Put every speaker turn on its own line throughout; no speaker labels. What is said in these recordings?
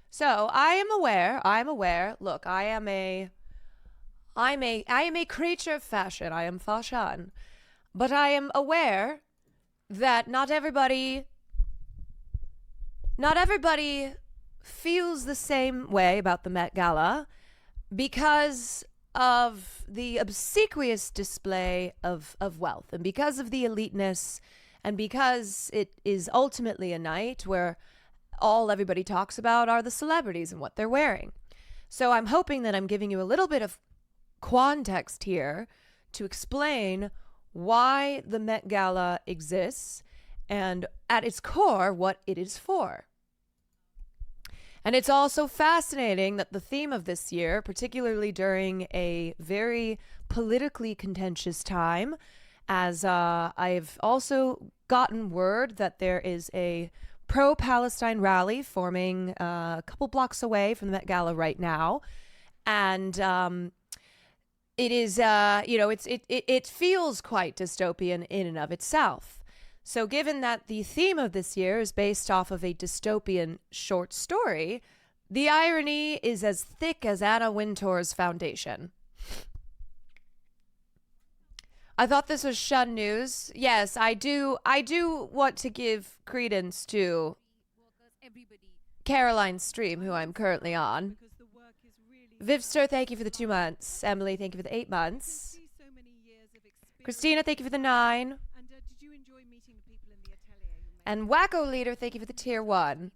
So I'm aware. Look, I am a creature of fashion. I am fashion. But I am aware that not everybody feels the same way about the Met Gala because of the obsequious display of wealth and because of the eliteness and because it is ultimately a night where all everybody talks about are the celebrities and what they're wearing. So I'm hoping that I'm giving you a little bit of context here to explain why the Met Gala exists and at its core what it is for. And it's also fascinating that the theme of this year, particularly during a very politically contentious time, as I've also gotten word that there is a pro-Palestine rally forming a couple blocks away from the Met Gala right now. And it is, it feels quite dystopian in and of itself. So given that the theme of this year is based off of a dystopian short story, the irony is as thick as Anna Wintour's foundation. I thought this was Shun News. Yes, I do want to give credence to Caroline's stream, who I'm currently on. Vivster, thank you for the 2 months. Emily, thank you for the 8 months. Christina, thank you for the 9. And Wacko Leader, thank you for the tier 1.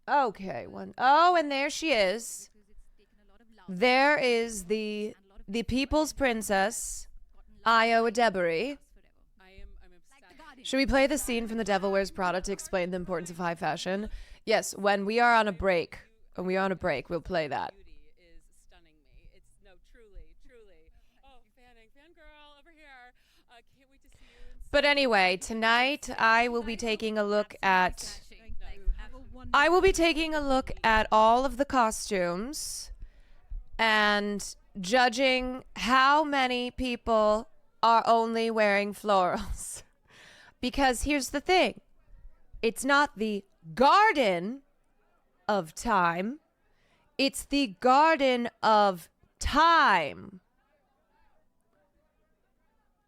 Okay, one. Oh, and there she is. There is the people's princess, Io Adebari. Should we play the scene from The Devil Wears Prada to explain the importance of high fashion? Yes, when we are on a break. We'll play that. But anyway, tonight I will be taking a look at all of the costumes and judging how many people are only wearing florals. Because here's the thing. It's not the Garden of Time. It's the Garden of Time.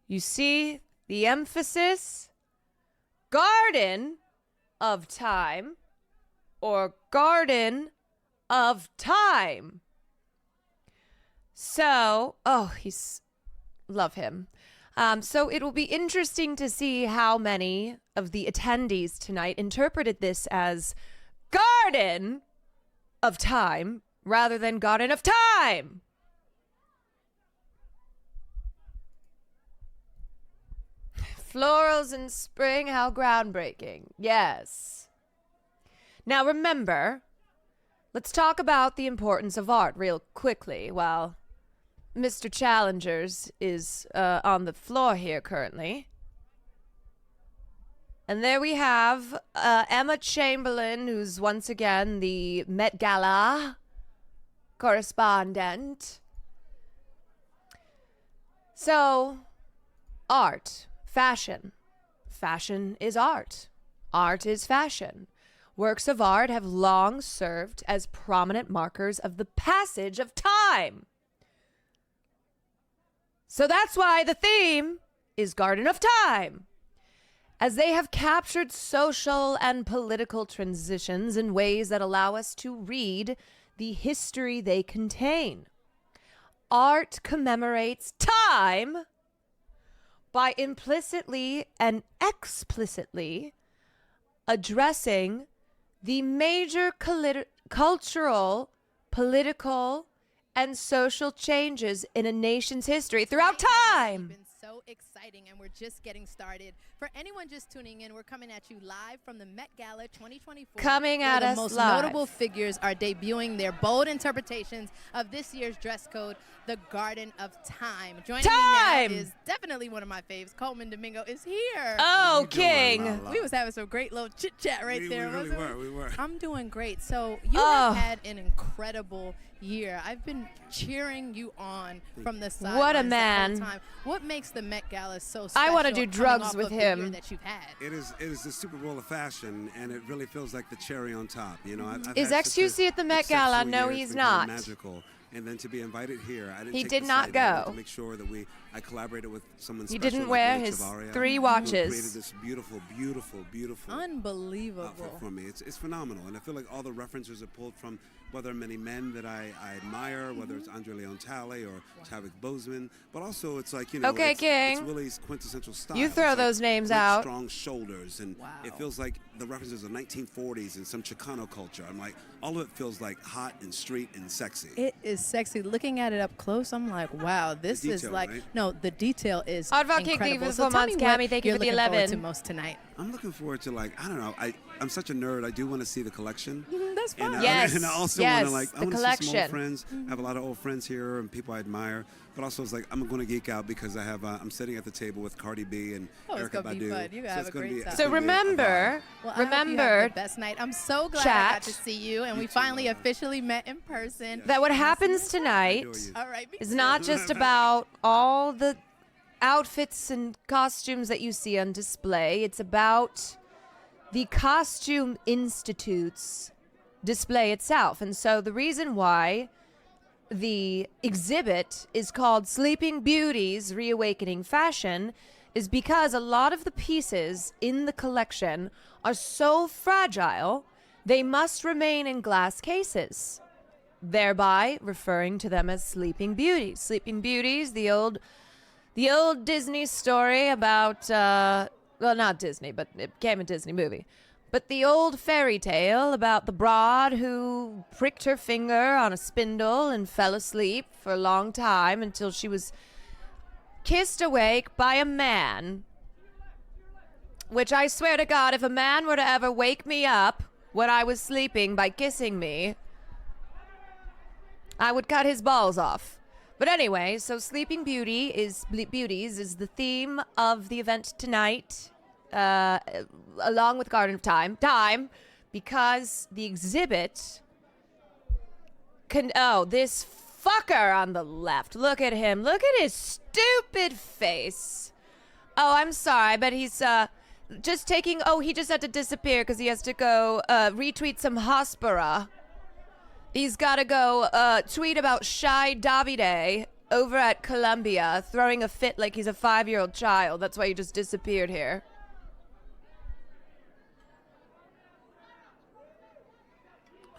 You see the emphasis? Garden of Time or Garden of Time. So, love him. So it will be interesting to see how many of the attendees tonight interpreted this as Garden of Time rather than Garden of Time. Florals in spring, how groundbreaking. Yes. Now remember, let's talk about the importance of art real quickly while Mr. Challengers is on the floor here currently. And there we have Emma Chamberlain, who's once again the Met Gala correspondent. So, art, fashion. Fashion is art. Art is fashion. Works of art have long served as prominent markers of the passage of time. So that's why the theme is Garden of Time, as they have captured social and political transitions in ways that allow us to read the history they contain. Art commemorates time by implicitly and explicitly addressing the major cultural, political, and social changes in a nation's history throughout time.
So exciting, and we're just getting started. For anyone just tuning in, we're coming at you live from the Met Gala 2024.
Coming at us live.
The most notable figures are debuting their bold interpretations of this year's dress code, the Garden of Time. Joining me now is definitely one of my faves. Coleman Domingo is here.
Oh, King.
We was having some great little chit-chat right there.
We were.
I'm doing great. So you have had an incredible year. I've been cheering you on from the sidelines
What a
the
man.
whole time. What makes the Met Gala so special?
I want to do
coming
drugs
off
with
of the year
him.
that you've had?
It is the Super Bowl of fashion, and it really feels like the cherry on top. You know, I've
Is
had such a
XQC at the Met Gala?
exceptional
No,
year. It's
he's
been kind of
not.
magical. And then to be invited here, I didn't
He
take
did
this
not
lightly. I wanted
go.
to make sure that I collaborated with someone
He
special.
didn't
like
wear
Lila
his
Chavaria,
3
who
watches.
created this beautiful
Unbelievable.
outfit for me. It's phenomenal, and I feel like all the references are pulled from whether many men that I admire, whether it's Andre Leon Talley or Chadwick Boseman, but also it's like, you know,
Okay,
it's
King.
Willie's quintessential style.
You throw
It's like
those names
great,
out.
strong shoulders, and it feels like the references of 1940s and some Chicano culture. I'm like, all of it feels like hot and street and sexy.
It is sexy. Looking at it up close, I'm like, wow, this is
detail,
like,
right?
no, the detail is
Advocate
incredible.
David
So tell me
Fomans,
what
Cammy, thank you
you're
for the
looking forward
11.
to most tonight.
I'm looking forward to, like, I don't know, I'm such a nerd. I do want to see the collection.
That's fine.
And,
Yes,
and I also
yes,
want to, like,
the
I want to see some
collection.
old friends. I have a lot of old friends here and people I admire. But also, it's like, I'm going to geek out because I have, I'm sitting at the table with Cardi B and
Oh, it's
Erykah
gonna be
Badu.
fun. You're gonna have
it's
a
gonna
great
be-
time.
it's
So
gonna be a vibe.
remember,
Well, I hope you have
remember
the best night. I'm so glad I
chat.
got to see you, and we
too,
finally
Lana.
officially met in person.
that what happens tonight
adore you.
All right, me
is
too.
not just about all the outfits and costumes that you see on display. It's about the Costume Institute's display itself. And so the reason why the exhibit is called Sleeping Beauties Reawakening Fashion is because a lot of the pieces in the collection are so fragile they must remain in glass cases, thereby referring to them as Sleeping Beauties. Sleeping Beauties, the old Disney story about well, not Disney, but it became a Disney movie. But the old fairy tale about the broad who pricked her finger on a spindle and fell asleep for a long time until she was kissed awake by a man. Which I swear to God, if a man were to ever wake me up when I was sleeping by kissing me, I would cut his balls off. But anyway, so Sleeping Beauties is the theme of the event tonight. Along with Garden of Time, because the exhibit this fucker on the left, look at him, look at his stupid face. Oh, I'm sorry, but he's just taking, he just had to disappear because he has to go retweet some Hospira. He's got to go tweet about Shy Davide over at Columbia throwing a fit like he's a 5-year-old child. That's why he just disappeared here.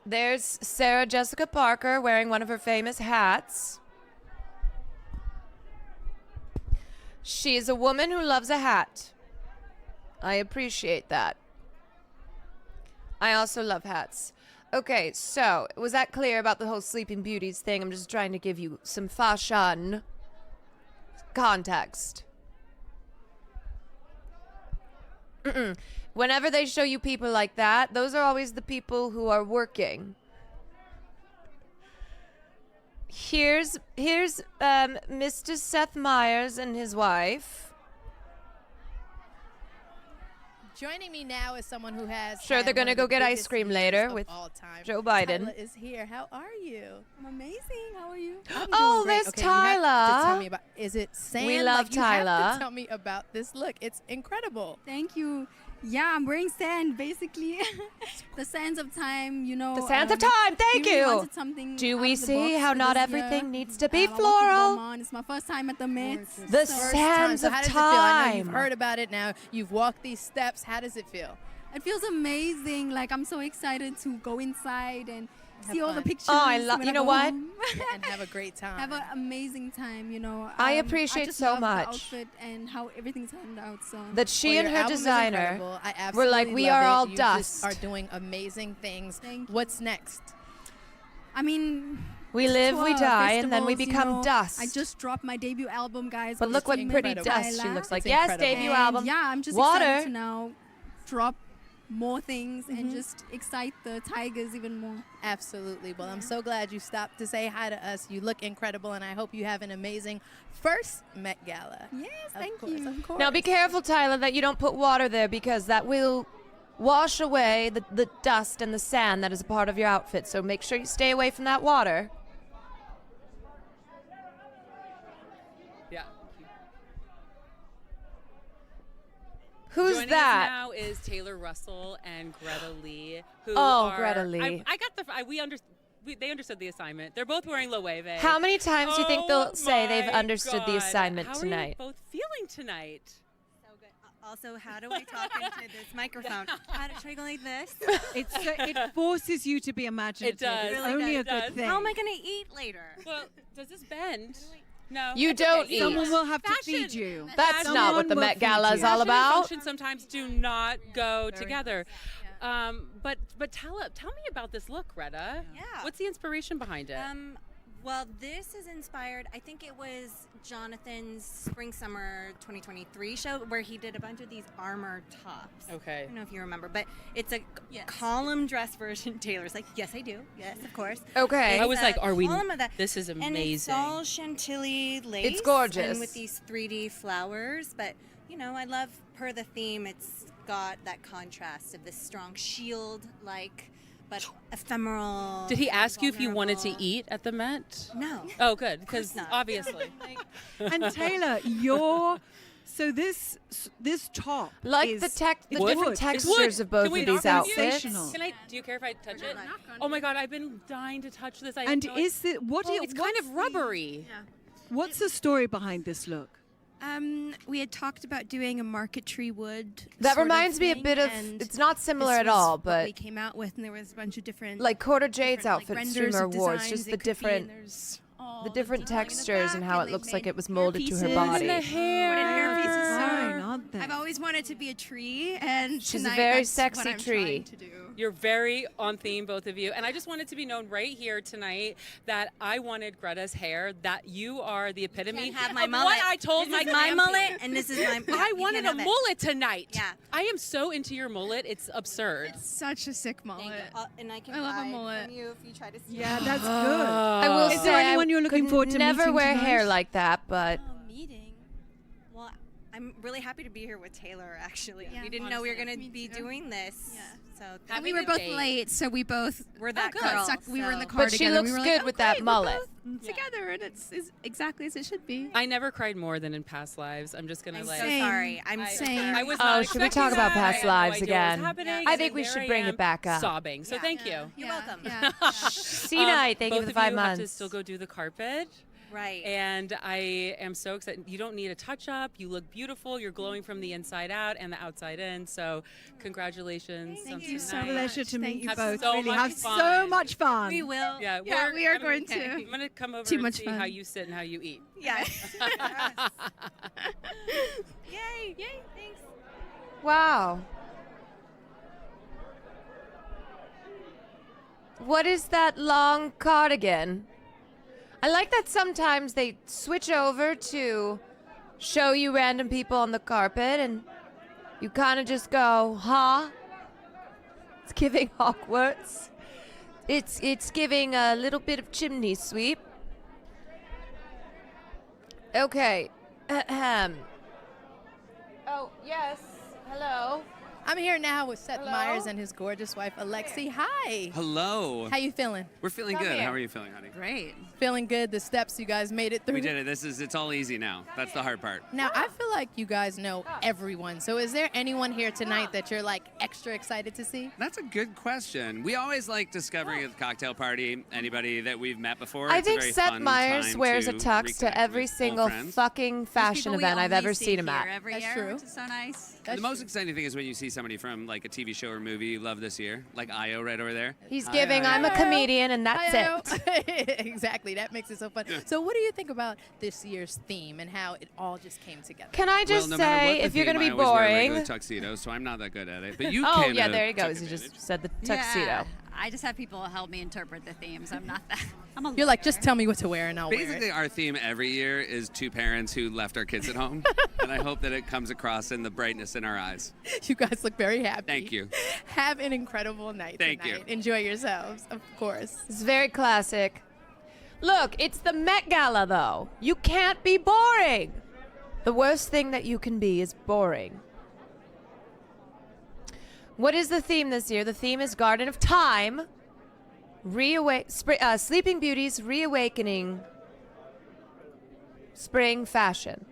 There's Sarah Jessica Parker wearing one of her famous hats. She is a woman who loves a hat. I appreciate that. I also love hats. Okay, so was that clear about the whole Sleeping Beauties thing? I'm just trying to give you some fashion context. Whenever they show you people like that, those are always the people who are working. Here's Mr. Seth Meyers and his wife.
Joining me now is someone who has
Sure,
had
they're gonna
one of
go
the
get ice
biggest
cream
years
later
of
with
all time.
Joe Biden.
Tyler is here. How are you?
I'm amazing. How are you?
I'm
Oh,
doing great.
there's
Okay, you have to
Tyler.
tell me about. Is it sand?
We love
like, you have
Tyler.
to tell me about this look. It's incredible.
Thank you. Yeah, I'm wearing sand, basically. The sands of time, you know.
The sands of time, thank
we really
you.
wanted something
Do
out
we
of the
see
box
how
for
not
this
everything
year.
needs to be
I work with
floral?
Vermont. It's my first time at the Met.
The
so
sands
So
of
how does it feel? I know you've
time.
heard about it now. You've walked these steps. How does it feel?
It feels amazing. Like, I'm so excited to go inside and see all the
fun.
pictures.
Oh, I love.
when
You know
go
what?
home.
And have a great time.
Have an amazing time, you know.
I appreciate
I just
so
love
much.
The outfit and how everything turned out. So
That she
Well,
and
your
her
album is
designer
incredible. I
were like,
absolutely
we
love
are
it.
all
You
dust.
just are doing amazing things.
Thank you.
What's next?
I mean,
We live, we
tour,
die, and then we
festivals, you
become
know.
dust.
I just dropped my debut album, guys.
But
with
look what
Tim
pretty
and
dust she
Tyla.
looks like.
It's
Yes,
incredible.
debut
And
album.
yeah, I'm just
Water.
excited to now drop more things
Mm-hmm.
and just excite the Tigers even more.
Absolutely. Well, I'm so glad you stopped to say hi to us. You look incredible, and I hope you have an amazing first Met Gala.
Yes,
Of
thank
course,
you.
Of course.
Now be careful, Tyler, that you don't put water there because that will wash away the dust and the sand that is a part of your outfit. So make sure you stay away from that water. Who's
Joining
that?
us now is Taylor Russell and Greta Lee. Who
Oh,
are,
Greta Lee.
I got they understood the assignment. They're both wearing Loewe.
How many times do you think they'll say they've
my
understood the
God.
assignment
How
tonight?
are you both feeling tonight?
So good. Also, how do I talk into this microphone? Should I go like this?
It forces you to be imaginative.
It does.
It's
Really
only
does.
a good
It does.
thing.
How am I going to eat later?
Well, does this bend? No.
You
That's
don't
okay.
eat.
Someone will have to
Fashion.
feed you.
That's
Someone
not what the
will
Met
feed
Gala is
you.
all
Fashion and
about.
function sometimes do not go together. But tell me about this look, Greta.
Yeah.
What's the inspiration behind it?
Well, this is inspired. I think it was Jonathan's Spring Summer 2023 show where he did a bunch of these armor tops.
Okay.
I don't know if you remember, but it's a column dress version. Taylor's like, yes, I do. Yes, of course.
Okay.
I was
It's
like,
a
are we?
column of that.
This is amazing.
And it's all chantilly lace.
It's gorgeous.
And with these 3D flowers. But, I love, per the theme, it's got that contrast of this strong shield-like, but ephemeral.
Did he ask you if you wanted to
vulnerable.
eat at the Met?
No.
Oh, good, because
not.
obviously.
And Taylor, so this top
Like
is,
the
it's
different
wood.
It's
textures
wood.
of both
Can we
of these
knock on you?
outfits.
Sensational.
Do you care if I touch it? Oh my God, I've been dying to touch this.
And is it
it's kind of rubbery.
What's the story behind this look?
We had talked about doing a marquetry wood.
That
sort
reminds me a
thing,
bit of.
and
It's not similar
this
at
was
all,
what
but
we came out with, and there was a bunch of different,
like Quarter Jade's
different,
outfit
renders
streamer
of
wore, it's
designs
just
it
the
could be, and
different,
there's
the
all
different
detailing in the
textures and
back,
how it
they
looks like
made
it was
hair
molded to her
pieces
body.
And the hair.
Wooden hair pieces. So
Fine, aren't they?
I've always wanted to be a tree, and
She's a
tonight
very
that's
sexy
what I'm
tree.
trying to do.
You're very on theme, both of you. And I just wanted to be known right here tonight that I wanted Greta's hair, that you are the epitome
Can't have my
of
mullet.
what I told
this
my
is my
grandpa.
mullet, and this is my.
I
you
wanted
can't
a
have it.
mullet tonight.
Yeah.
I am so into your mullet. It's absurd.
Such a sick mullet.
Thank you. And I can
I love a
hide
mullet.
from you if you try to steal.
Yeah,
it.
that's good.
I will
Is
say
there
I
anyone you're looking
could
forward to
never
meeting
wear
tonight?
hair like that, but
Meeting. Well, I'm really happy to be here with Taylor. Actually,
Yeah,
we didn't know we were
honestly.
going to
Me
be
too.
doing this.
Yeah.
So
And
thank
we
you.
were both
date.
late, so we both
We're that
good.
girl.
stuck. We were in the
so-
car
But she
together.
looks
we were
good
like,
with
oh,
that
great,
mullet.
We're both together, and it's exactly as it should be.
I never cried more than in past lives. I'm just gonna
I'm
like.
so
Same.
sorry. I'm
Same.
sorry.
I was
Oh,
not
should we
expecting
talk about
that.
past
I had no
lives
idea
again?
what was happening,
I
and
think
then
we
there
should
I
bring it
am
back up.
Sobbing. So
Yeah.
thank you.
You're
Yeah,
welcome.
Yeah.
See night. Thank you
both
for the
of
5
you have
months.
to still go do the carpet.
Right.
And I am so excited. You don't need a touch up. You look beautiful. You're glowing from the inside out and the outside in. So, congratulations.
Thank
on
you
It's a
so
tonight.
pleasure to meet you
Have
both.
so
Really,
much
have so
fun.
much fun.
We will.
Yeah,
Yeah, we are
I'm
going
gonna-
to.
I'm gonna come over
Too
and
much
see
fun.
how you sit and how you eat.
Yes. Yay. Yay. Thanks.
Wow. What is that long cardigan? I like that sometimes they switch over to show you random people on the carpet and you kind of just go, huh? It's giving Hogwarts. It's giving a little bit of chimney sweep. Okay. Ahem. Oh, yes. Hello.
I'm here now with Seth
Hello?
Meyers and his gorgeous wife, Alexi. Hi.
Hello.
How you feeling?
We're feeling
Come
good.
here.
How are you feeling, honey?
Great.
Feeling good? The steps you guys made it through?
We did it. It's all easy now. That's the hard part.
Now, I feel like you guys know everyone. So is there anyone here tonight that you're like extra excited to see?
That's a good question. We always like discovering at the cocktail party anybody that we've met before.
I
It's a
think
very
Seth
fun
Myers
time
wears a
to
tux
reconnect
to every
with old
single
friends.
fucking fashion event I've ever seen him at.
Every
That's
year,
true.
which is so nice.
The most exciting thing is when you see somebody from like a TV show or movie you love this year, like Io right over there.
He's
Hi,
giving,
Io.
I'm a comedian, and that's it.
it. Exactly. That makes it so fun. So what do you think about this year's theme and how it all just came together?
Can I just
well, no matter what
say,
the
if you're going to
theme,
be
I always wear a
boring.
regular tuxedo, so I'm not that good at it. But you
Oh,
can.
yeah, there he goes. He
took
just said the tuxedo.
Yeah, I just have people help me interpret the themes. I'm not that. I'm a
You're like,
lawyer.
just tell me what to wear and I'll wear
Basically,
it.
our theme every year is two parents who left our kids at home, and I hope that it comes across in the brightness in our eyes.
You guys look very happy.
Thank you.
Have an incredible night
Thank you.
tonight. Enjoy yourselves, of course.
It's very classic. Look, it's the Met Gala, though. You can't be boring. The worst thing that you can be is boring. What is the theme this year? The theme is Garden of Time. Sleeping Beauty's reawakening spring fashion.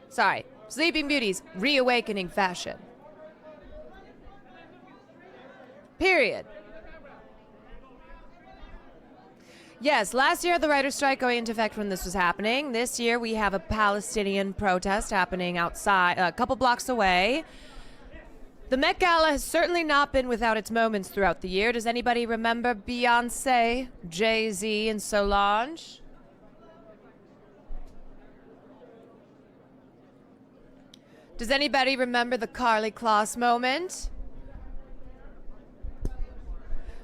Sorry, Sleeping Beauty's reawakening fashion. Period. Yes, last year the writer's strike going into effect when this was happening. This year we have a Palestinian protest happening outside, a couple blocks away. The Met Gala has certainly not been without its moments throughout the year. Does anybody remember Beyonce, Jay-Z, and Solange? Does anybody remember the Carly Kloss moment?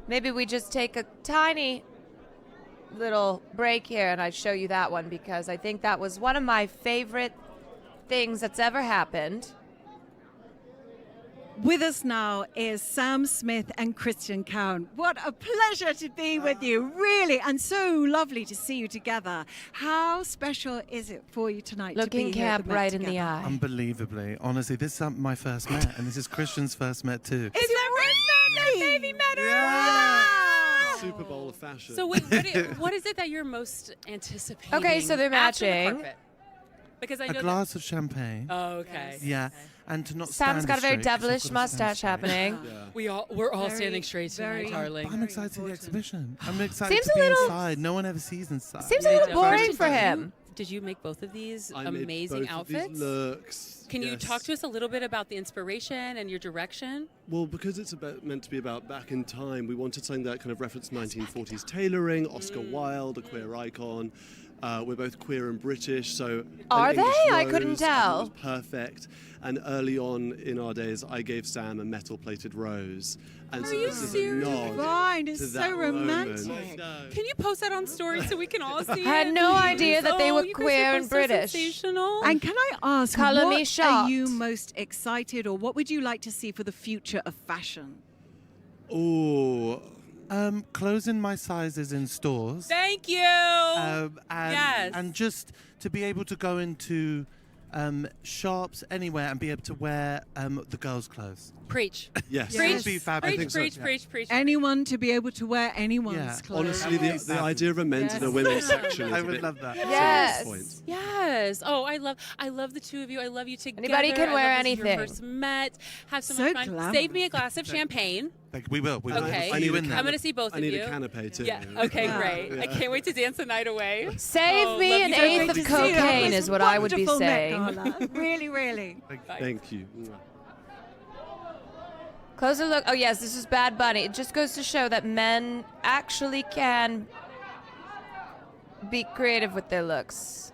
Maybe we just take a tiny little break here and I show you that one because I think that was one of my favorite things that's ever happened.
With us now is Sam Smith and Christian Kwan. What a pleasure to be with you, really, and so lovely to see you together. How special is it for you tonight
Looking
to be here at
Camp
the Met
right in the
together?
eye.
Unbelievably. Honestly, this is my first Met, and this is Christian's first Met too.
Is it really? Baby Met.
Super Bowl of fashion.
So what is it that you're most anticipating?
Okay, so they're
after the
matching.
carpet? Because I know
A glass of champagne.
Oh, okay.
Yeah, and to not
Sam's
stand
got a very
straight, 'cause I've
devilish
got to
mustache
stand straight.
happening.
We're all
Very,
standing straight tonight,
very
darling.
I'm excited for the exhibition. I'm excited
Seems
to
a
be
little-
inside. No one ever sees inside.
Seems a
They
little
don't.
boring
Christian,
for
did
him.
you- Did you make both of these
I made
amazing
both of these
outfits?
looks.
Can you
yes.
talk to us a little bit about the inspiration and your direction?
Well, because it's meant to be about back in time, we wanted something that kind of referenced 1940s tailoring, Oscar Wilde, a queer icon. We're both queer and British, so an
Are
English
they? I couldn't
rose, I thought
tell.
was perfect. And early on in our days, I gave Sam a metal-plated rose, and so
you
this is a
serious?
nod
Fine,
to
it's
that
so romantic.
moment.
Can you post that on story so we can all see it?
I had no idea that they
Oh,
were
you guys
queer
are
and
so
British.
sensational.
And can I ask,
Colour me
what are
shocked.
you most excited or what would you like to see for the future of fashion?
Oh,
Closing my sizes in stores.
Thank you.
And,
Yes.
and just to be able to go into shops anywhere and be able to wear the girls' clothes.
Preach.
yes.
It would be fabulous.
Preach.
Anyone to be able to wear anyone's
Yeah.
clothes.
Honestly, the idea of a men's and a women's section is
I
a
would
bit
love that.
Yes.
point.
Yes. Oh, I love the two of you. I love you together.
Anybody can
I
wear
love this is your
anything.
first met. Have so
So
much fun.
glamorous.
Save me a glass of champagne.
Like, we will. We will.
Okay.
See
I
you
need
in
a
there.
I'm going to see both
I
of
need
you.
a canapé too.
Yeah. Okay.
Yeah.
Great. I can't wait to dance the night away.
Save
Oh,
me
love
an
you so
eighth
much.
of
To see you. That
cocaine
was
is what I would be
wonderful, Met
saying.
Gala. Really, really.
Thank you.
Closer look. Oh, yes, this is Bad Bunny. It just goes to show that men actually can be creative with their looks.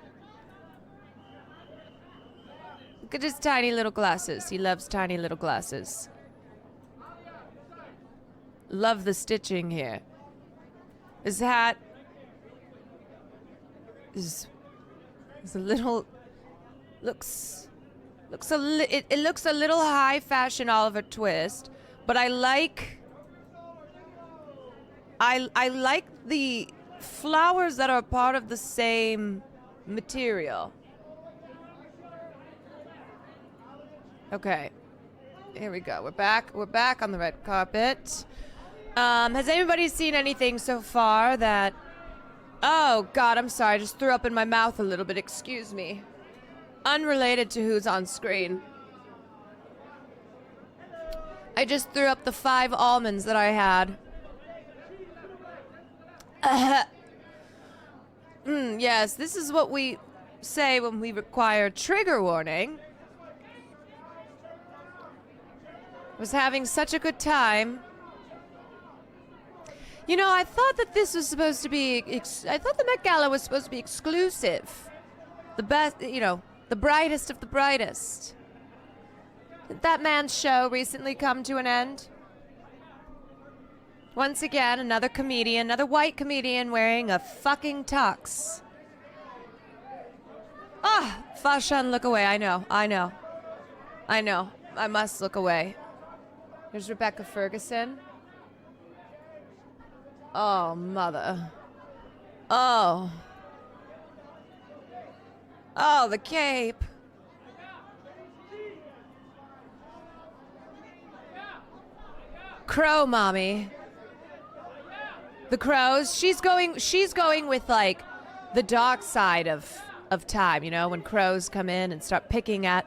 Look at his tiny little glasses. He loves tiny little glasses. Love the stitching here. His hat is a little looks it looks a little high fashion Oliver Twist, but I like the flowers that are part of the same material. Okay. Here we go. We're back on the red carpet. Has anybody seen anything so far that... Oh, God, I'm sorry. I just threw up in my mouth a little bit. Excuse me. Unrelated to who's on screen. I just threw up the 5 almonds that I had. Yes, this is what we say when we require trigger warning. Was having such a good time. You know, I thought that this was supposed to be... I thought the Met Gala was supposed to be exclusive. The best, you know, the brightest of the brightest. Did that man's show recently come to an end? Once again, another comedian, another white comedian wearing a fucking tux. Ah, Fashan, look away. I know. I must look away. Here's Rebecca Ferguson. Oh, mother. Oh. Oh, the cape. Crow mommy. The crows. She's going with like the dark side of time, you know, when crows come in and start picking at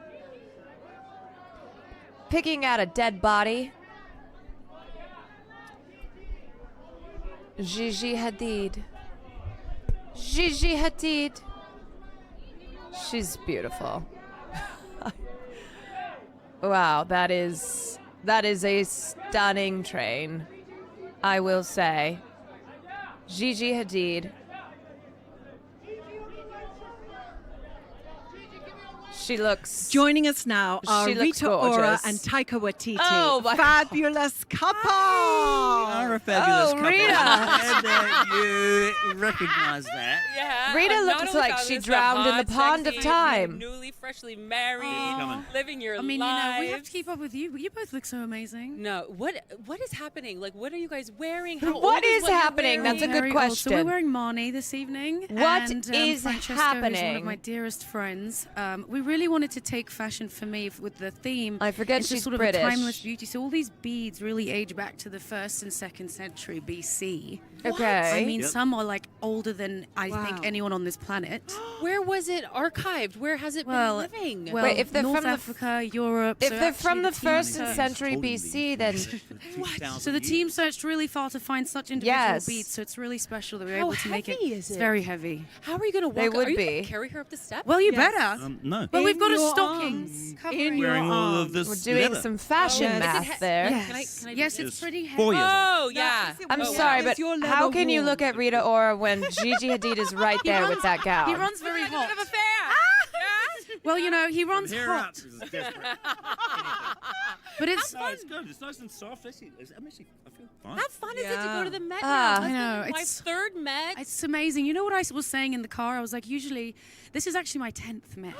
picking at a dead body. Gigi Hadid. Gigi Hadid. She's beautiful. Wow, that is a stunning train, I will say. Gigi Hadid. She looks...
Joining us now are
She looks
Rita Ora
gorgeous.
and Taika Waititi.
Oh, my
fabulous couple!
Are a fabulous couple.
Rita.
And you recognise that.
Yeah.
Rita
I'm not
looks
only
like
found
she
this,
drowned in the
hot,
pond of
sexy,
time.
Newly, freshly married,
Coming.
living your
I mean,
lives.
we have to keep up with you. You both look so amazing.
No, what is happening? Like, what are you guys wearing? How
What
old
is
what you're
happening?
wearing?
That's a good
Very old. So
question.
we're wearing Marnie this evening.
What
and,
is
Francesco, who's one
happening?
of my dearest friends. We really wanted to take fashion for me with the theme.
I forget
into
she's
sort of
British.
a timeless beauty. So all these beads really age back to the 1st and 2nd century BC.
Okay.
I mean,
Yep.
some are like older than I
Wow.
think anyone on this planet.
Where was it archived? Where has it
Well,
been living?
Well,
Wait, if they're
North
from the
Africa, Europe.
If
so
they're
actually
from the
team
1st
searched-
century BC, then...
So the team searched really far to find such individual
Yes.
beads. So it's really special that we were
How
able to make it.
heavy is
It's
it?
very heavy.
How are you going to walk?
They would
are you
be.
gonna carry her up the steps?
Well, you
Yes.
better.
No.
But we've
In
got a
your
stockings
arms.
covering.
In your
Wearing all of
arms.
this
We're doing
leather.
some fashion
Yes.
math there.
Yes.
Can I do
Yes,
this?
it's pretty heavy.
4 years old.
Oh, yeah.
I'm
Oh,
sorry,
wow.
but
Is your
how
leather
can you
warm?
look at Rita Ora when Gigi Hadid is right
He
there
runs-
with that gown?
He runs very hot.
Ah!
Well, you know, he runs
Hair up
hot.
is desperate.
But it's
No, it's good. It's nice and soft. I feel fine.
How fun is it to go to the Met
Ah.
now?
I know,
My
it's-
3rd Met.
It's amazing. You know what I was saying in the car? I was like, usually, this is actually my 10th Met.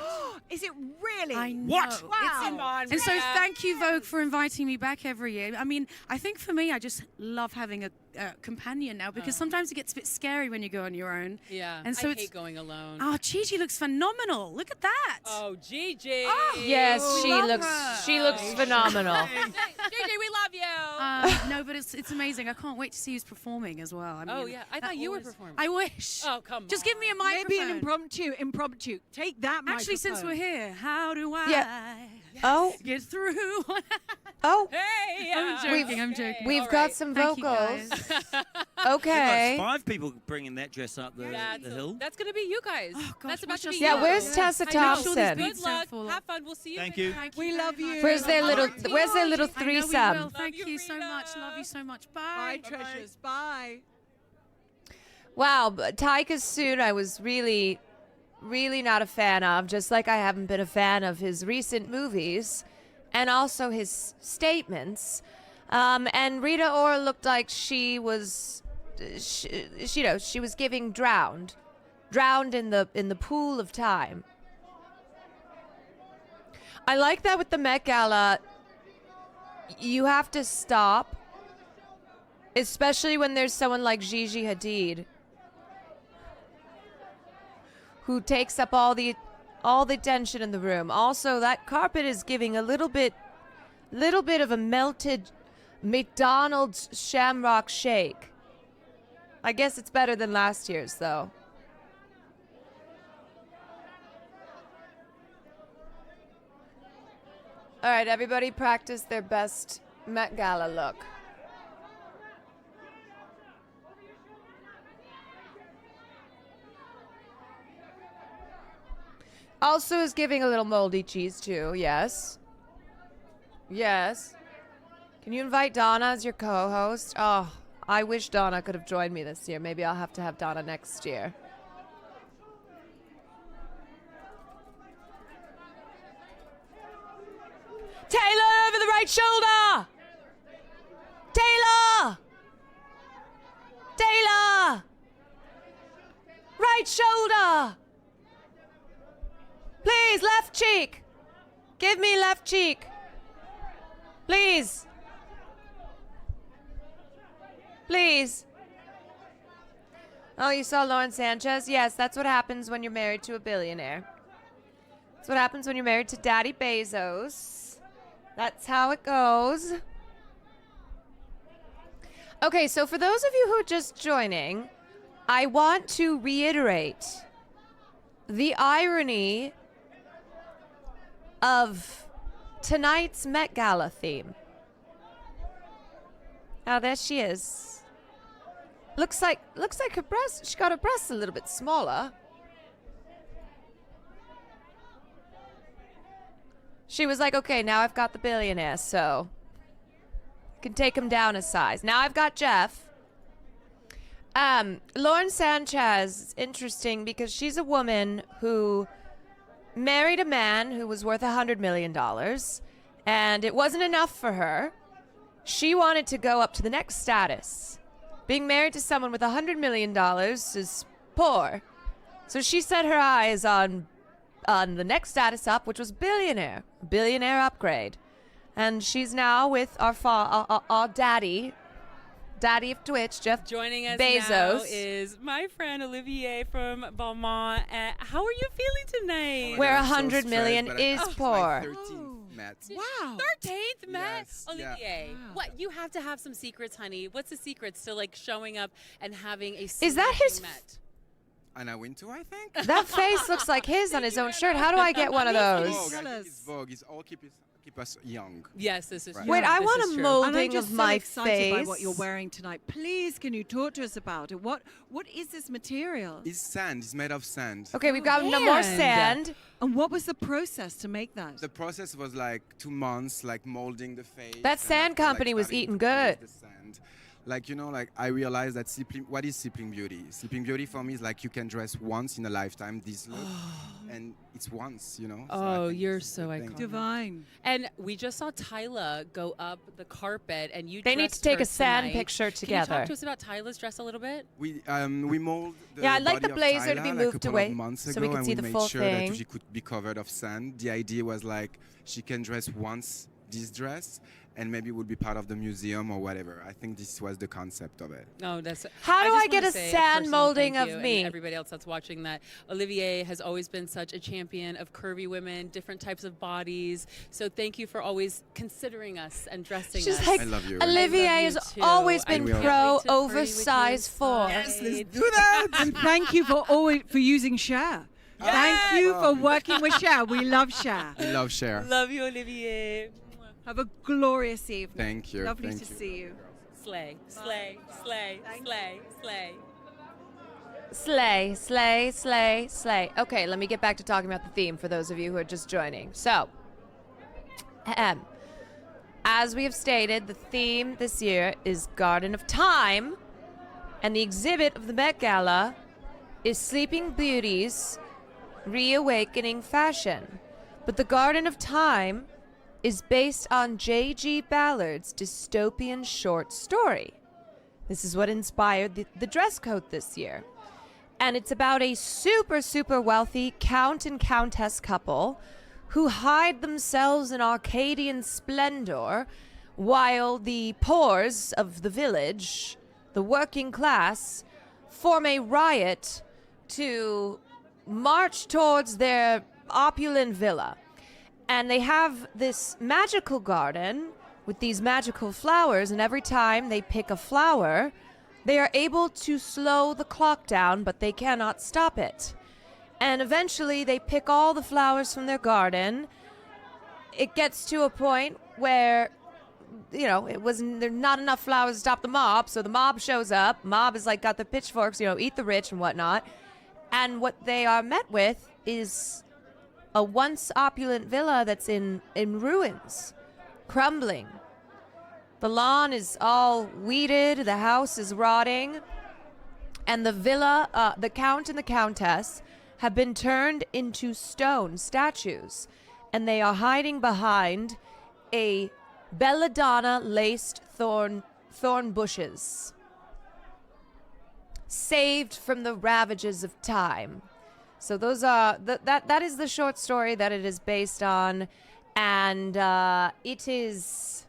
Is it really?
I know.
What?
Wow.
And so thank you, Vogue, for inviting me back every year. I mean, I think for me, I just love having a companion now because sometimes it gets a bit scary when you go on your own.
Yeah.
And so
I
it's
hate going alone.
Oh, Gigi looks phenomenal. Look at that.
Oh, Gigi.
Yes,
We
she
love
looks
her.
she looks phenomenal.
Gigi, we love you.
No, but it's amazing. I can't wait to see who's performing as well. I mean,
Oh, yeah. I
that
thought you were
always-
performing.
I wish.
Oh, come
Just
on.
give me a microphone.
Maybe an impromptu. Take that
Actually, since we're
microphone.
here, how do I
Yeah. Oh,
get through?
oh,
Hey.
I'm joking. I'm joking.
we've
all
got
right.
some
Thank you,
vocals.
guys.
Okay.
That's 5 people bringing that dress up the hill.
That's going to be you guys.
Oh, gosh,
That's about to
watch
be
us
Yeah,
you.
where's Tessa
I make sure these
Thompson?
beats
Good
don't
luck.
fall
Have
off.
fun. We'll see you.
Thank
next
you.
time.
We love you.
Where's their little
Thank you.
Where's their little
I know we will.
threesome?
Thank
you,
you so
Rita.
much. Love you so much.
Bye,
Bye.
treasures. Bye.
Wow, but Taika Soon I was really not a fan of, just like I haven't been a fan of his recent movies and also his statements. And Rita Ora looked like she was, she was giving drowned in the pool of time. I like that with the Met Gala. You have to stop, especially when there's someone like Gigi Hadid, who takes up all the attention in the room. Also, that carpet is giving a little bit of a melted McDonald's Shamrock Shake. I guess it's better than last year's, though. All right, everybody practice their best Met Gala look. Also is giving a little moldy cheese too, yes. Yes. Can you invite Donna as your co-host? Oh, I wish Donna could have joined me this year. Maybe I'll have to have Donna next year. Taylor over the right shoulder! Taylor! Taylor! Right shoulder! Please, left cheek. Give me left cheek. Please. Please. Oh, you saw Lauren Sanchez? Yes, that's what happens when you're married to a billionaire. That's what happens when you're married to Daddy Bezos. That's how it goes. Okay, so for those of you who are just joining, I want to reiterate the irony of tonight's Met Gala theme. Oh, there she is. Looks like her breast. She got her breasts a little bit smaller. She was like, okay, now I've got the billionaire, so I can take him down a size. Now I've got Jeff. Lauren Sanchez is interesting because she's a woman who married a man who was worth $100 million, and it wasn't enough for her. She wanted to go up to the next status. Being married to someone with $100 million is poor. So she set her eyes on the next status up, which was billionaire upgrade. And she's now with our daddy of Twitch, Jeff
Joining us
Bezos.
now is my friend Olivier from Beaumont. How are you feeling tonight?
Where 100 million is poor.
Wow. 13th Met?
Yes,
Olivier,
yeah.
what? You have to have some secrets, honey. What's the secrets to like showing up and having a
Is that his
Met?
And I win too, I think.
That face looks like his on his own shirt. How do I get one of those?
Vogue. I think it's Vogue. It's all keep us young.
Yes, this is
Right.
true.
Wait, I
This
want
is
a
true.
molding
And I'm just
of
so
my
excited by
face.
what you're wearing tonight. Please, can you talk to us about it? What is this material?
It's sand. It's made of sand.
Okay, we've got no more sand.
And what was the process to make that?
The process was like 2 months, like molding the face.
That
and
sand
after, like,
company was
starting
eating
to place
good.
the sand. Like, you know, like I realized that what is Sleeping Beauty? Sleeping Beauty for me is like you can dress once in a lifetime this look, and it's once, you know. So I
Oh,
think
you're
it's a
so
good thing.
iconic.
Divine.
And we just saw Tyla go up the carpet, and you.
They need to
dressed
take
her
a sand
tonight.
picture
Can you
together.
talk to us about Tyla's dress a little bit?
We mold the
Yeah, I'd like
body
the
of
blazer to be
Tyla,
moved
like a couple
away
of months
so we
ago,
could
and
see the
made
full
sure
thing.
that she could be covered of sand. The idea was like she can dress once this dress, and maybe it would be part of the museum or whatever. I think this was the concept of it.
No, that's.
How do
just
I get
wanna
a
say
sand
personal
molding
thank
of
you and
me?
everybody else that's watching that. Olivier has always been such a champion of curvy women, different types of bodies. So thank you for always considering us and dressing
She's
us.
like,
I love you.
Olivier
I
has
love you
always
too.
been
I will.
pro
Can't wait to party with you
oversized form.
inside.
Let's do that.
And thank you for using Cher. Thank you for working with Cher. We love Cher.
We love Cher.
Love you, Olivier.
Have a glorious evening.
Thank you.
Lovely
Thank
to
you.
see you.
Slay, slay, slay, slay, slay.
Slay, slay, slay, slay. Okay, let me get back to talking about the theme for those of you who are just joining. So, as we have stated, the theme this year is Garden of Time, and the exhibit of the Met Gala is Sleeping Beauty's reawakening fashion. But the Garden of Time is based on J.G. Ballard's dystopian short story. This is what inspired the dress code this year. And it's about a super, super wealthy count and countess couple who hide themselves in Arcadian splendor while the poors of the village, the working class, form a riot to march towards their opulent villa. And they have this magical garden with these magical flowers, and every time they pick a flower, they are able to slow the clock down, but they cannot stop it. And eventually they pick all the flowers from their garden. It gets to a point where, you know, there's not enough flowers to stop the mob, so the mob shows up. Mob is like got the pitchforks, you know, eat the rich and whatnot. And what they are met with is a once opulent villa that's in ruins, crumbling. The lawn is all weeded, the house is rotting, and the villa, the count and the countess, have been turned into stone statues, and they are hiding behind a belladonna laced thorn bushes, saved from the ravages of time. So those are that is the short story that it is based on, and it is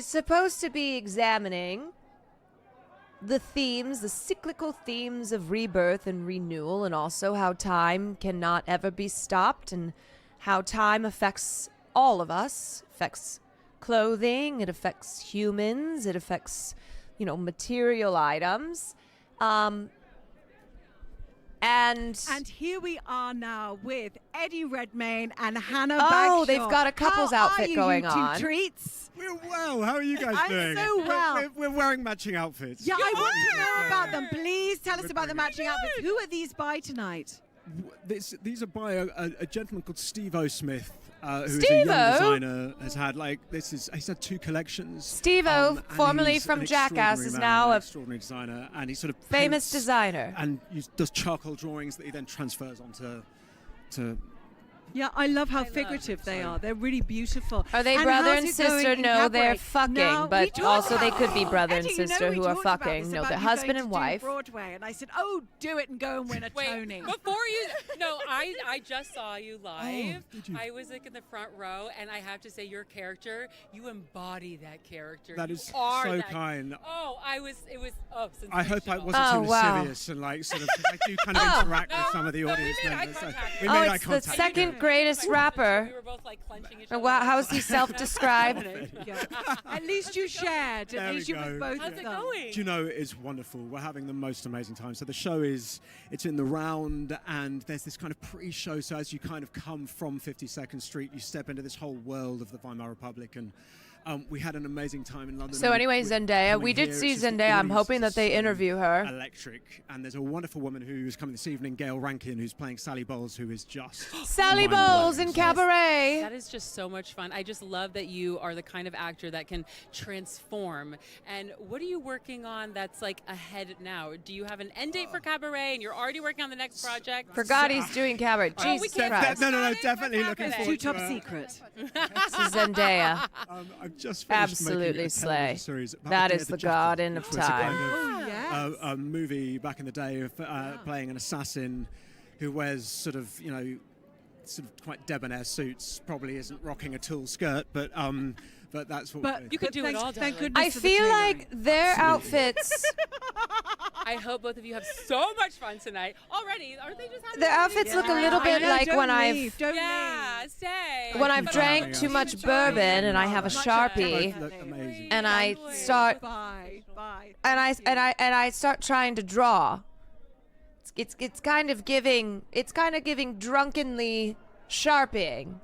supposed to be examining the themes, the cyclical themes of rebirth and renewal, and also how time cannot ever be stopped, and how time affects all of us, affects clothing, it affects humans, it affects, you know, material items. And
here we are now with Eddie Redmayne and Hannah
Oh,
Bagshaw.
they've got a couple's
How
outfit
are you,
going
you two
on.
treats?
We're well. How are you guys
I'm
doing?
so well.
We're wearing matching outfits.
Yeah, I want to know about them. Please tell us about the matching outfits. Who are these by tonight?
These are by a gentleman called Steve O. Smith, who is a
Steve-O?
young designer. Has had he's had 2 collections.
Steve-O,
and
formerly
he's
from
an
Jackass,
extraordinary
is
man,
now
an
a
extraordinary designer, and he sort of
famous
paints
designer.
and does charcoal drawings that he then transfers onto to.
Yeah, I love how figurative they are. They're really beautiful.
Are they
And
brother
how's
and
it going
sister?
in
No, they're
Cabaret?
fucking,
Now, we
but
talked
also they
about-
could be brother and
Eddie, you know
sister
we
who are
talked about
fucking.
this,
No,
about
they're
you going
husband
to
and
do
wife.
Broadway, and I said, "Oh, do it and go and win a Tony."
Before you, no, I just saw you live. I was like in the front row, and I have to say, your character, you embody that character.
That
You
is
are
so
that-
kind.
Oh, it was
I hope I
sensational.
wasn't
Oh,
too
wow.
serious and sort of I do kind of interact with some of the audience members. So we
Oh,
made eye
it's the
contact.
second greatest rapper. Wow, how is he self-described?
At least you shared.
There
At
we
least you with
go.
both of them.
Do you know, it's wonderful. We're having the most amazing time. So the show it's in the round, and there's this kind of pre-show. So as you kind of come from 52nd Street, you step into this whole world of the Weimar Republic, and we had an amazing time in London.
So anyway, Zendaya, we did see Zendaya. I'm hoping that they interview her.
Electric. And there's a wonderful woman who's coming this evening, Gail Rankin, who's playing Sally Bowles, who is just
Sally
mind-blowing.
Bowles in Cabaret.
That is just so much fun. I just love that you are the kind of actor that can transform. And what are you working on that's like ahead now? Do you have an end date for Cabaret, and you're already working on the next project?
Forgot he's doing Cabaret.
Oh, we
Jesus
can't
Christ.
No, definitely looking
It's
forward
too
to
top secret.
This is Zendaya.
I've just finished
Absolutely
making a
slay.
television series about
That
Day
is
of
the
Jackal,
garden of
which was a kind
time.
of, a movie back in the day of playing an assassin who wears sort of quite debonair suits. Probably isn't rocking a tulle skirt, but that's what.
But
You could do it all,
thank
darling.
goodness
I
for the
feel
tailoring.
like their outfits,
I hope both of you have so much fun tonight. Already, aren't they just having
their
fun?
outfits look a little
I
bit
know,
like
don't
when
leave, don't leave.
Stay.
When I've
But
drank
I'm
too
having
much
us.
bourbon and I have a
Much
Sharpie
Both look amazing.
and I start
Bye.
and I start trying to draw. It's kind of giving drunkenly sharpieing.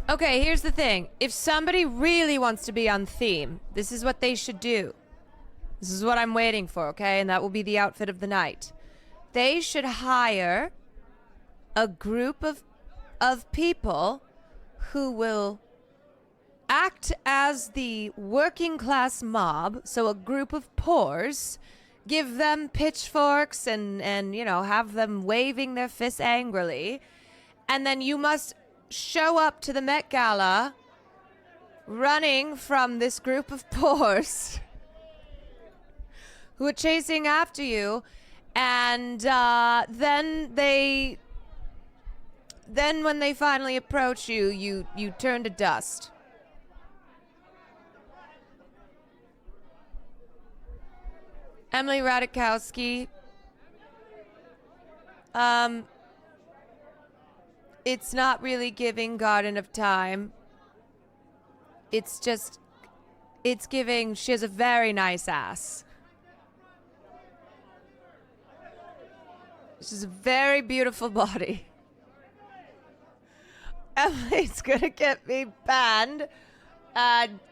Okay, here's the thing. If somebody really wants to be on theme, this is what they should do. This is what I'm waiting for, okay? And that will be the outfit of the night. They should hire a group of people who will act as the working class mob, so a group of poors, give them pitchforks and have them waving their fists angrily, and then you must show up to the Met Gala running from this group of poors who are chasing after you, and then when they finally approach you, you turn to dust. Emily Ratajkowski. It's not really giving Garden of Time. It's giving, she has a very nice ass. She's a very beautiful body. Emily's gonna get me banned.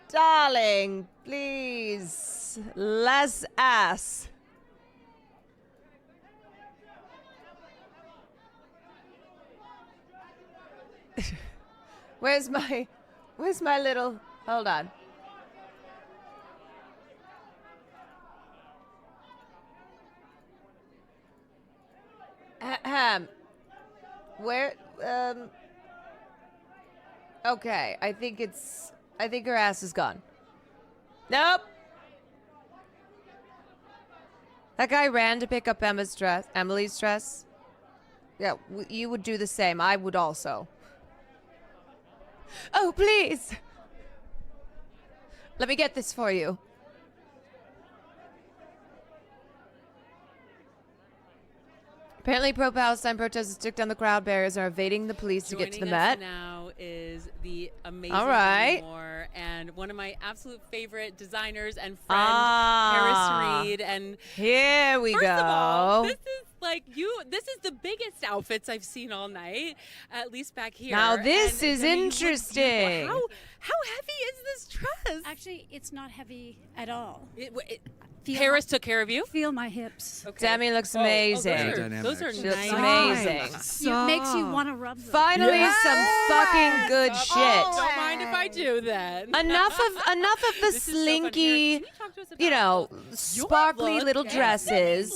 Darling, please, less ass. Where's my little, hold on. Ahem. Where, okay, I think her ass is gone. Nope. That guy ran to pick up Emily's dress. Yeah, you would do the same. I would also. Oh, please. Let me get this for you. Apparently, pro-Palestine protesters took down the crowd barriers and are evading the police to get to the
Joining us
Met.
now is is the amazing
All right.
Demi Moore and one of my absolute favorite designers and friend, Harris Reed. And
here we
first
go.
Of all, this is the biggest outfits I've seen all night, at least back here.
Now this
And
is
Demi, you look
interesting.
beautiful. How heavy is this dress?
Actually, it's not heavy at all.
Harris took care of you?
Feel my hips.
Demi looks amazing.
Those are
She looks
nice.
amazing.
It makes you want to rub them.
Finally, some fucking good shit.
Don't mind if I do that.
Enough of the slinky, sparkly little dresses.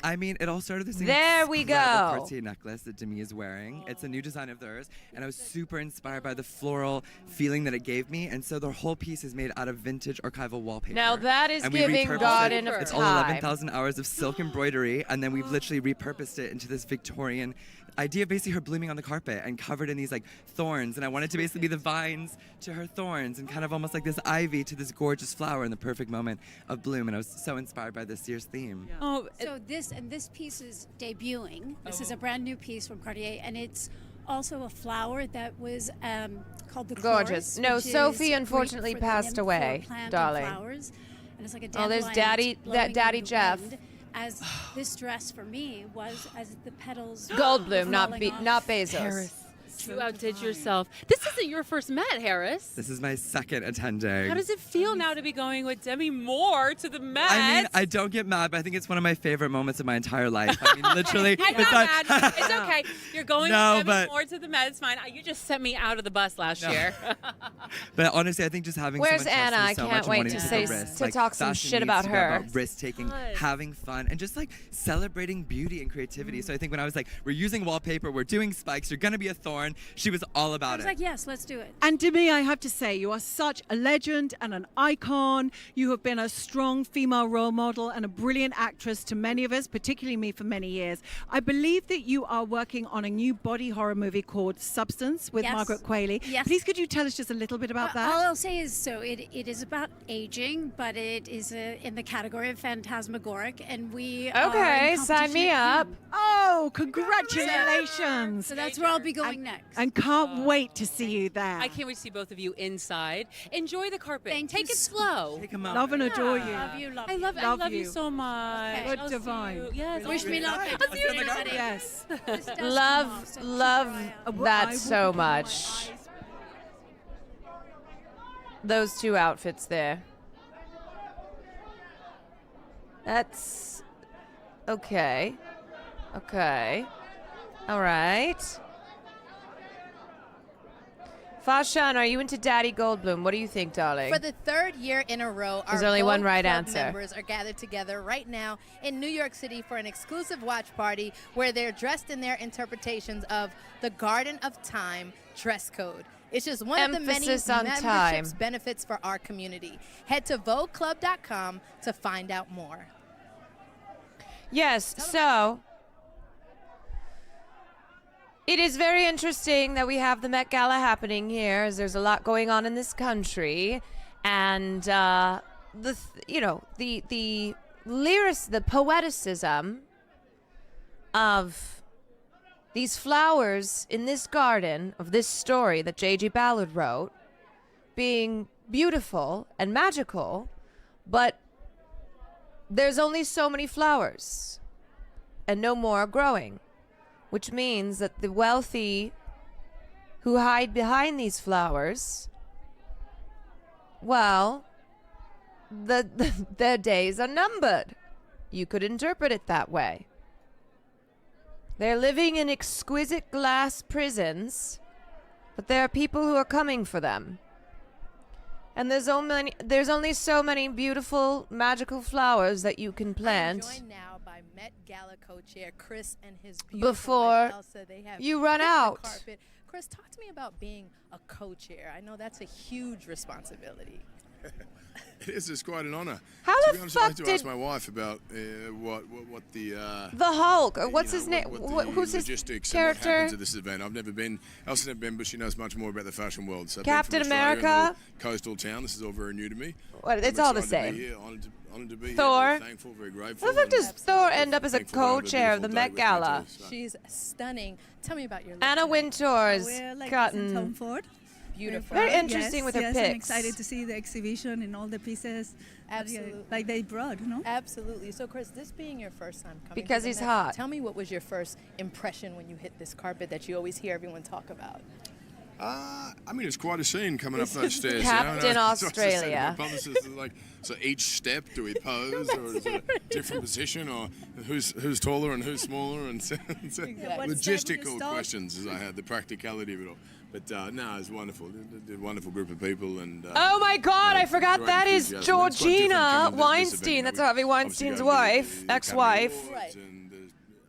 I mean, it all started with this
There we
incredible
go.
Cartier necklace that Demi is wearing. It's a new design of theirs, and I was super inspired by the floral feeling that it gave me. And so the whole piece is made out of vintage archival wallpaper.
Now that is
And we
giving
repurposed
Garden
it.
of
It's all
Time.
11,000 hours of silk embroidery, and then we've literally repurposed it into this Victorian idea of basically her blooming on the carpet and covered in these like thorns. And I wanted to basically be the vines to her thorns and kind of almost like this ivy to this gorgeous flower in the perfect moment of bloom. And I was so inspired by this year's theme.
So this piece is debuting. This is a brand new piece from Cartier, and it's also a flower that was called the
Gorgeous.
chorus,
No,
which is
Sophie
Greek
unfortunately
for the
passed
nymph for
away,
plant and
darling.
flowers. And it's like a
Oh, there's
dandelion
Daddy-
blowing
that
in
Daddy
the
Jeff.
wind, as this dress for me was as the petals
Goldblum, not
falling off.
not Bezos.
Harris, you outdid yourself. This isn't your first Met, Harris.
This is my second attending.
How does it feel now to be going with Demi Moore to the Met?
I mean, I don't get mad, but I think it's one of my favorite moments of my entire life. I mean, literally.
I'm not mad. It's okay. You're going
No,
with Demi
but-
Moore to the Met. It's fine. You just sent me out of the bus last year.
But honestly, I think just having
Where's
someone trust
Anna?
me
I
so
can't
much and
wait
wanting
to
take
say-
the risk,
to
like,
talk some
fashion
shit
needs
about
to be
her.
about risk taking, having fun, and just like celebrating beauty and creativity. So I think when I was like, we're using wallpaper, we're doing spikes, you're gonna be a thorn, she was all
I
about
was
it.
like, yes, let's do it.
And Demi, I have to say, you are such a legend and an icon. You have been a strong female role model and a brilliant actress to many of us, particularly me for many years. I believe that you are working on a new body horror movie called Substance with
Yes.
Margaret Qualley.
Yes.
Please, could you tell us just a little bit about that?
All I'll say is, it is about aging, but it is in the category of phantasmagoric, and we are
Okay,
in
sign me
competition at
up.
Cannes.
Oh, congratulations.
So that's where I'll be going next.
And can't wait to see you there.
I can't wait to see both of you inside. Enjoy the carpet.
Thank
Take
you
it slow.
Take 'em out.
Love and adore you.
Love you, love
I
you.
love you so much.
Okay.
Good
I'll see
divine.
you. Yes.
Wish me luck.
I'll see you in the
everybody.
Yes.
This does come
Love,
off, so keep
love
your eye out.
that
I
so
will keep my
much.
eyes.
Those two outfits there. That's okay. Okay. All right. Fashan, are you into Daddy Goldblum? What do you think, darling?
For the third year in a row,
There's
our
only one
Gold
right
Club
answer.
members are gathered together right now in New York City for an exclusive watch party where they're dressed in their interpretations of the Garden of Time dress code. It's just one of the many
Emphasis on
memberships
time.
benefits for our community. Head to VogueClub.com to find out more.
Yes, so it is very interesting that we have the Met Gala happening here, as there's a lot going on in this country, and the poeticism of these flowers in this garden of this story that J.G. Ballard wrote, being beautiful and magical, but there's only so many flowers, and no more are growing. Which means that the wealthy who hide behind these flowers, well, their days are numbered. You could interpret it that way. They're living in exquisite glass prisons, but there are people who are coming for them. And there's only so many beautiful, magical flowers that you can plant.
I'm joined now by Met Gala co-chair Chris and his beautiful
Before
wife Elsa. They have
you run
hit the
out.
carpet. Chris, talk to me about being a co-chair. I know that's a huge responsibility.
It is. It's quite an honour.
How
to
the
be honest,
fuck
I had to ask
did-
my wife about what the
The Hulk, or
you
what's
know,
his name?
what the
Who's his
logistics and what
character?
happens at this event. I've never been. Elsa's never been, but she knows much more about the fashion world. So
Captain
being from Australia,
America?
a little coastal town. This is all very new to me.
Well,
I'm
it's all the
excited to be
same.
here, honoured to be
Thor.
here. Very thankful, very grateful.
How the fuck
and
does Thor end up as a
thankful to have a
co-chair of the
beautiful
Met
day with me
Gala?
too, so.
She's stunning. Tell me about your look
Anna
tonight.
Wintour's
We're like
cotton.
Tom Ford.
beautiful.
Very interesting
Yes,
with her
yes,
pics.
I'm excited to see the exhibition and all the pieces.
Absolutely.
Like they brought, you know?
Absolutely. So, Chris, this being your first time coming
Because
to the
he's
Met,
hot.
tell me, what was your first impression when you hit this carpet that you always hear everyone talk about?
I mean, it's quite a scene coming up those stairs.
Captain
you know? That's what I said to
Australia.
my publicist, is like, so each step, do we pose, or is it a different position, or who's taller and who's smaller, and so logistical questions as I had, the practicality of it all. But no, it's wonderful. They're a wonderful group of people, and
Oh my God! I forgot
great
that is
enthusiasm. It's quite different
Georgina
coming to this
Weinstein.
event.
That's Harvey Weinstein's wife, ex-wife,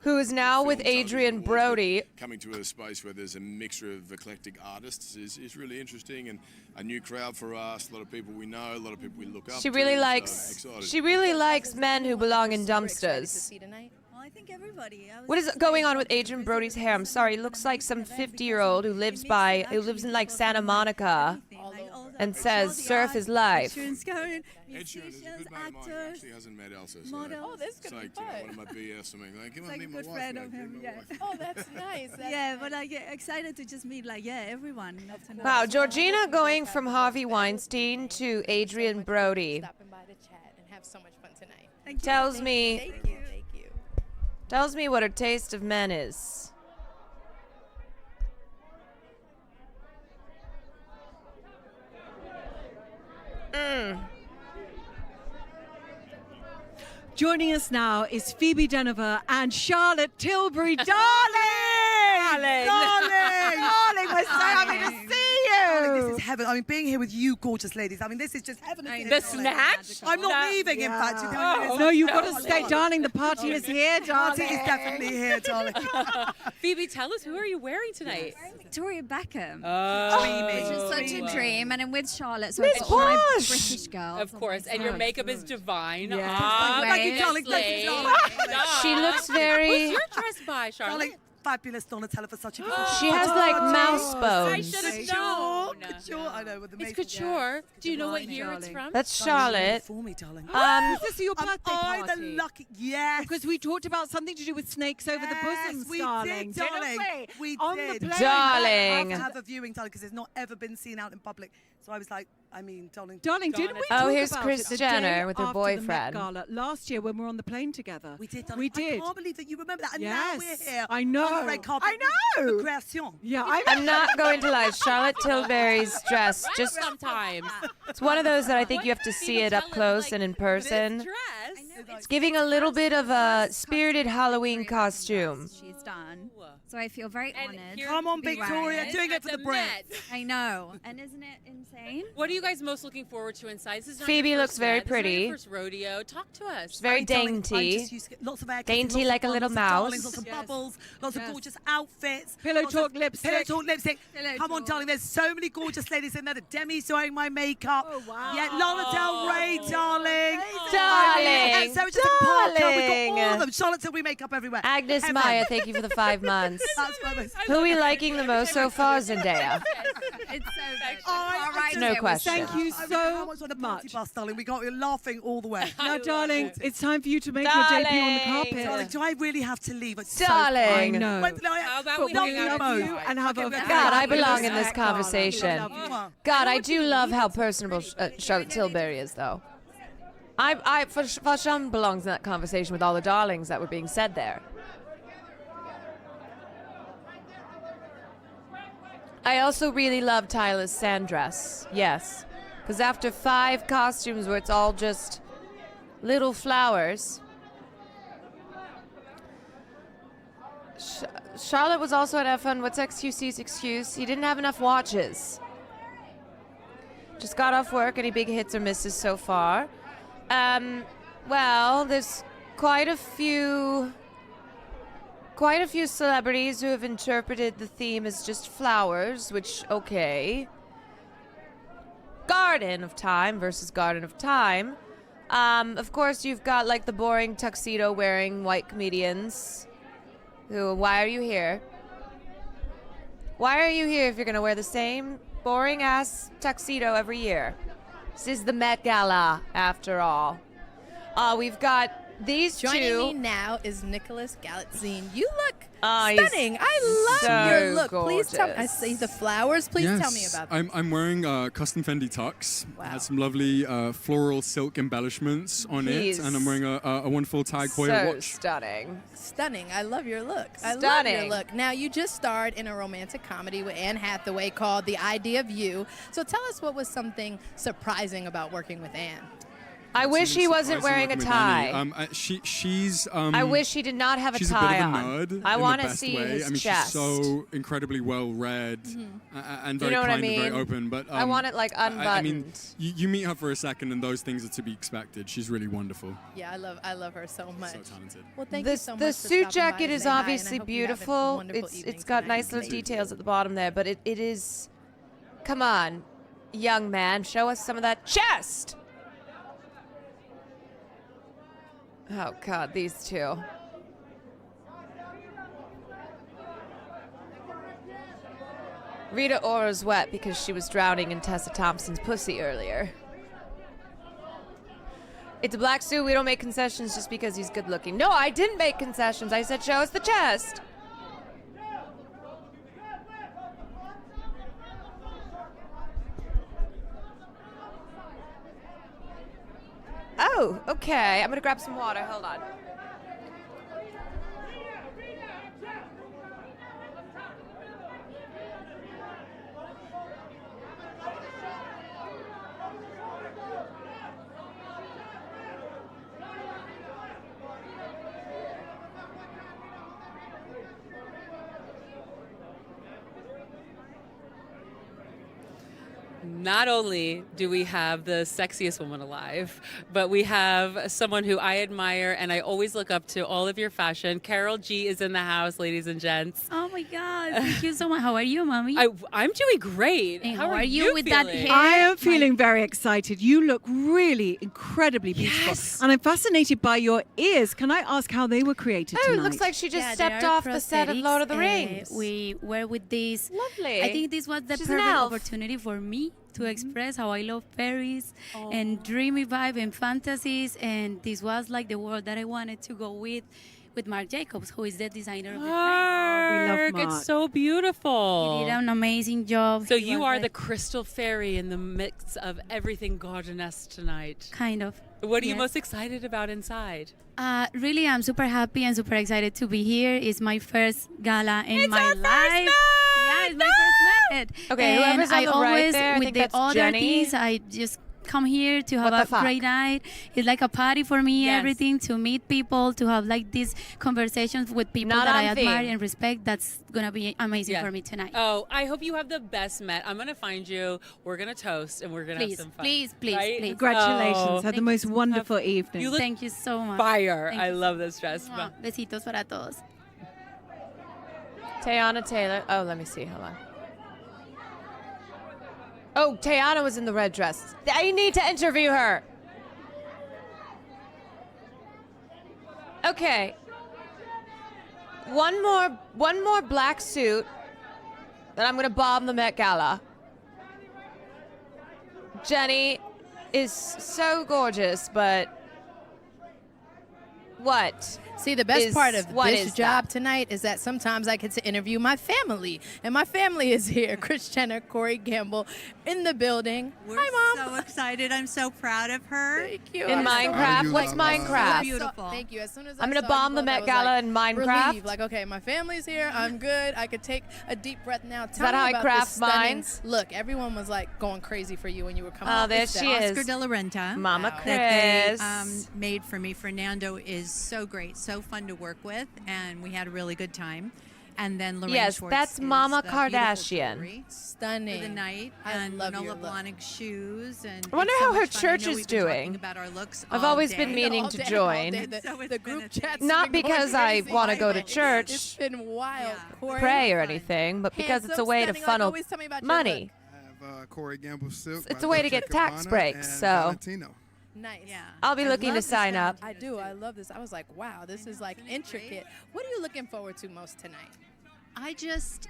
who is now with Adrian Brody.
Coming to a space where there's a mixture of eclectic artists is really interesting, and a new crowd for us. A lot of people we know, a lot of people we look up
She
to.
really
so
likes.
excited.
She really likes men who belong in dumpsters.
Well, I think everybody.
What is going on with Adrian Brody's hair? I'm sorry, he looks like some 50-year-old who lives in like Santa Monica and says surf is life.
Ed Sheeran is a good mate of mine. He actually hasn't met Elsa. So
models. Oh,
that's
it's like, one of my BS or something. Like, come on,
Like
meet
a
my
good
wife.
friend
mate,
of him,
meet my
yeah.
wife.
Oh, that's nice.
Yeah, but I get excited to just meet everyone.
Wow, Georgina going from Harvey Weinstein to Adrian Brody
Stopping by to chat and have so much fun tonight.
tells me
Thank you. Thank you.
tells me what her taste of men is.
Joining us now is Phoebe Denover and Charlotte Tilbury. Darling!
Darling!
Darling, we're so happy to see you!
Darling, this is heaven. I mean, being here with you gorgeous ladies, I mean, this is just heaven.
The snatch?
I'm not leaving, in fact. You know,
No, you've got to stay, darling. The party is here, darling.
Party is definitely here, darling.
Phoebe, tell us, who are you wearing tonight?
Victoria Beckham.
Oh,
Which is such a dream, and I'm with Charlotte, so
Miss
I've got all my
Posh!
British girls.
Of course, and your makeup is divine.
Yeah.
Thank you, darling. Thank you, darling.
She looks very.
Who's your dress by, Charlotte?
Darling, fabulous Donatella for such a beautiful.
She has like mouse
I
bones.
should have known.
Couture, I know. With the
It's
makeup,
couture. Do you know what
Divine,
year it's
darling.
from?
That's
Darling,
Charlotte.
For me, darling.
Is this your birthday
I
party?
the lucky? Yes.
Because we talked about something to do with snakes over the bosoms,
we
darling.
did, darling.
Didn't
We
On
did.
the plane.
Darling.
I have to have a viewing, darling, because it's not ever been seen out in public. So I was like, I mean, darling.
Darling, didn't we
Oh,
talk
here's
about
Kris
it the
Jenner
day
with her
after the Met
boyfriend.
Gala last year when we were on the plane together?
We did, darling.
We did.
I can't believe that you remember that. And
Yes,
now we're here.
I know.
On the red carpet.
I know.
with Création.
Yeah,
I'm not going to lie. Charlotte Tilbury's dress just.
Sometimes.
It's one of those that I think you have to see it up close and in person. It's giving a little bit of a spirited Halloween costume.
She's done. So I feel very honored.
Come on,
to be
Victoria,
wearing it.
doing it for the brand.
I know. And isn't it insane?
What are you guys most looking forward to inside? This is not
Phoebe
your
looks
first
very
Met. This is not
pretty.
your first rodeo. Talk to us.
She's very dainty.
Lots of air
Dainty
lots of
like a
fun,
little
lots of
mouse.
darlings, lots of bubbles, lots of gorgeous outfits.
Pillow
lots
talk
of
lipstick.
Pillow talk lipstick.
Pillow
Come on,
talk.
darling. There's so many gorgeous ladies in there. The Demi's doing my makeup.
Oh, wow.
Yeah, Lana Del Rey, darling.
Darling.
Sarah Jessica Parker. We've got all
Darling.
of them. Charlotte Tilbury makeup everywhere.
Agnes
Heaven.
Maya, thank you for the 5 months.
That's my most.
Who are we liking the most so far, Zendaya?
It's so good.
I
Right
No
there with
question.
Thank you
I mean,
so
how much on the party
much.
bus, darling? You're laughing all the way.
Now, darling, it's time for you to make your debut on the carpet.
Darling, do I really have to leave? It's
Darling.
I know.
How about we
But
hang
we
out
love
with
you
you?
and have a
God, I belong in
fabulous
this
gala.
conversation.
We love you.
God, I do love how personable Charlotte Tilbury is, though. For Sean belongs in that conversation with all the darlings that were being said there. I also really love Tyler's sand dress. Yes. Because after 5 costumes where it's all just little flowers. Charlotte was also at F1. What's XQC's excuse? He didn't have enough watches. Just got off work. Any big hits or misses so far? Well, there's quite a few celebrities who have interpreted the theme as just flowers, which, okay. Garden of Time versus Garden of Time. Of course, you've got like the boring tuxedo wearing white comedians. Who, why are you here? Why are you here if you're going to wear the same boring ass tuxedo every year? This is the Met Gala, after all. We've got these
Joining
two.
me now is Nicholas Galitzine. You look Stunning. I love your look. Please tell me. I
gorgeous.
see the flowers. Please tell me about them.
I'm wearing custom Fendi tux. It has some lovely floral silk embellishments on
He's
it, and I'm wearing a wonderful Tag Heuer
So
watch.
stunning.
Stunning. I love your look. I love
Stunning.
your look. Now, you just starred in a romantic comedy with Anne Hathaway called The Idea of You. So tell us what was something surprising about working with Anne.
I wish he wasn't wearing a tie.
She's.
I wish he did not have a
she's
tie
a bit
on.
of a nerd.
I
want to
see
way.
his
I mean,
chest.
she's so incredibly well read and very
You know what I
kind and very
mean?
open. But
I want it like unbuttoned.
I mean, you meet her for a second, and those things are to be expected. She's really wonderful.
Yeah, I love her so much.
So talented.
Well, thank
The
you so much.
the
for
suit
stopping by
jacket
to
is
say hi, and I
obviously
hope you have a
beautiful.
wonderful
It's
evening
got
tonight.
nice little details at the bottom there, but it is. Come on, young man, show us some of that chest. Oh God, these two. Rita Ora's wet because she was drowning in Tessa Thompson's pussy earlier. It's a black suit. We don't make concessions just because he's good looking. No, I didn't make concessions. I said show us the chest. Oh, okay. I'm gonna grab some water. Hold on.
Not only do we have the sexiest woman alive, but we have someone who I admire and I always look up to all of your fashion. Carol G is in the house, ladies and gents.
Oh my God, thank you so much. How are you, Mommy?
I'm doing great.
And
how are you
with
feeling?
that hair?
I am feeling very excited. You look really incredibly beautiful.
Yes.
And I'm fascinated by your ears. Can I ask how they were created
Oh,
tonight?
it looks like she just
Yeah,
stepped
they are
off the set of
prosthetics.
Lord of the Rings.
We were with this.
Lovely.
I think this was the
She's an
perfect
elf.
opportunity for me to express how I love fairies and dreamy vibe and fantasies. And this was like the world that I wanted to go with Marc Jacobs, who is the designer of the
Marc, it's so beautiful.
He did an amazing job.
So
He
you
was
are
like-
the crystal fairy in the mix of everything gardenesque tonight.
Kind of.
What are you
Yes.
most excited about inside?
Really, I'm super happy and super excited to be here. It's my first gala in my life. Yeah, it's my first night.
Okay,
and
whoever's on
I
the right
always,
there, I
with
think
the
that's
other
Jenny.
things, I just come here to have
What the
a
fuck?
great night. It's like a party for me,
Yes.
everything, to meet people, to have like these conversations with people
Not
that
on
I admire
theme.
and respect. That's going to be amazing
Yeah.
for me tonight.
Oh, I hope you have the best Met. I'm going to find you. We're going to toast and we're going to have
Please,
some fun.
please, please,
Right?
please.
Congratulations. Have the
Thank
most
you.
wonderful evening.
You look
Thank you so much.
fire.
Thank
I
you.
love this dress.
Mwah. Besitos para todos.
Tayana Taylor. Oh, let me see. Hold on. Oh, Tayana was in the red dress. I need to interview her. Okay. One more black suit. Then I'm gonna bomb the Met Gala. Jenny is so gorgeous, but what?
See, the best part of
what
this
is
job tonight is that sometimes I get to interview my family, and my family is here. Chris Jenner, Corey Gamble, in the building. Hi, Mom.
So excited. I'm so proud of her.
Thank you.
In
I'm so
Minecraft?
happy.
What's Minecraft?
So
Beautiful.
thank you. As soon as
I'm
I
gonna
saw you
bomb the
both, I
Met
was
Gala
like,
in Minecraft.
relieved. Like, okay, my family's here. I'm good. I could take a deep breath now. Tell
that
me
how I
about
craft
this stunning
mines?
Look, everyone was like going crazy for you when you were coming.
Oh,
up.
there
What's
she
that?
is.
Oscar de la Renta.
Mama
That they
Chris.
made for me. Fernando is so great, so fun to work with, and we had a really good time. And then Lorraine
Yes,
Schwartz
that's
is
Mama
the beautiful
Kardashian.
jewelry
Stunning.
for the night,
I
and
love your
Nola
look.
Blahnik shoes. And
I wonder
it's so
how her
much fun. I
church
know
is
we've been talking
doing.
about our looks
I've
all
always
day.
been meaning
All
to
day, all
join.
day. The,
So it's
the
been
group
a
chat's
Not
been going
because I
crazy.
want to go to
It's
church,
been wild. Corey,
pray or anything, but because it's a
handsome,
way to
stunning, like,
funnel
always tell me about your
money.
Corey Gamble Silk.
It's
by
a way to
Dolce
get tax
Gabbana
breaks,
and
so
Valentino.
Nice.
Yeah.
I'll be
I
looking
love
to
this
sign
style
up.
I do. I love this. I was like, wow, this is like intricate. What are you looking forward to most tonight?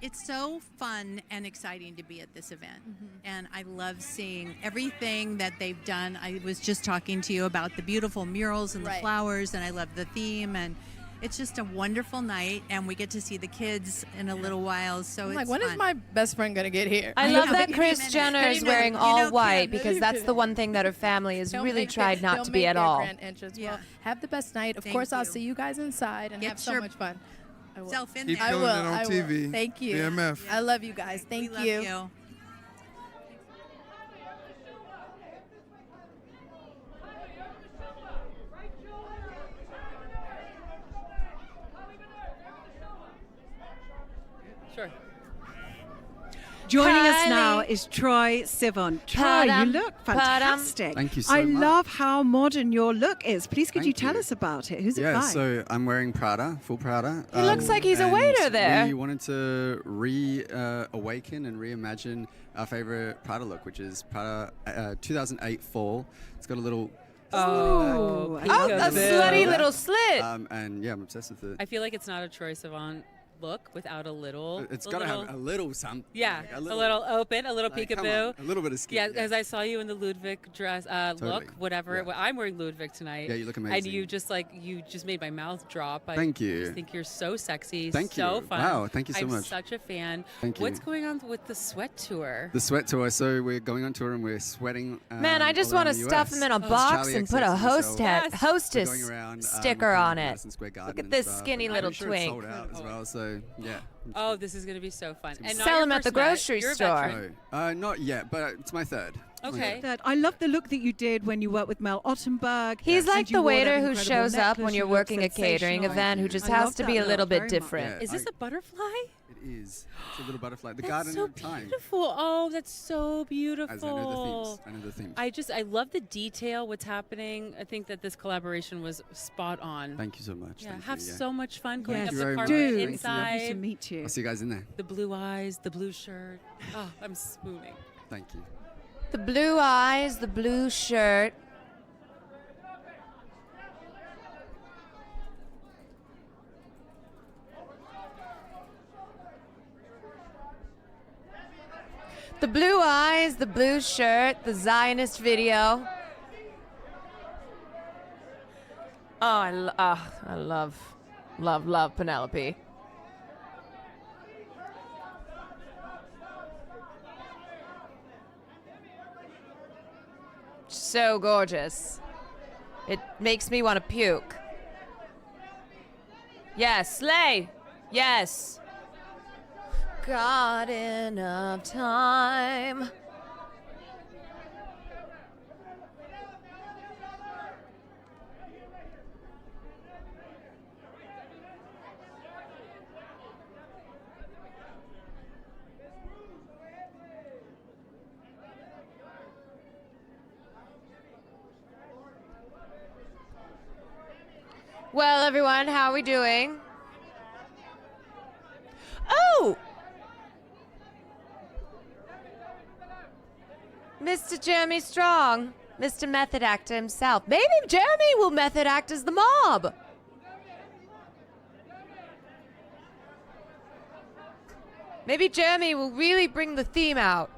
It's so fun and exciting to be at this event.
Mm-hmm.
And I love seeing everything that they've done. I was just talking to you about the beautiful murals and the
Right.
flowers, and I love the theme. And it's just a wonderful night, and we get to see the kids in a little while. So
I'm
it's
like, when
fun.
is my best friend gonna get here?
I love that Kris
minute.
Jenner is
Any
wearing
minute. You
all
know,
white
Kim,
because that's the one thing that her family has really tried not to be at all.
Grand entrance. Well, have the best night. Of course, I'll see you guys inside and have so much fun. I will.
Self in
Keep
there.
showing it on
I will.
TV.
Thank you.
BMF.
I love you guys. Thank
We love
you.
you.
Sure.
Joining us
Kylie.
now is Troy Sivan. Troy,
Padam,
you look fantastic.
Thank you so
I
much.
love how modern your look is. Please, could you
Thank
tell
you.
us about it? Who's it
Yeah,
by?
so I'm wearing Prada, full Prada.
He looks like he's a
and
waiter there.
We wanted to reawaken and reimagine our favorite Prada look, which is Prada 2008 fall. It's got a little
Oh,
a slutty little slit.
and yeah, I'm obsessed with it.
I feel like it's not a Troy Sivan look without a little.
It's got to have a little something.
Yeah,
like
a little open, a little
like, come
peekaboo.
on, a little bit of skin.
Yeah, because I saw you in the Ludwig dress look, whatever.
Yeah.
Well, I'm wearing Ludwig tonight.
Yeah, you look
And
amazing.
you just made my mouth drop.
Thank
I
you.
just think you're so sexy,
Thank
so
you.
fun.
Wow, thank you so
I'm
much.
such a fan.
Thank you.
What's going on with the sweat tour?
The sweat tour. So we're going on tour and we're sweating.
Man, I just
all
want to
around the
stuff
US.
him in a
It's
box
Charlie
and put a
XX and
hostess
myself. We're
hostess
going around,
sticker on it.
Madison Square Garden
Look at
and
this
stuff,
skinny
and
little
I'm sure it's
twink.
sold out as well. So yeah.
Oh, this is going to be so fun. And not
Sell
your
him at the
first met.
grocery
You're a
store.
veteran.
No, not yet, but it's my third.
Okay.
That. I love the look that you did when you worked with Mel Ottenberg.
He's
And
like
you
the
wore that
waiter who
incredible
shows up
necklace.
when you're
You look
working a catering
sensational.
event who just
I
has
love
to
that
be a
look
little bit
very much.
different.
Is this a butterfly?
It is. It's a little butterfly. The
That's
Garden
so
of Time.
beautiful. Oh, that's so beautiful.
As I know the themes. I know the themes.
I love the detail, what's happening. I think that this collaboration was spot on.
Thank you so much.
Yeah,
Thank
have
you, yeah.
so much fun going
Thank
up
you
the
very
carpet
much.
inside.
Lovely to meet you.
I'll see you guys in there.
The blue eyes, the blue shirt. Oh, I'm spooning.
Thank you.
The blue eyes, the blue shirt. The blue eyes, the blue shirt, the Zionist video. Oh, I love Penelope. So gorgeous. It makes me want to puke. Yes, slay. Yes. Garden of Time. Well, everyone, how are we doing? Oh! Mr. Jeremy Strong, Mr. Method Actor himself. Maybe Jeremy will method act as the mob. Maybe Jeremy will really bring the theme out.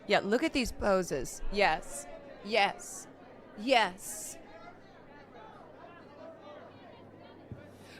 Yeah, look at these poses. Yes. Yes. Yes.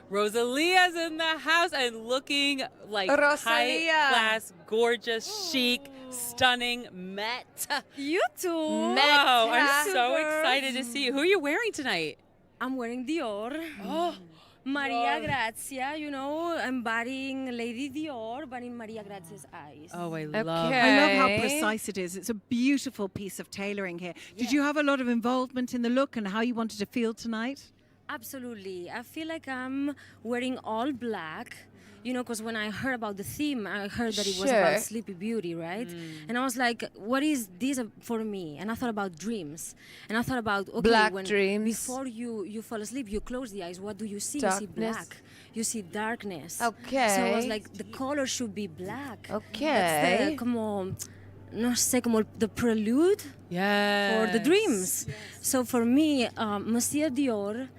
Rosalia's in the house and looking like
Rosalia.
high-class, gorgeous, chic, stunning Met.
You too.
Wow, I'm so
Super.
excited to see you. Who are you wearing tonight?
I'm wearing Dior.
Oh,
Maria
Dior.
Grazia, you know, embodying Lady Dior, but in Maria Grazia's eyes.
Oh, I
I love how precise it is. It's a beautiful piece of tailoring here. Did you have a lot of involvement in the look and how you wanted to feel tonight?
Absolutely. I feel like I'm wearing all black, you know, because when I heard about the theme, I heard that it was
Sure.
about Sleepy Beauty, right? And I was like, what is this for me? And I thought about dreams. And I thought about, okay,
Black
when
dreams.
before you fall asleep, you close the eyes, what do you see? You see
Darkness.
black. You see darkness.
Okay.
So I was like, the color should be black.
Okay.
That's the, como, no sé, como the prelude for the dreams. So for me, Monsieur Dior,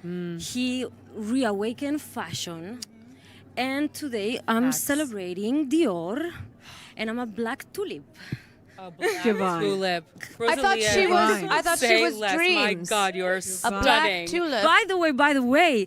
he reawakened fashion. And today I'm celebrating Dior, and I'm a black tulip.
Divine.
Tulip.
I thought
Rosalia,
she was.
Divine.
I thought she
say
was
less.
dreams.
My God, you're
A
stunning.
black tulip.
By the way,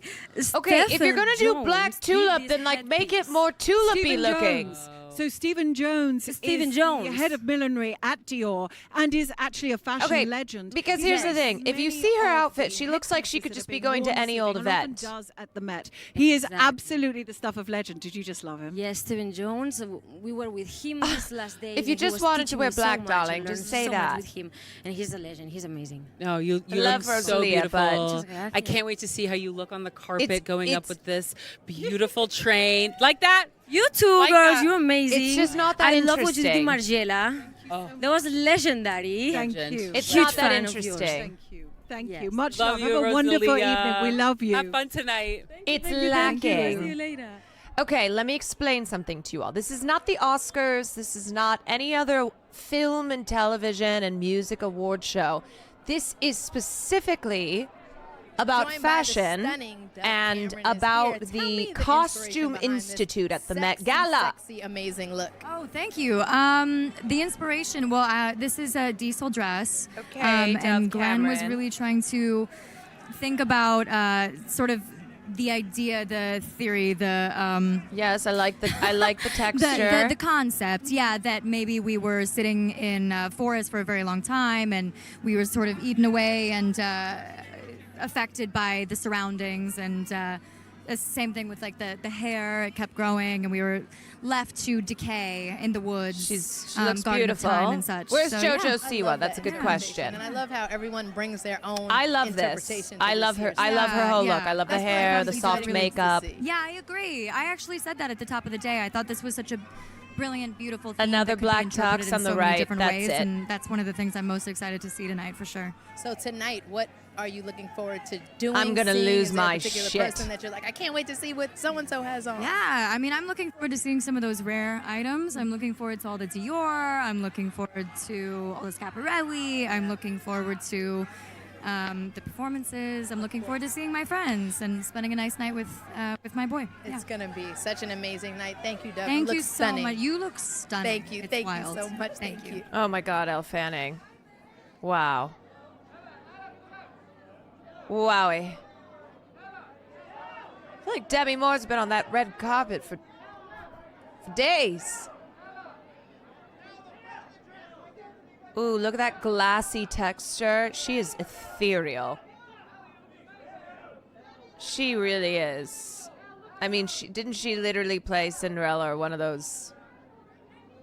Okay, if you're gonna do
Jones
black
did
tulip,
this
then like make it
headpiece.
more tulipy
Stephen
looking.
Jones. So Stephen Jones is the head of millinery at Dior and is actually a fashion legend.
Because here's the thing: if you see her outfit, she looks like she could just be going to any old event.
Does at the Met. He is absolutely the stuff of legend. Did you just love him?
Yes, Stephen Jones. We were with him this last day.
If you
and he
just
was
wanted to
teaching
wear
me so
black,
much
darling,
and
just
learned
say
so much
that.
with him, and he's a legend. He's amazing.
No, you
love
look so
Rosalia,
beautiful.
but-
I can't wait to see how you look on the carpet
It's-
going up
it's-
with this beautiful train. Like that?
You too,
Like
girls.
that.
You're amazing.
It's just not that
I love what you did
interesting.
with Margiela.
Oh.
That was legendary.
Thank
Legend.
you.
It's
Huge
not that
fan of yours.
interesting.
Thank you. Thank
Yes.
you. Much
Love
love.
you,
Have a wonderful
Rosalia.
evening. We love you.
Have fun tonight.
It's
Thank you.
lacking.
See you later.
Okay, let me explain something to you all. This is not the Oscars. This is not any other film and television and music award show. This is specifically about
Joined by the
fashion
stunning Doug
and
Cameron is
about
here. Tell me
the
the
Costume
inspiration behind this
Institute at the Met
sexy,
Gala.
Sexy, amazing look.
Oh, thank you. The inspiration, this is a diesel dress.
Okay,
and
Dove
Glenn was
Cameron.
really trying to think about sort of the idea, the theory,
Yes, I like the texture.
the concept, yeah, that maybe we were sitting in a forest for a very long time and we were sort of eaten away and affected by the surroundings, and the same thing with like the hair, it kept growing and we were left to decay in the woods.
She looks
Garden of
beautiful.
Time and such.
Where's
So,
JoJo
yeah.
Siwa? That's a good question.
And I love how everyone brings their own
I love this.
interpretation to
I
this
love her.
year's
I love her
Yeah,
whole
yeah.
look. I love the
That's what
hair,
I'm
the
really
soft
excited
makeup.
Yeah, I agree. I actually said that at the top of the day. I thought this was such a brilliant, beautiful theme
Another
that could be
black
interpreted
tux
in
on the
so many
right.
different
That's
ways,
it.
and that's one of the things I'm most excited to see tonight for sure.
So tonight, what are you looking forward to doing?
I'm gonna
seeing?
lose
Is there a
my
particular
shit.
person that you're like, I can't wait to see what so and so has on.
Yeah, I mean, I'm looking forward to seeing some of those rare items. I'm looking forward to all the Dior. I'm looking forward to all the Schiaparelli. I'm looking forward to the performances. I'm looking forward to seeing my friends and spending a nice night with my boy.
It's gonna be such an amazing night. Thank you, Doug.
Thank
look
you so
stunning.
much. You look stunning.
Thank you.
It's
Thank
wild.
you so much. Thank you.
Oh my God, Elle Fanning. Wow. Wowie. I feel like Demi Moore's been on that red carpet for days. Ooh, look at that glassy texture. She is ethereal. She really is. I mean, didn't she literally play Cinderella or one of those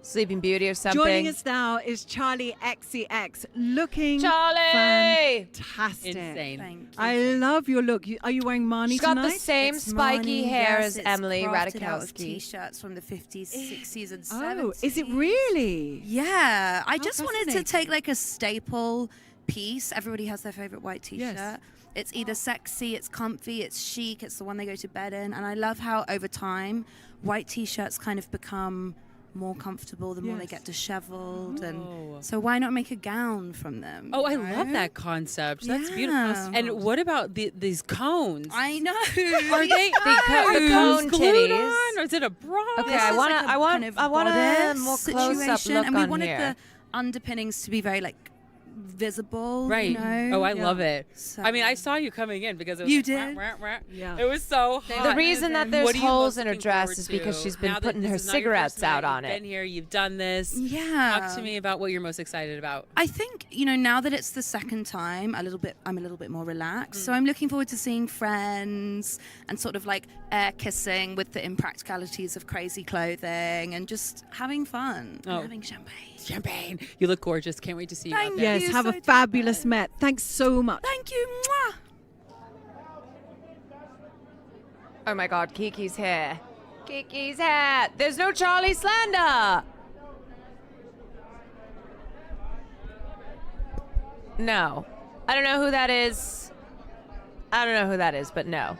Sleeping Beauty or something?
Joining us now is Charlie XCX, looking
Charlie!
fantastic.
Insane.
Thank you.
I love your look. Are you wearing Marnie
She's got
tonight?
the same
It's
spiky
Marnie,
hair
yes,
as
it's
Emily
crafted out of
Ratajkowski.
T-shirts from the 50s, 60s, and 70s.
Oh, is it really?
Yeah, I just wanted to
fascinating.
take like a staple piece. Everybody has their favorite white T-shirt.
Yes.
It's either sexy, it's comfy, it's chic, it's the one they go to bed in. And I love how over time, white T-shirts kind of become more comfortable the more they
Yes.
get disheveled.
Oh.
And so why not make a gown from them?
Oh, I
you
love
know?
that concept. That's
Yeah.
beautiful. And what about these cones?
I know.
Are they
the cone
glued
titties.
on, or is it a bra?
Okay,
This
I
is
want
like a
I want
kind of
I want a
bodice
more close-up
situation,
look
and we
on
wanted
here.
the underpinnings to be very like visible.
Right.
You know?
Oh, I love it.
So-
I mean, I saw you coming in because it was
You
like,
did?
Rah, rah, rah.
Yeah.
It was so hot.
The reason that there's
What are you
holes
most
in her
looking
dress
forward
is because
to?
she's been
Now that
putting
this
her
is not your
cigarettes
first night,
out on
you've
it.
been here, you've done this.
Yeah.
Talk to me about what you're most excited about.
I think, now that it's the second time, I'm a little bit more relaxed. So I'm looking forward to seeing friends and sort of like air kissing with the impracticalities of crazy clothing and just having fun
Oh.
and having champagne.
Champagne. You look gorgeous. Can't wait to see you out
Thank
there.
Yes,
you
have
so
a fabulous Met. Thanks so much.
Thank you. Mwah.
Oh my God, Kiki's hair. Kiki's hair. There's no Charlie Slander. No. I don't know who that is. I don't know who that is, but no.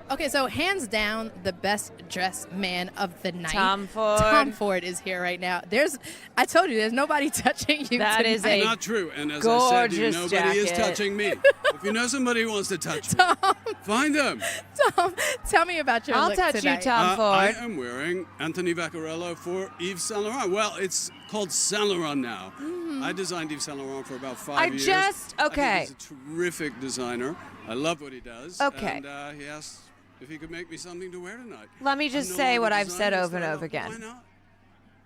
Okay, so hands down, the best dressed man of the night.
Tom Ford.
Tom Ford is here right now. I told you, there's nobody touching you
That
tonight.
is a
Not true. And as I
gorgeous
said, nobody is
jacket.
touching me. If you know somebody who wants to touch me, find them.
Tom, tell me about your
I'll
look
touch you,
tonight.
Tom Ford.
I am wearing Anthony Vaccarello for Yves Saint Laurent. Well, it's called Saint Laurent now. I designed Yves Saint Laurent for about 5 years. I think he's a terrific designer. I love what he does.
Okay.
And he asked if he could make me something to wear tonight.
Let me just say what I've said over and over again.
Why not?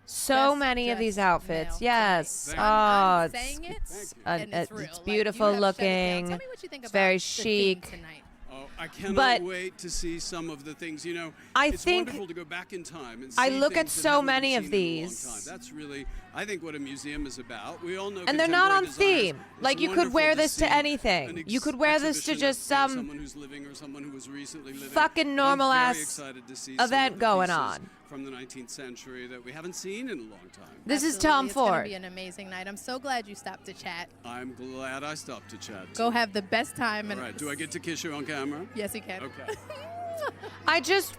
So many of these outfits, yes.
I'm
It's
saying it,
it's,
and it's real.
it's
Like,
beautiful
you have shut it down.
looking.
Tell me what you think
It's
about
very
the theme
chic.
tonight.
Oh, I cannot
But
wait to see some of the things. You know,
I
it's
think
wonderful to go back in time and see
I look at
things that
so
haven't been
many of
seen in a long
these.
time. That's really, I think, what a museum is about. We all know,
And they're not on
contemporary
theme.
designers. It's
Like, you could
wonderful
wear
to
this to
see
anything.
an
You could wear this to
exhibition
just
of,
some
someone who's living or someone who was recently living.
fucking
And
normal
I'm very
ass
excited to see some
event
of the
going
pieces
on.
from the 19th century that we haven't seen in a long time.
This is
Absolutely.
Tom
It's going
Ford.
to be an amazing night. I'm so glad you stopped to chat.
I'm glad I stopped to chat.
Go have the best time.
All right. Do I get to kiss you on camera?
Yes, you can.
Okay.
I just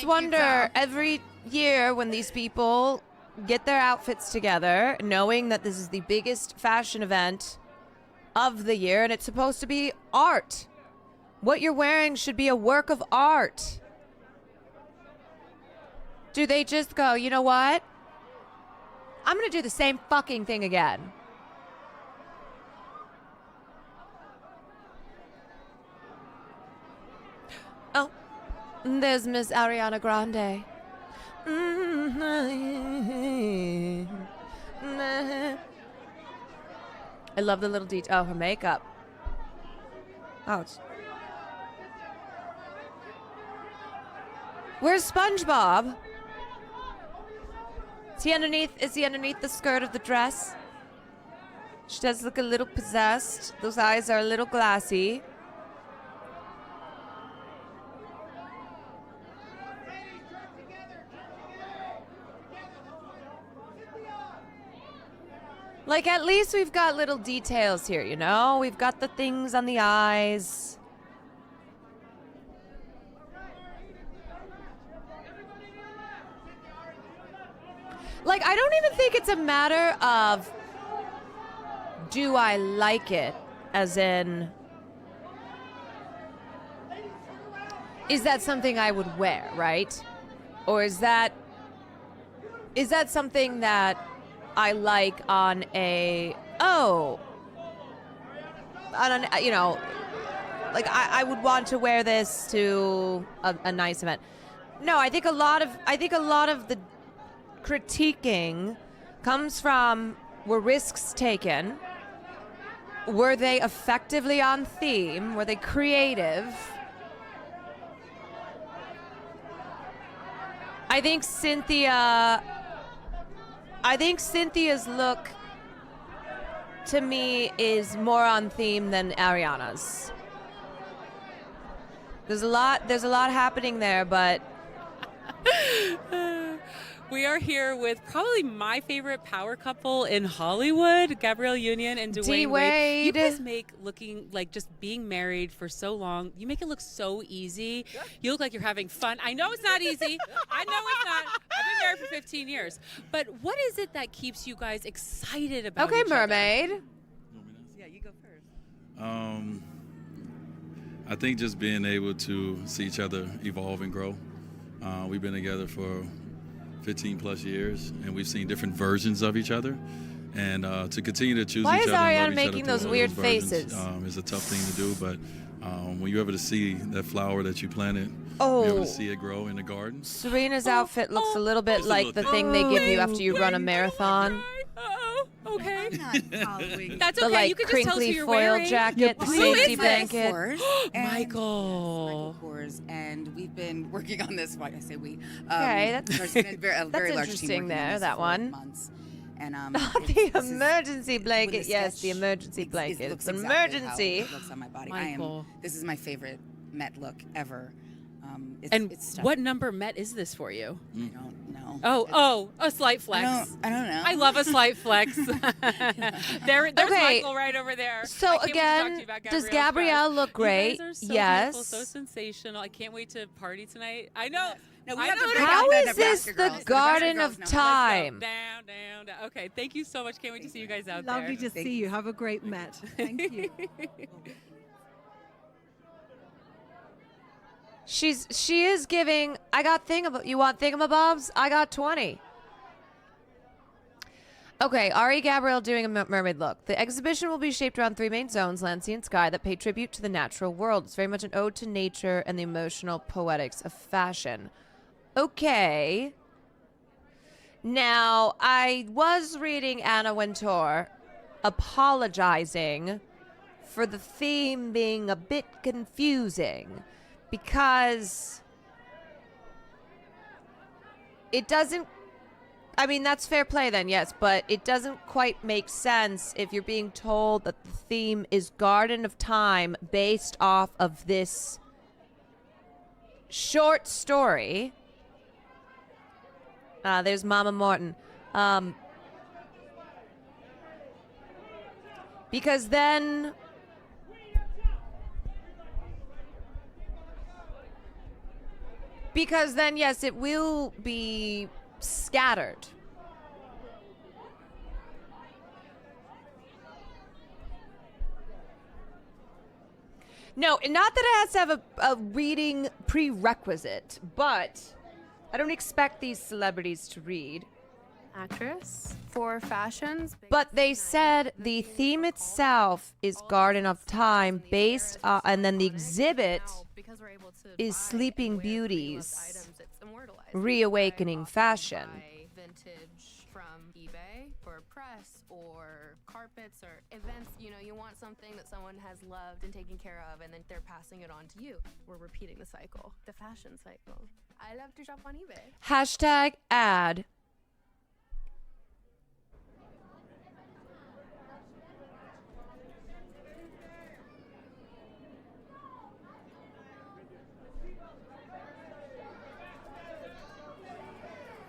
wonder every year when these people get their outfits together, knowing that this is the biggest fashion event of the year and it's supposed to be art. What you're wearing should be a work of art. Do they just go, you know what? I'm going to do the same fucking thing again. Oh, there's Miss Ariana Grande. I love the little detail. Oh, her makeup. Ouch. Where's SpongeBob? Is he underneath the skirt of the dress? She does look a little possessed. Those eyes are a little glassy. Like, at least we've got little details here, you know? We've got the things on the eyes. Like, I don't even think it's a matter of do I like it, as in, is that something I would wear, right? Or is that something that I like on a, you know, like I would want to wear this to a nice event. No, I think a lot of the critiquing comes from, were risks taken? Were they effectively on theme? Were they creative? I think Cynthia's look to me is more on theme than Ariana's. There's a lot happening there, but
we are here with probably my favorite power couple in Hollywood, Gabrielle Union and Dwayne Wade. You guys make looking like just being married for so long, you make it look so easy. You look like you're having fun. I know it's not easy. I know it's not. I've been married for 15 years. But what is it that keeps you guys excited about each
Mermaid.
other? Yeah, you go first.
I think just being able to see each other evolve and grow. We've been together for 15 plus years, and we've seen different versions of each other. And to continue to choose
Why
each
is
other and
Ariana
love each
making
other
those
through all
weird
versions,
faces?
is a tough thing to do, but when you're able to see that flower that you planted,
Oh.
you're able to see it grow in the garden.
Serena's outfit looks a little bit like the thing they give you after you run a marathon.
Okay.
That's
okay.
The
you can just tell us who
crinkly
you're
foil
wearing.
jacket, the safety blanket.
Michael.
Kors, and we've been working on this. I say we.
Okay, that's
there's been a very
that's
large
interesting
team working
there.
on this
That
for
one.
months. And
the emergency blanket. Yes, the emergency blanket.
Looks
It's an
exactly
emergency.
how it looks on my body.
Michael.
This is my favorite Met look ever.
It's what number Met is this for you?
I don't know.
Oh, a slight flex.
I don't know.
I love a slight flex. There's Michael right over there.
So again, does Gabrielle look great?
You guys are so
yes.
beautiful, so sensational. I can't wait to party tonight. I know.
No, we
I
have
know.
a big
How
outfit
is
of
this
Nebraska
the
girls.
Garden of
Nebraska girls know.
Time?
Down. Okay, thank you so much. Can't wait to see you guys out there.
Lovely to see you. Have a great Met. Thank you.
She is giving. I got you want thingamabobs? I got 20. Okay, Ari Gabrielle doing a mermaid look. The exhibition will be shaped around 3 main zones, land, sea, and sky, that pay tribute to the natural world. It's very much an ode to nature and the emotional poetics of fashion. Okay. Now, I was reading Anna Wintour apologizing for the theme being a bit confusing because it doesn't. I mean, that's fair play then, yes, but it doesn't quite make sense if you're being told that the theme is Garden of Time based off of this short story. There's Mama Morton. Because then yes, it will be scattered. No, not that it has to have a reading prerequisite, but I don't expect these celebrities to read.
Actress for fashions.
But they said the theme itself is Garden of Time based on, and then the exhibit is Sleeping Beauties, Reawakening Fashion.
Vintage from eBay for press or carpets or events. You know, you want something that someone has loved and taken care of, and then they're passing it on to you. We're repeating the cycle, the fashion cycle. I love to shop on eBay.
Hashtag ad.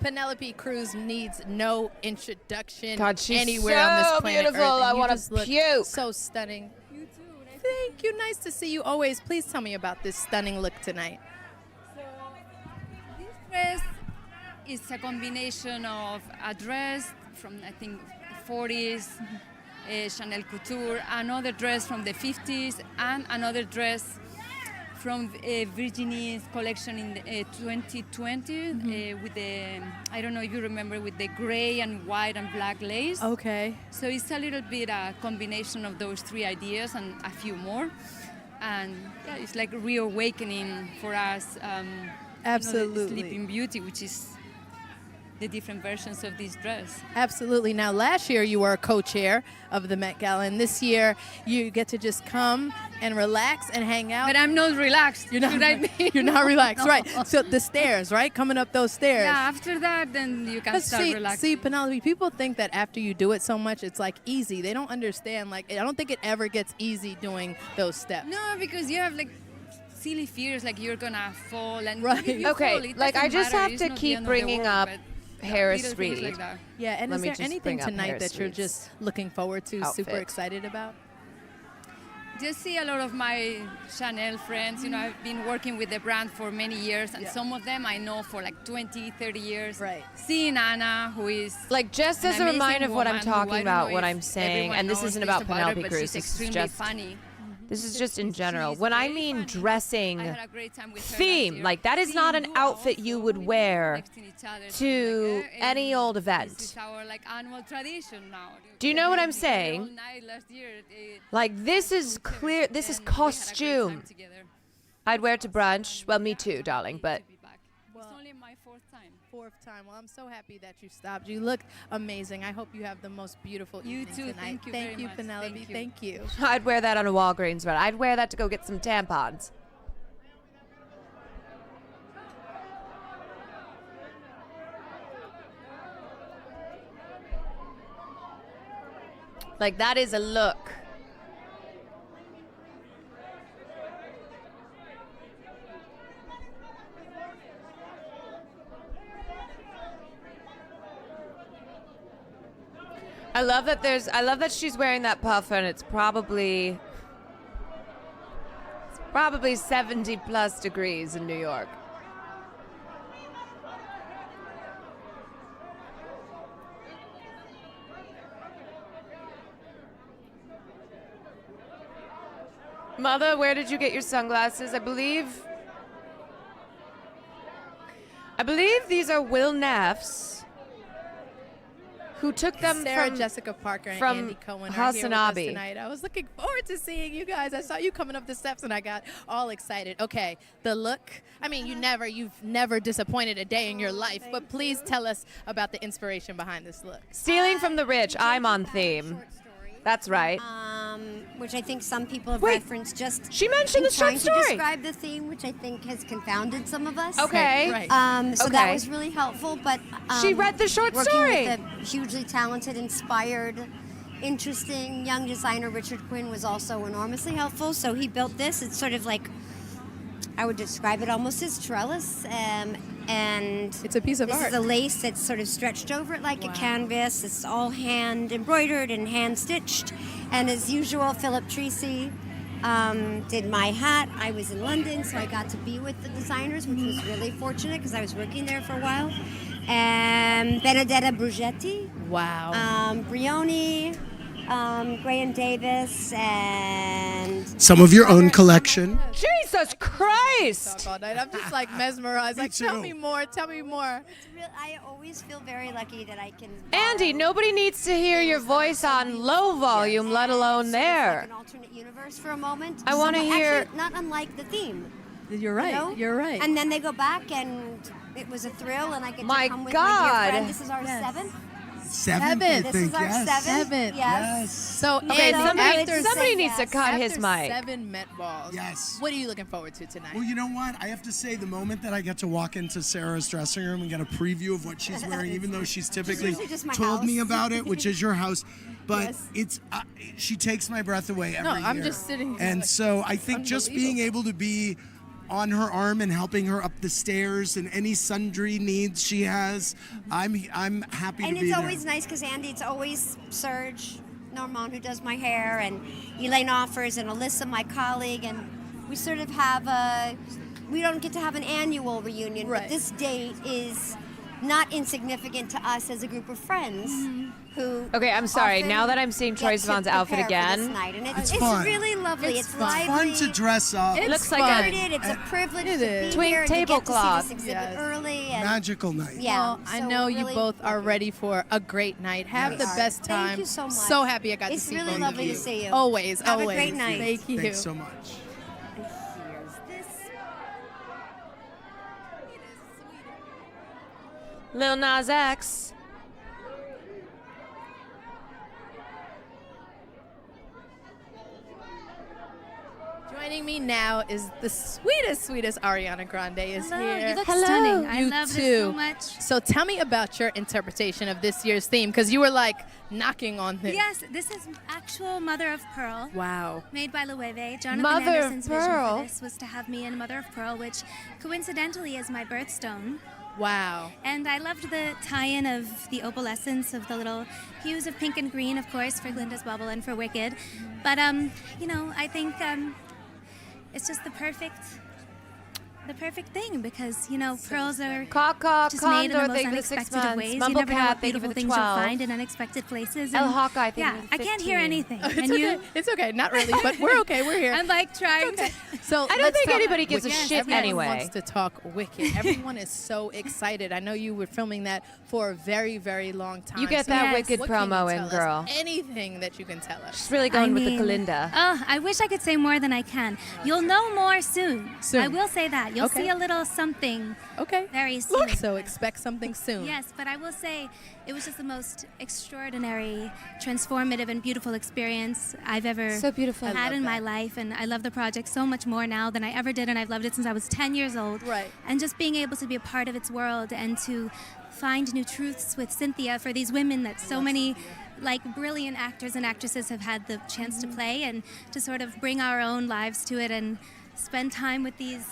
Penelope Cruz needs no introduction
God, she's
anywhere
so
on this planet
beautiful.
Earth, and
I
you
wanna
just look
puke.
So stunning. You too. Thank you. Nice to see you always. Please tell me about this stunning look tonight.
This dress is a combination of a dress from, I think, 40s, Chanel Couture, another dress from the 50s, and another dress from Virginie's collection in 2020 with the, I don't know if you remember, with the gray and white and black lace.
Okay.
So it's a little bit a combination of those 3 ideas and a few more. And yeah, it's like reawakening for us.
Absolutely.
The Sleeping Beauty, which is the different versions of this dress.
Absolutely. Now, last year you were a co-chair of the Met Gala, and this year you get to just come and relax and hang out.
But I'm not relaxed.
You're not, you're not relaxed, right? So the stairs, right? Coming up those stairs.
Yeah, after that, then you can start relaxing.
See, Penelope, people think that after you do it so much, it's like easy. They don't understand. Like, I don't think it ever gets easy doing those steps.
No, because you have like silly fears, like you're gonna fall and
right.
Okay, like I just have to keep bringing up Harris Reed.
Like that.
Yeah, and is there anything tonight that you're just looking forward to, super excited about?
Just see a lot of my Chanel friends. You know, I've been working with the brand for many years, and some of them I know for like 20, 30 years.
Right.
Seeing Anna, who is
like just as a reminder of what I'm talking about, what I'm saying, and this isn't about Penelope Cruz.
She's extremely funny.
This is just in general. When I mean dressing theme, like that is not an outfit you would wear to any old event.
This is our like annual tradition now.
Do you know what I'm saying? Like this is clear. This is costume. I'd wear it to brunch. Well, me too, darling. But
it's only my 4th time.
4th time. Well, I'm so happy that you stopped. You look amazing. I hope you have the most beautiful evening tonight.
Thank you
Thank
very
you,
much.
Penelope. Thank you.
I'd wear that on a Walgreens run. I'd wear that to go get some tampons. Like that is a look. I love that she's wearing that puffer, and it's probably 70 plus degrees in New York. Mother, where did you get your sunglasses? I believe these are Will Neff's, who took them
Sarah
from
Jessica Parker and
from
Andy Cohen are here with us
Hasanabi.
tonight. I was looking forward to seeing you guys. I saw you coming up the steps and I got all excited. Okay, the look. I mean, you've never disappointed a day in your life, but please tell us about the inspiration behind this look.
Stealing from the rich. I'm on theme. That's right.
Which I think some people have
Wait,
referenced just
she mentioned
in
the short
trying
story.
to describe the theme, which I think has confounded some of us.
Okay. Right.
So that
Okay.
was really helpful. But
She read the short
working
story.
with a hugely talented, inspired, interesting young designer, Richard Quinn, was also enormously helpful. So he built this. It's sort of like, I would describe it almost as trellis. And
it's a piece of
this
art.
is a lace that's sort of stretched over it like a canvas. It's all hand embroidered and hand stitched. And as usual, Philip Treacy did my hat. I was in London, so I got to be with the designers, which was really fortunate because I was working there for a while. And Benedetta Brugetti.
Wow.
Brioni, Graham Davis, and
Some of your own collection.
Jesus Christ!
Talk all night. I'm just like mesmerized. Like, tell me more. Tell me more.
It's real. I always feel very lucky that I can.
Andy, nobody needs to hear your voice on low volume, let alone there.
An alternate universe for a moment.
I wanna hear-
Actually, not unlike the theme.
You're right.
You know?
You're right.
And then they go back, and it was a thrill, and I get
My
to come with
God.
my dear friend. This is our seventh.
Seventh, I
This
think,
is our
yes.
seventh. Yes.
So,
Okay,
Andy,
somebody
after
needs to cut his
after
mic.
7 Met Balls.
Yes.
What are you looking forward to tonight?
Well, you know what? I have to say, the moment that I get to walk into Sarah's dressing room and get a preview of what she's wearing, even though she's typically
usually just my
told me
house.
about it, which is your house, but
Yes.
it's she takes my breath away every year.
I'm just sitting here
And
like,
so I think just being able to be on her arm and helping her up the stairs and any sundry needs she has, I'm happy
And
to be
it's
there.
always nice because Andy, it's always Serge Normand who does my hair, and Elaine Offers, and Alyssa, my colleague, and we sort of have we don't get to have an annual reunion,
Right.
but this date is not insignificant to us as a group of friends who.
Okay, I'm sorry.
often
Now that I'm seeing Troy
get to
Sivan's outfit
prepare for this
again.
night, and
It's
it's
fun.
really lovely. It's, lively.
fun to dress up.
It looks
It's
like a
spirited. It's a privilege
It
to
is.
be
Twink
here and to get to see
tablecloth.
this exhibit
Yes.
early. And
Magical night.
Yeah,
Well, I
so
know
we're
you
really
both are
lucky.
ready for a great night. Have the
are.
best time.
Thank you so much.
So happy I got
It's
to see
really
both
lovely
of you.
to see you.
Always,
Have a
always.
great night.
Thank you.
Thanks so much.
Lil Nas X.
Joining me now is the sweetest Ariana Grande is
Hello,
here.
you look stunning. I
You
love
too.
this so much.
So tell me about your interpretation of this year's theme, because you were like knocking on things.
Yes, this is actual Mother of Pearl.
Wow.
Made by Loewe. Jonathan
Mother of
Anderson's vision
Pearl?
for this was to have me in Mother of Pearl, which coincidentally is my birthstone.
Wow.
And I loved the tie-in of the opalescence of the little hues of pink and green, of course, for Glinda's Bubble and for Wicked. But you know, I think it's just the perfect thing because you know pearls are just made in the
Condor,
most
thank you for the 6
unexpected of
months.
ways. You
Mumblecat,
never know what
thank you for
beautiful
the
things you'll
12.
find in unexpected places.
El
and
Hawkeye, thank you
yeah,
for the
I can't hear
15.
anything.
It's
and
okay.
you?
It's okay. Not really, but we're okay. We're here.
I'm like trying to.
So
I don't
let's
think
talk
anybody gives a
Wicked.
shit
Everyone
anyway.
wants to talk Wicked. Everyone is so excited. I know you were filming that for a very, very long time.
You get
So
that
yes,
Wicked
what can you
promo in,
tell us?
girl.
Anything that you can tell us.
She's really going with the
mean,
Kalinda.
I wish I could say more than I can. You'll know more soon.
Soon.
I will say that. You'll
Okay.
see a little something
Okay.
very soon.
So expect something soon.
Yes, but I will say it was just the most extraordinary, transformative, and beautiful experience I've ever
So beautiful. I
had
love
in my
that.
life. And I love the project so much more now than I ever did, and I've loved it since I was 10 years old.
Right.
And just being able to be a part of its world and to find new truths with Cynthia for these women that so many like brilliant actors and actresses have had the chance to play, and to sort of bring our own lives to it and spend time with these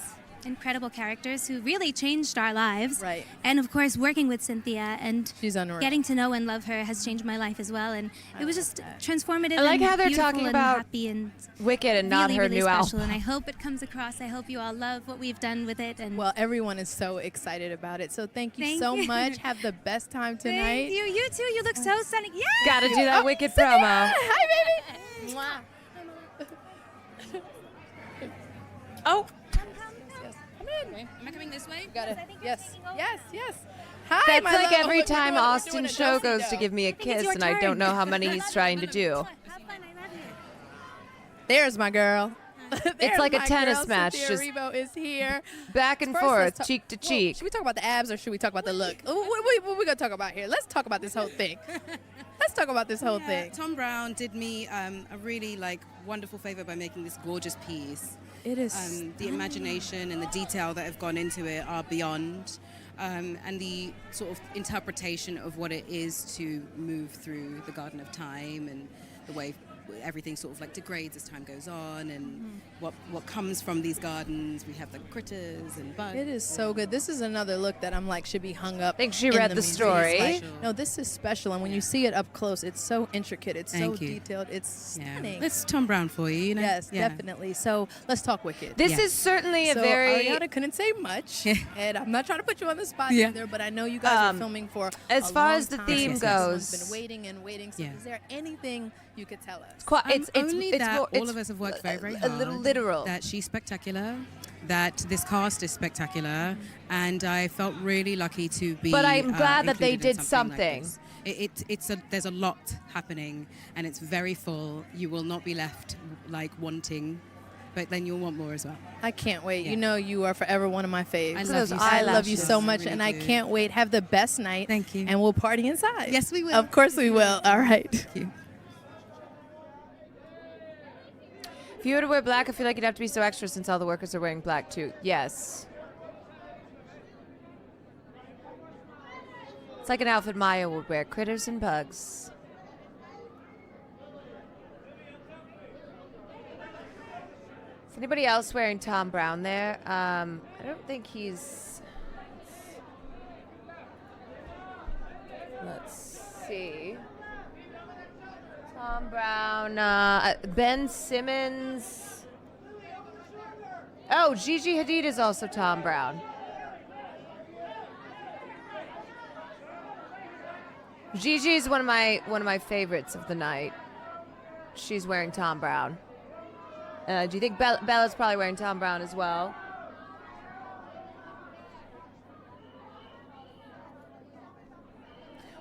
incredible characters who really changed our lives.
Right.
And of course, working with Cynthia and
She's unreal.
getting to know and love her has changed my life as well. And it was just transformative.
I like
and
how they're
beautiful
talking
and
about
happy and
Wicked and not
really,
her
really
new
special.
album.
And I hope it comes across. I hope you all love what we've done with it. And
Well, everyone is so excited about it. So thank you
Thank
so
you.
much. Have the best time tonight.
Thank you. You too. You look so stunning. Yeah.
Gotta do that Wicked promo.
Hi, baby. Mwah.
Oh.
Come in.
Am I coming this way?
Got it. Yes. Yes. Yes. Hi,
That's
my
like
love.
every
We're
time
doing- we're
Austin
doing a
Show goes
do-si-do.
to give me a kiss,
your
and I
turn.
don't know how many he's trying to do.
There's my girl.
It's like a
my
tennis
girl.
match,
Cynthia
just
Erivo is here.
back and
First, let's
forth,
talk-
cheek to
well,
cheek.
Should we talk about the abs or should we talk about the look? What we gonna talk about here? Let's talk about this whole thing. Let's talk about this whole thing.
Tom Brown did me a really wonderful favor by making this gorgeous piece.
It is
the imagination and the detail that have gone into it are beyond, and the sort of interpretation of what it is to move through the Garden of Time and the way everything sort of degrades as time goes on, and what comes from these gardens. We have the critters and bugs.
It is so good. This is another look that I'm like should be hung up.
I think she
in
read the
museum.
story.
It's like- no, this is special, and when you see it up close, it's so intricate. It's
Thank
so
you.
detailed. It's stunning.
It's Tom Brown for you, you know?
Yes,
Yeah.
definitely. So let's talk Wicked.
This is certainly a
so
very.
Ariana couldn't say much, and I'm not trying to put you on the spot
Yeah.
either, but I know you guys are filming for
as
a
far
long
as the
time.
theme
Everyone's
goes-
been waiting and waiting. So
Yeah.
is there anything you could tell us?
It's
only that
more-
all
it's
of us have worked very, very
a
hard.
little literal.
That she's spectacular, that this cast is spectacular, and I felt really lucky to be.
But I'm glad that they
included in
did
something.
something.
There's a lot happening, and it's very full. You will not be left wanting, but then you'll want more as well.
I can't wait.
Yeah.
You know you are forever one of my faves.
I love you so
I love you
much.
so
Yes,
much,
I really
and I
do.
can't wait. Have the best night.
Thank you.
And we'll party inside.
Yes, we will.
Of course we will. All right.
Thank you.
If you were to wear black, I feel like you'd have to be so extra since all the workers are wearing black too. Yes. It's like an outfit Maya would wear. Critters and bugs. Is anybody else wearing Tom Brown there? I don't think he's... Let's see. Tom Brown, Ben Simmons. Oh, Gigi Hadid is also Tom Brown. Gigi is one of my favorites of the night. She's wearing Tom Brown. Do you think Bella's probably wearing Tom Brown as well?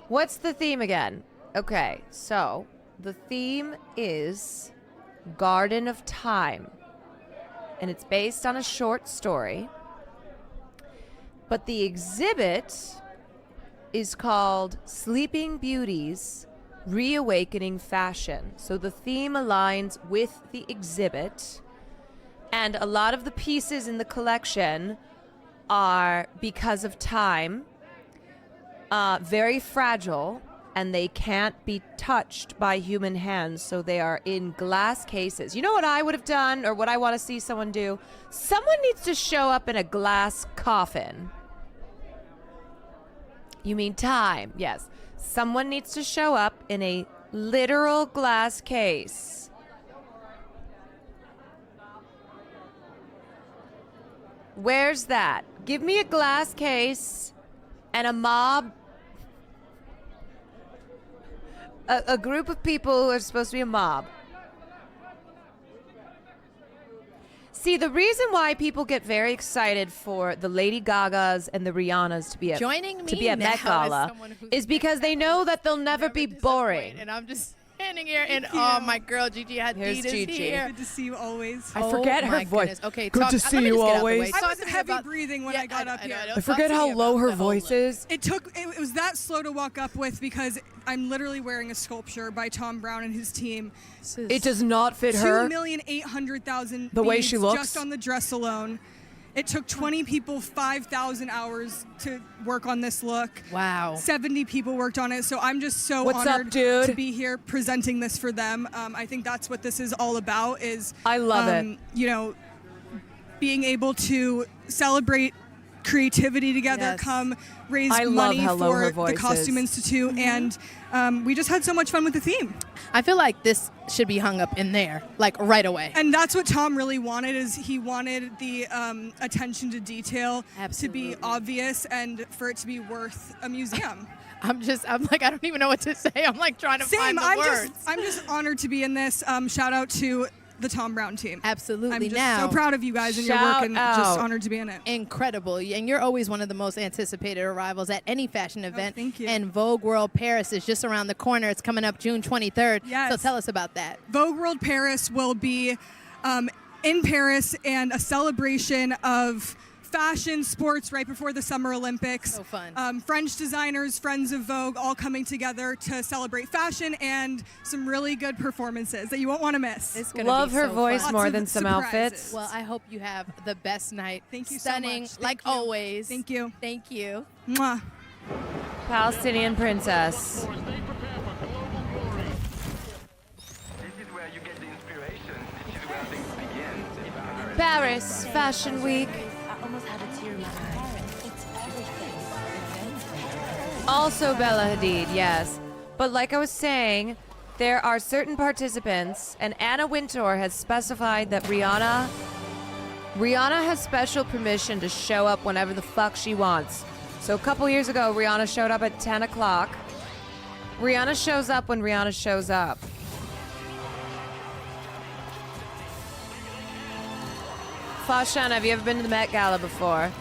What's the theme again? Okay, so the theme is Garden of Time. And it's based on a short story. But the exhibit is called Sleeping Beauties Reawakening Fashion. So the theme aligns with the exhibit. And a lot of the pieces in the collection are, because of time, very fragile, and they can't be touched by human hands, so they are in glass cases. You know what I would have done, or what I want to see someone do? Someone needs to show up in a glass coffin. You mean time? Yes. Someone needs to show up in a literal glass case. Where's that? Give me a glass case and a mob. A group of people who are supposed to be a mob. See, the reason why people get very excited for the Lady Gagas and the Rihannas to be at
Joining
to
me
be at
now
Met
is
Gala
someone who's
is because they know that they'll never be boring.
And I'm just standing here, and oh, my girl Gigi Hadid
Here's
is
Gigi.
here.
Good to see you always.
I forget her
my
voice.
goodness. Okay,
Good
talk,
to
let
see
me
you
just get out the
always.
way.
I
Talk
was
to me
heavy
about-
breathing when
Yeah,
I got up here.
I forget how low her voice is.
It was that slow to walk up with because I'm literally wearing a sculpture by Tom Brown and his team.
It does not fit her.
2,800,000
The way she
beads
looks.
just on the dress alone. It took 20 people 5,000 hours to work on this look.
Wow.
70 people worked on it. So I'm just so
What's up,
honored
dude?
to be here presenting this for them. I think that's what this is all about is
I love it.
You know, being able to celebrate creativity together,
Yes.
come raise
I love
money
how low her
for
voice
the Costume
is.
Institute, and we just had so much fun with the theme.
I feel like this should be hung up in there, like right away.
And that's what Tom really wanted, is he wanted the attention to detail to be obvious and for it to be worth a museum.
I'm like, I don't even know what to say. I'm like trying to find the words.
I'm just honored to be in this. Shout out to the Tom Brown team.
Absolutely.
I'm just
Now,
so proud of you guys and your work, and just honored to be in it.
Incredible. And you're always one of the most anticipated arrivals at any fashion event.
Thank you.
And Vogue World Paris is just around the corner. It's coming up June 23rd.
Yes.
So tell us about that.
Vogue World Paris will be in Paris, and a celebration of fashion, sports right before the Summer Olympics.
So fun.
French designers, friends of Vogue, all coming together to celebrate fashion and some really good performances that you won't want to miss.
It's gonna
Love
be
her
so
voice
fun.
more
Lots
than
of
some
surprises.
outfits.
Well, I hope you have the best night.
Thank you so
Stunning,
much.
like
Thank you.
always.
Thank you.
Thank you.
Mwah.
Palestinian princess. Paris Fashion Week. Also Bella Hadid, yes. But like I was saying, there are certain participants, and Anna Wintour has specified that Rihanna has special permission to show up whenever the fuck she wants. So a couple years ago, Rihanna showed up at 10 o'clock. Rihanna shows up when Rihanna shows up. Fashan, have you ever been to the Met Gala before?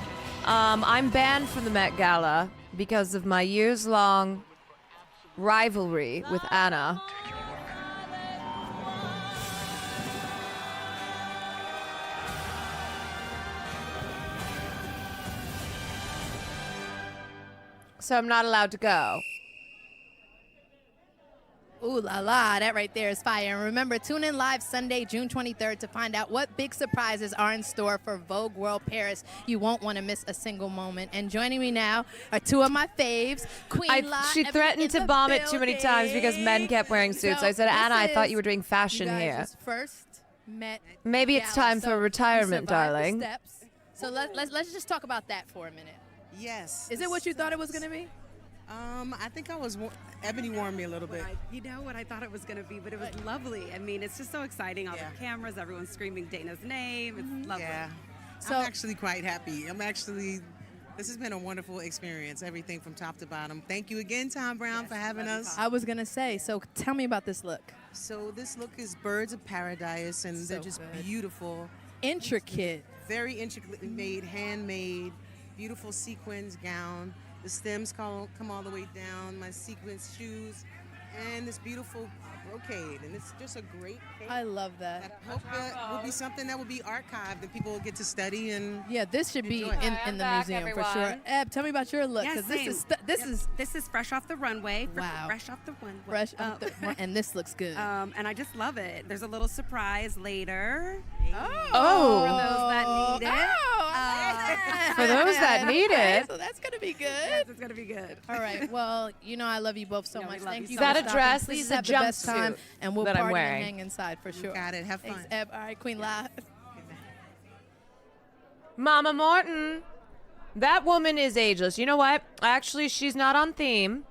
I'm banned from the Met Gala because of my years-long rivalry with Anna. So I'm not allowed to go.
Ooh la la, that right there is fire. And remember, tune in live Sunday, June 23rd to find out what big surprises are in store for Vogue World Paris. You won't want to miss a single moment. And joining me now are two of my faves, Queen La.
She threatened to bomb it too many times because men kept wearing suits.
So
I said, Anna, I thought
this
you were doing fashion
you guys
here.
just first met
Maybe it's
Gala,
time
so
for retirement,
you survived the
darling.
steps. So let's just talk about that for a minute.
Yes.
Is it what you thought it was going to be?
I think Ebony warned me a little bit.
You know what I thought it was going to be, but it was lovely. I mean, it's just so exciting. All the cameras, everyone's screaming Dana's name. It's lovely.
Yeah. So I'm actually quite happy. This has been a wonderful experience, everything from top to bottom. Thank you again, Tom Brown, for having us.
I was going to say, so tell me about this look.
So this look is Birds of Paradise, and they're just beautiful.
Intricate.
Very intricately made, handmade, beautiful sequins gown. The stems come all the way down, my sequins shoes, and this beautiful brocade. And it's just a great cake.
I love that.
I hope that will be something that will be archived that people will get to study and
yeah, this should be
enjoy.
in the museum for sure. Eb, tell me about your look, because
this is fresh off the runway.
Wow.
Fresh off the runway.
Fresh off the and this looks good.
And I just love it. There's a little surprise later.
Oh.
For those that need it.
For those that need it.
So that's going to be good.
Yes, it's going to be good.
All right. Well, you know I love you both so much. Thank you.
Is that
for
a
stopping.
dress?
Please
This is a
have the best time,
jumpsuit
and we'll
that I'm
party
wearing.
and hang inside for sure.
Got it. Have fun.
Thanks, Eb. All right, Queen La.
Mama Morton. That woman is ageless. You know what? Actually, she's not on theme.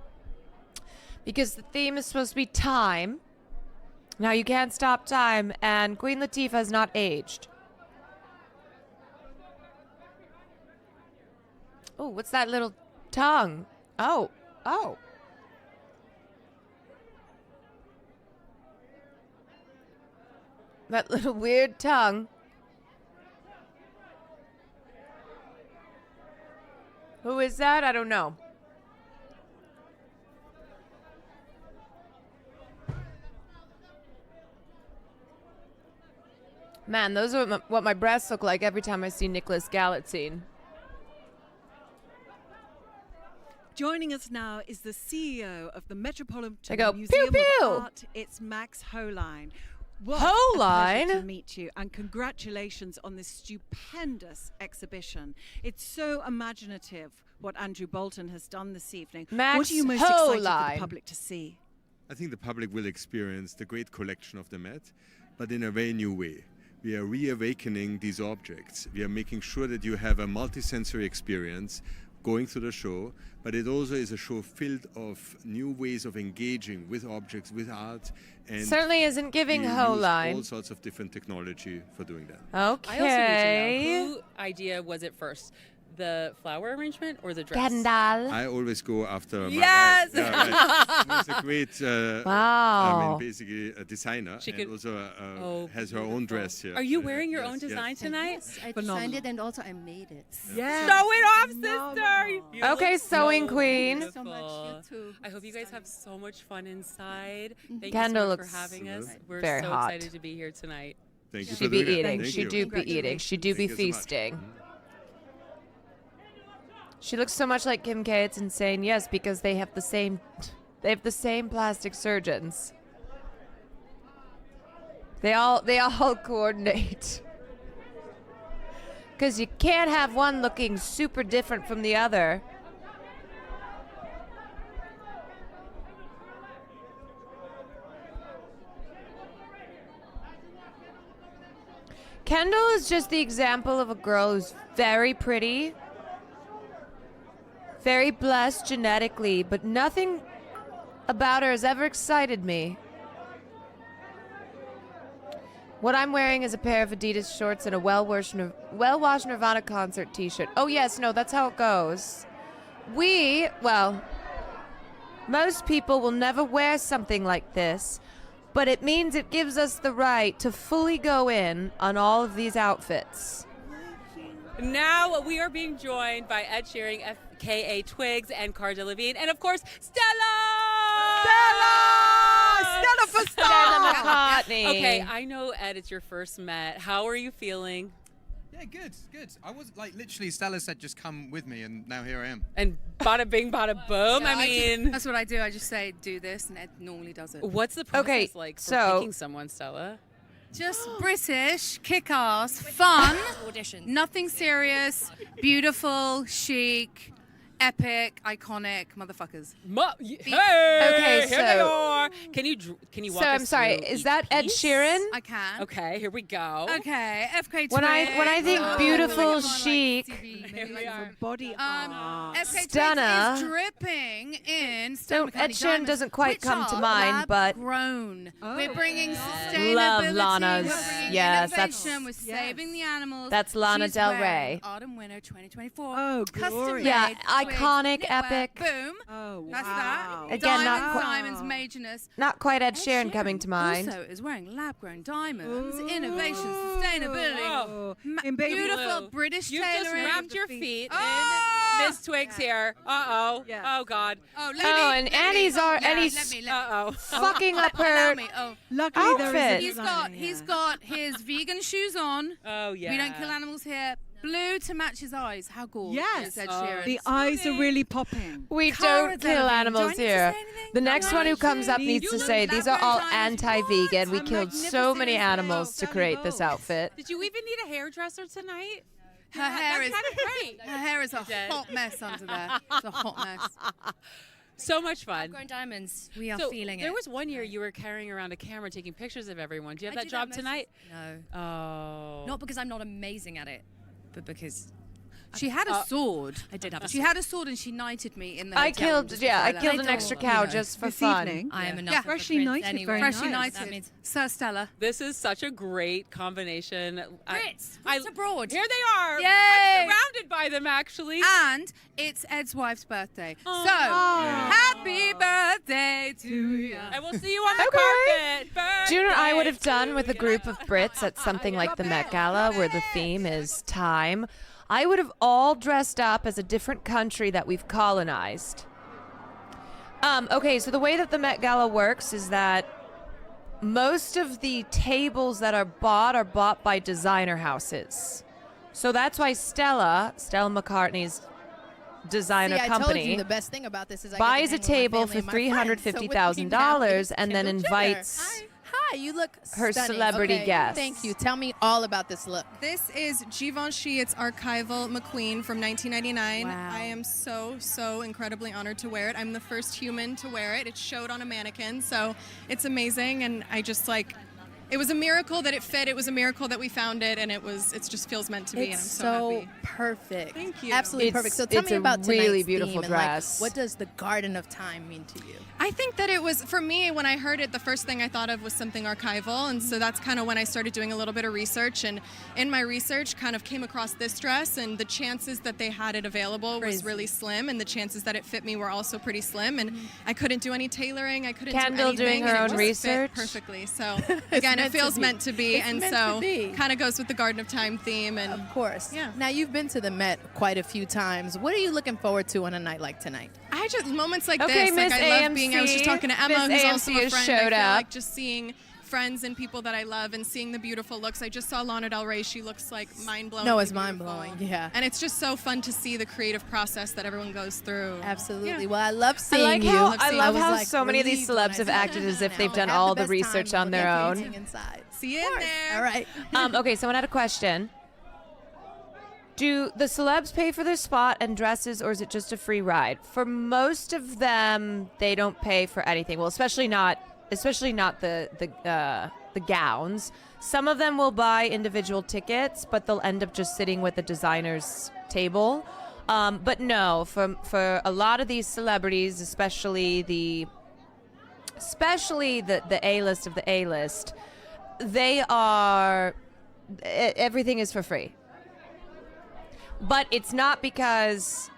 Because the theme is supposed to be time. Now, you can't stop time, and Queen Latifah has not aged. Oh, what's that little tongue? Oh. That little weird tongue. Who is that? I don't know. Man, those are what my breasts look like every time I see Nicholas Galitzine.
Joining us now is the CEO of the Metropolitan
I go,
Museum
pew, pew.
of Art. It's Max Holine. What
Holine?
a pleasure to meet you, and congratulations on this stupendous exhibition. It's so imaginative what Andrew Bolton has done this evening.
Max
what are you most excited for
Holine.
the public to see?
I think the public will experience the great collection of the Met, but in a very new way. we are reawakening these objects. We are making sure that you have a multisensory experience going through the show, but it also is a show filled of new ways of engaging with objects, with art. And
certainly isn't giving
we
whole
used
line.
all sorts of different technology for doing that.
Okay.
I also need to know, who idea was it first? The flower arrangement or the dress?
Kendall.
I always go after my
Yes!
wife. Yeah, right. She's a great,
Wow.
basically a designer,
She
and
could-
also has her own dress here.
Are you wearing your
Yes,
own design
yes.
tonight?
I designed it and also I made it.
Yeah.
Show it off, sister! You
Okay,
look
sewing
so
queen.
beautiful.
So much, you too.
I hope you guys have so much fun inside. Thank
Kendall
you so much
looks
for having us. We're
very
so
hot.
excited to be here tonight.
Thank you
She
for
be
doing that.
eating.
Thank
She
you.
do be eating. She do be
Thank you so much.
feasting. She looks so much like Kim K. It's insane. Yes, because they have the same plastic surgeons. They all coordinate. Because you can't have one looking super different from the other. Kendall is just the example of a girl who's very pretty, very blessed genetically, but nothing about her has ever excited me. What I'm wearing is a pair of Adidas shorts and a well-washed Nirvana concert t-shirt. Oh yes, no, that's how it goes. Most people will never wear something like this, but it means it gives us the right to fully go in on all of these outfits.
Now we are being joined by Ed Sheeran, FKA Twigs, and Cara Delevingne, and of course, Stella!
Stella for
Stella McCartney.
Okay, I know, Ed, it's your first Met. How are you feeling?
Yeah, good. I was literally, Stella said just come with me, and now here I am.
And bada bing, bada boom.
Yeah,
I mean,
that's what I do. I just say, do this, and Ed normally does it.
what's the process
Okay,
like for
so-
picking someone, Stella?
Just British, kick-ass, fun,
Auditions.
nothing serious, beautiful, chic, epic, iconic motherfuckers.
Hey,
Okay,
here they
so-
are. Can you walk
So
us
I'm sorry,
through
is
each
that Ed
piece?
Sheeran?
I can.
Okay, here we go.
Okay, FK
When I think
Twigs.
beautiful,
Come on,
chic,
Here we are.
Body
FK
Stunner.
Twigs is dripping in
So
Stella
Ed
McCartney
Sheeran
diamonds,
doesn't quite
which
come to
are
mind, but
lab-grown. We're bringing sustainability.
Love Lana's.
We're bringing
Yes,
innovation.
that's-
We're saving the animals.
That's Lana
She's
Del
wearing
Rey.
Autumn Winter 2024.
Oh,
Custom
glorious.
made.
Yeah,
Twigs,
iconic,
knitwear,
epic.
Boom.
Oh, wow.
That's that.
Again, not
diamonds,
quite-
diamonds, majorness.
not quite Ed Sheeran coming to mind.
Also is wearing lab-grown diamonds, innovation, sustainability.
Oh, in baby
Beautiful
blue.
British
You've just
tailoring.
wrapped your feet
Oh!
in Miss Twigs here. Uh-oh.
Yes.
Oh, God.
Oh,
Oh, and Annie's
let
Annie's
me.
Uh-oh.
fucking up
Allow
her
me. Oh,
Luckily, there is a
outfit.
designer,
he's
yeah.
got his vegan shoes on.
Oh, yeah.
We don't kill animals here. Blue to match his eyes. How gorgeous.
Yes,
Ed Sheeran.
the eyes are really popping.
We
Cara
don't kill
Delevingne.
animals
Do I need to
here.
say anything?
The next one who comes up
You
needs to
look
say these are all
lab-grown diamonds.
anti-vegan. We
What?
killed so many
Magnificent.
animals to
Sally
create this
Bowles.
outfit.
Did you even need a hairdresser tonight?
Her hair is
kind of great.
Her hair is a
Dead.
hot mess under there. It's a hot mess.
So much fun.
Grown diamonds. We are
So
feeling
there
it.
was one year you were carrying around a camera taking pictures of everyone. Do you have
I
that
do that
job
most
tonight?
No.
Oh.
Not because I'm not amazing at it, but because
She had a sword.
I did have a
She had a sword and she knighted me in the
I
hotel
killed,
just
yeah, I
before
killed
that.
an extra cow just for
This
fun.
evening.
I am
Yeah.
enough.
Yeah.
of a
Freshly
prince
knighted,
anyway.
very
Freshly
nice.
knighted.
That means
Sir Stella.
This is such a great combination.
Brits abroad.
Here they are.
Yay!
I'm surrounded by them, actually.
And it's Ed's wife's birthday. So, happy birthday to you.
And we'll see you on the
Okay.
carpet.
Do you know what I would have
Birthday
done with a
to
group of Brits at something like the Met Gala where the theme is time? I would have all dressed up as a different country that we've colonized. Okay, so the way that the Met Gala works is that most of the tables that are bought by designer houses. So that's why Stella McCartney's designer
See, I told
company,
you the best thing about this is I
buys
get
a
to hang
table
with
for
my family and my friends. So with me now
$350,000
is
and then
Kendall Jenner.
invites
Hi, you look
her
stunning.
celebrity
Okay,
guests.
Thank you. Tell me all about this look.
This is Givenchy. It's archival McQueen from 1999.
Wow.
I am so incredibly honored to wear it. I'm the first human to wear it. It showed on a mannequin, so it's amazing. And I just it was a miracle that it fit. It was a miracle that we found it, and it just feels meant to be. And I'm so happy.
Perfect.
Thank you.
Absolutely perfect. So tell me about
it's a really
tonight's
beautiful
theme
dress.
And what does the Garden of Time mean to you?
I think that it was, for me, when I heard it, the first thing I thought of was something archival. And so that's kind of when I started doing a little bit of research. And in my research, kind of came across this dress, and the chances that they had it available was really slim. And the chances that it fit me were also pretty slim. And I couldn't do any tailoring. I couldn't
Kendall
do anything.
doing her
and it
own
just
research.
fit perfectly. So again, it feels meant to be.
It's
And
meant
so
to be.
kind of goes with the Garden of Time theme. And
of course.
Yeah.
Now, you've been to the Met quite a few times. What are you looking forward to on a night like tonight?
I just, moments like
Okay,
this,
Miss
like I love being, I was just
AMC.
talking to Emma,
Miss
who's also
AMC
a
has
friend.
showed
I feel
up.
like just seeing friends and people that I love and seeing the beautiful looks. I just saw Lana Del Rey. She looks like mind-blowing.
No, it's mind-blowing, yeah.
And it's just so fun to see the creative process that everyone goes through.
Absolutely.
Yeah.
Well, I love
I
seeing
like
you.
how I love
was,
how
like,
so many of these
relieved when
celebs
I
have
saw
acted
you
as if
now.
they've done
Have
all the
best
research
time
on their own.
inside.
See you in there.
All right.
Okay, someone had a question. Do the celebs pay for their spot and dresses, or is it just a free ride? For most of them, they don't pay for anything. Well, especially not the gowns. Some of them will buy individual tickets, but they'll end up just sitting with the designer's table. But no, for a lot of these celebrities, especially the A-list of the A-list, everything is for free. But it's not because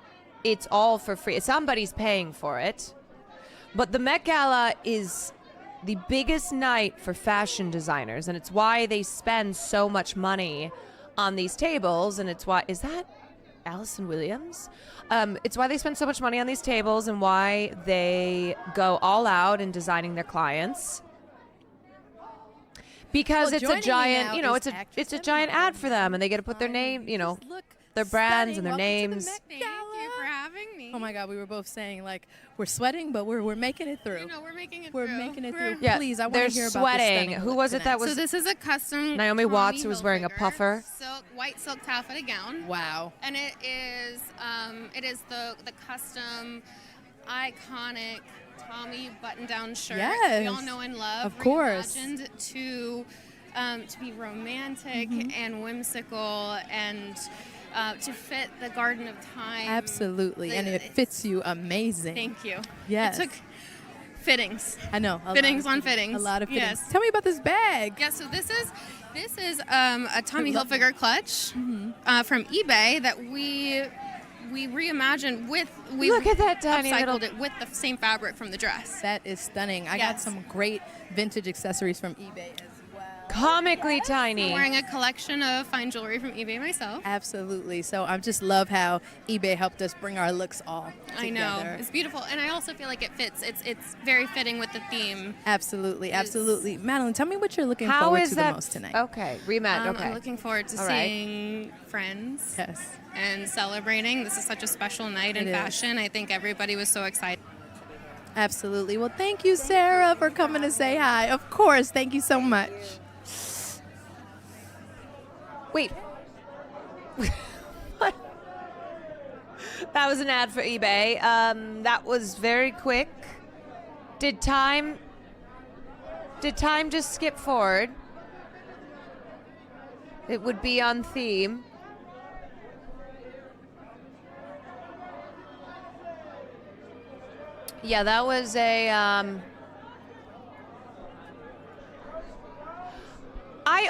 it's all for free. Somebody's paying for it. But the Met Gala is the biggest night for fashion designers, and it's why they spend so much money on these tables, and it's why... Is that Allison Williams? It's why they spend so much money on these tables and why they go all out in designing their clients. Because it's a giant, it's a giant ad for them, and they get to put their name, their brands and their names.
Thank you for having me. Oh my God, we were both saying like we're sweating, but we're making it through.
We're making it
We're
through.
making it through.
Yeah,
Please, I want
they're
to hear about
sweating.
this
Who was it that was?
So this is a custom
Naomi Watts, who was wearing a puffer.
White silk taffeta gown.
Wow.
And it is the custom iconic Tommy button-down shirt
Yes.
we all know and love.
Of course.
Reimagined to be romantic and whimsical and to fit the Garden of Time.
Absolutely, and it fits you amazing.
Thank you.
Yes.
It took fittings.
I know.
Fittings on fittings.
A lot of fittings.
Yes.
Tell me about this bag.
Yeah, so this is a Tommy Hilfiger clutch from eBay that we reimagined
Look at that tiny
upcycled
little...
it with the same fabric from the dress.
That is stunning. I got some great vintage accessories from eBay as well.
Comically tiny.
I'm wearing a collection of fine jewelry from eBay myself.
Absolutely. So I just love how eBay helped us bring our looks all together.
I know. It's beautiful. And I also feel like it fits. It's very fitting with the theme.
Absolutely. Absolutely. Madeline, tell me what you're looking forward to the most tonight.
Okay. Rematch. Okay.
I'm looking forward to
All right.
seeing friends.
Yes.
And celebrating. This is such a special night in
It is.
fashion. I think everybody was so excited.
Absolutely. Well, thank you, Sarah, for coming to say hi. Of course. Thank you so much.
Wait. What? That was an ad for eBay. That was very quick. Did time just skip forward? It would be on theme. Yeah, that was a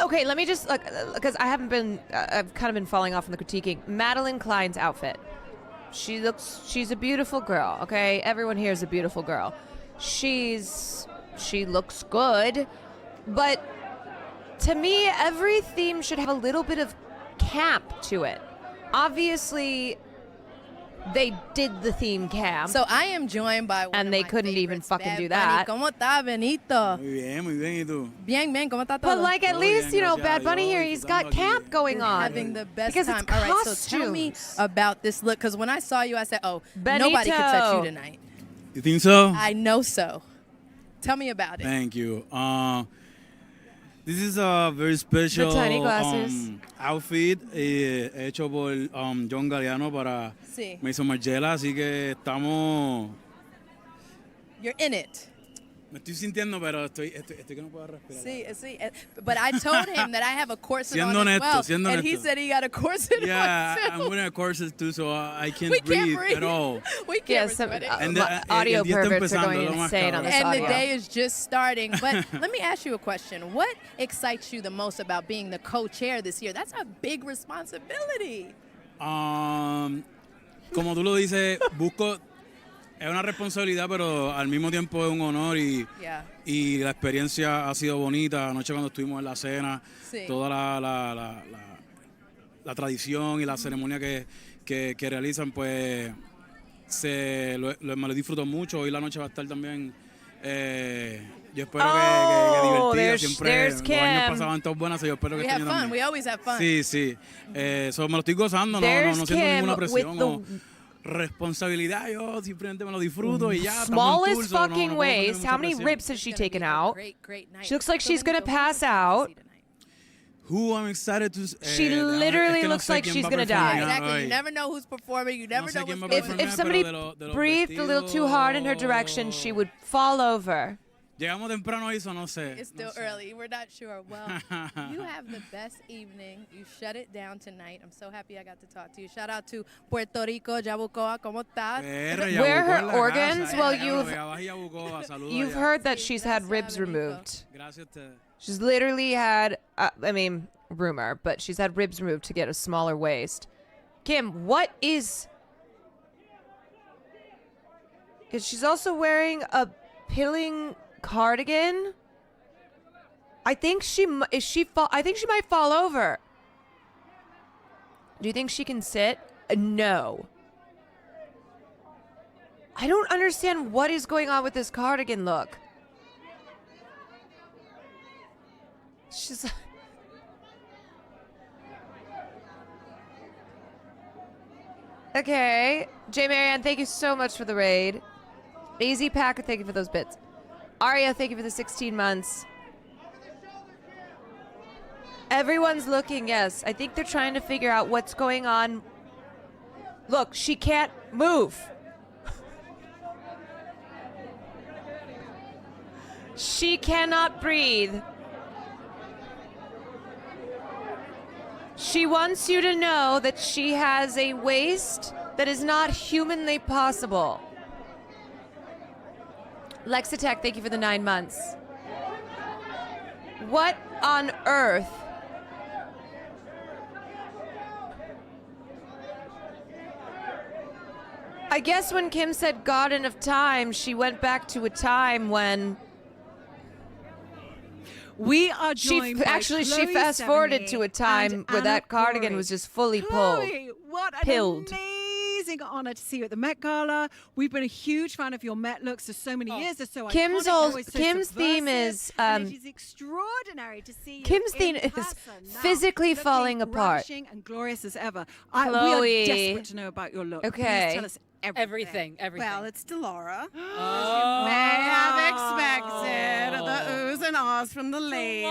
okay, let me just, because I haven't been, I've kind of been falling off on the critiquing. Madeline Klein's outfit. She's a beautiful girl, okay? Everyone here is a beautiful girl. She looks good, but to me, every theme should have a little bit of camp to it. Obviously, they did the theme camp.
So I am joined by one
and
of
they
my
couldn't even
favorites,
fucking
Bad
do
Bunny.
that.
¿Cómo está, Benito?
Muy bien, ¿y tú?
Bien, ¿cómo está todo?
But like at least,
bien, gracias
Bad
a
Bunny
Dios,
here, he's got camp going on.
Having the best
because
time.
It's
All right,
costumes.
so tell me about this look, because when I saw you, I said, oh, nobody could touch you tonight.
You think so?
I know so. Tell me about it.
Thank you. This is a very special
tiny glasses.
Outfit hecho por John Galliano para
Sí.
Maison Margiela, así que estamos...
You're in it.
Me estoy sintiendo, pero estoy que no puedo respirar.
See, but I told him that I have a corset
Siendo
on as well,
siendo
and he
honesto.
said he got a corset
Yeah,
on too.
I'm wearing a corset too, so I can't
We can't
breathe at all.
We can't
Yeah,
breathe.
some
And the-
audio
el día está
perverts are
empezando,
going
lo más
insane on
cabrón.
this
And
audio.
the day is just starting. But let me ask you a question. What excites you the most about being the co-chair this year? That's a big responsibility.
Como tú lo dices, busco. Es una responsabilidad, pero al mismo tiempo es un honor
Yeah.
y la experiencia ha sido bonita. Anoche cuando estuvimos en la cena,
Sí.
toda la tradición y la ceremonia que realizan, pues me lo disfruto mucho. Hoy la noche va a estar también. Yo espero que divertida. Siempre los años pasaban todos buenas, y yo espero que
We
este
have
año
fun.
también.
We always have fun.
Sí, sí. Me lo estoy gozando, no siento ninguna presión o responsabilidad. Yo simplemente me lo disfruto y ya.
Smallest fucking waist. How many ribs has she taken out? She looks like she's gonna pass out.
Who I'm excited to.
She literally looks like she's gonna die.
Exactly. You never know who's performing. You never know what's going on.
If somebody breathed a little too hard in her direction, she would fall over.
Llegamos temprano hoy, eso no sé.
It's still early. We're not sure. Well, you have the best evening. You shut it down tonight. I'm so happy I got to talk to you. Shout out to Puerto Rico, Yabucoa. ¿Cómo estás?
Where her organs? Well,
you've
you've heard that she's had ribs removed. She's literally had, rumor, but she's had ribs removed to get a smaller waist. Kim, what is... She's also wearing a pilling cardigan. I think I think she might fall over. Do you think she can sit? No. I don't understand what is going on with this cardigan look. She's... Okay. J. Marianne, thank you so much for the raid. Easy Packer, thank you for those bits. Aria, thank you for the 16 months. Everyone's looking, yes. I think they're trying to figure out what's going on. Look, she can't move. She cannot breathe. She wants you to know that she has a waist that is not humanly possible. Lexitech, thank you for the 9 months. What on earth? I guess when Kim said Garden of Time, she went back to a time when...
We are joined by
she
Chloe
fast forwarded
Sevigny
to a time
and
where
Anna
that cardigan
Corey.
was just fully pulled.
Chloe, what an
Pilled.
amazing honor to see you at the Met Gala. We've been a huge fan of your Met looks for so many years. They're so
Kim's
iconic, they're
whole-
always so
Kim's theme
subversive,
is,
and it is extraordinary to see you
Kim's
in
theme is
person now,
physically
looking
falling apart.
ravishing and glorious as ever. We
Chloe.
are desperate to know about your look.
Okay.
Please tell us everything.
Everything.
Well, it's Delara.
Oh.
May have expected the oohs and ahs from the ladies.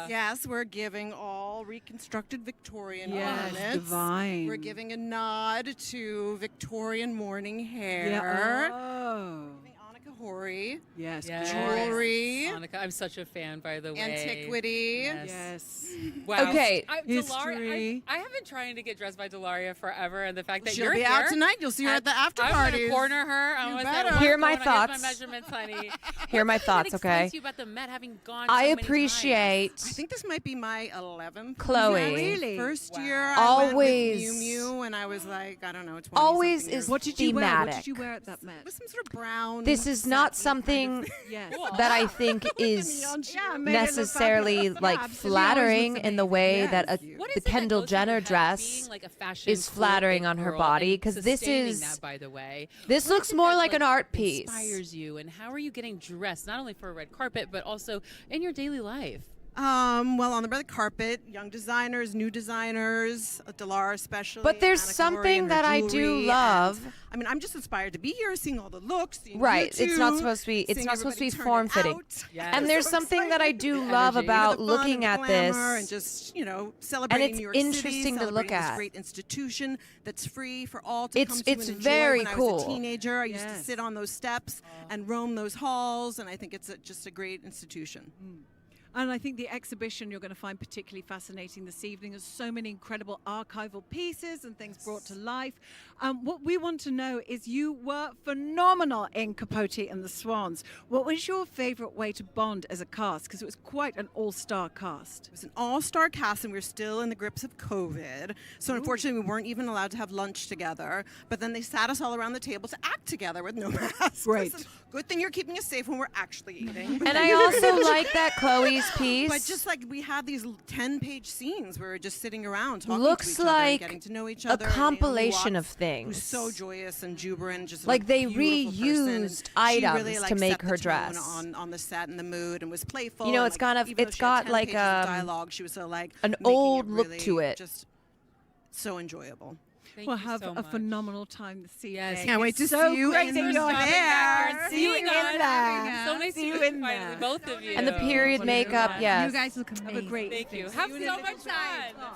Yes, we're giving all reconstructed Victorian
Yes,
garments.
divine.
We're giving a nod to Victorian morning hair.
Yeah. Oh.
Annika Hori.
Yes.
Jewelry.
Monica, I'm such a fan, by the way.
Antiquity.
Yes.
Wow.
Okay.
Delaria, I have been trying to get dressed by Delaria forever, and the fact that
She'll
you're
be
here,
out tonight. You'll see her at the after
I'm
parties.
gonna corner her. I'm
You
gonna say,
better.
"What's
Here are my
going on? Here's
thoughts.
my measurements, honey."
Here are my
What
thoughts,
excites
okay?
you about the Met having gone
I
so many
appreciate
I think this might be my 11th.
Chloe.
event.
Really?
First year I
Always-
went with Miu Miu, and I was like, I don't know, 20
Always
something
is
years
What did you wear? What
thematic.
did you wear at that Met?
It was some sort of brown.
This is not something
Yes.
that I think is
Yeah,
made it look
necessarily
fabulous.
like
Yeah, absolutely.
flattering
Always looks
in the way
amazing.
that
Yes.
the Kendall Jenner dress
like a fashion
is flattering on her body, because this is
that, by the way.
this
What
looks
is it
more
that,
like an art piece.
Inspires you, and how are you getting dressed not only for a red carpet but also in your daily life?
Well, on the red carpet, young designers, new designers, Delara especially.
But there's
Anna Glory
something
and her
that I do
jewelry,
love.
and, I mean, I'm just inspired to be here, seeing all the looks. Seeing
Right.
you
It's not
two,
supposed to be. It's
seeing
not supposed to be
everybody turn it
form fitting.
out.
Yes.
And there's something that I do love
energy.
about
The fun
looking
and
at
the
this.
glamour and just, celebrating
it's
New York City,
interesting to look
celebrating this
at.
great institution that's free for all to
It's-
come to
it's
and enjoy.
very
When I was
cool.
a teenager, I used to
Yes.
sit on those steps and roam those halls, and I think it's just a great institution.
And I think the exhibition you're going to find particularly fascinating this evening. There's so many incredible archival pieces and things brought to life. What we want to know is you were phenomenal in Capote and the Swans. What was your favorite way to bond as a cast? Because it was quite an all-star cast.
It was an all-star cast, and we were still in the grips of COVID. So unfortunately, we weren't even allowed to have lunch together. But then they sat us all around the table to act together with no masks.
Great.
Good thing you're keeping us safe when we're actually eating.
And I also like that Chloe's piece.
But just like we had these 10-page scenes where we were just sitting around talking
Looks
to each other and
like
getting to know each
a
other. And
compilation
Naomi
of
Watts,
things.
Who's so joyous and jubilant, just
Like
a
they
beautiful person, and
reused
she
items
really, like,
to make
set the
her
tone
dress.
on the set and the mood, and was playful.
You know,
and,
it's
like,
kind of-
even though
it's
she had
got
10
like,
pages of dialogue. She was so like
an
making
old
it
look
really
to it.
Just so enjoyable.
Thank
We'll
you
have
so
a
much.
phenomenal time this evening.
Yes.
Can't wait to
It's so
see you
great
in
that
the
you're
there.
there. See you in
Seeing
there.
So nice
See
to
you
meet
in
finally,
there.
both of you.
And the period makeup, yes.
You guys look amazing.
Have a great
Thank you.
evening.
Have
See you
so
in a
much
little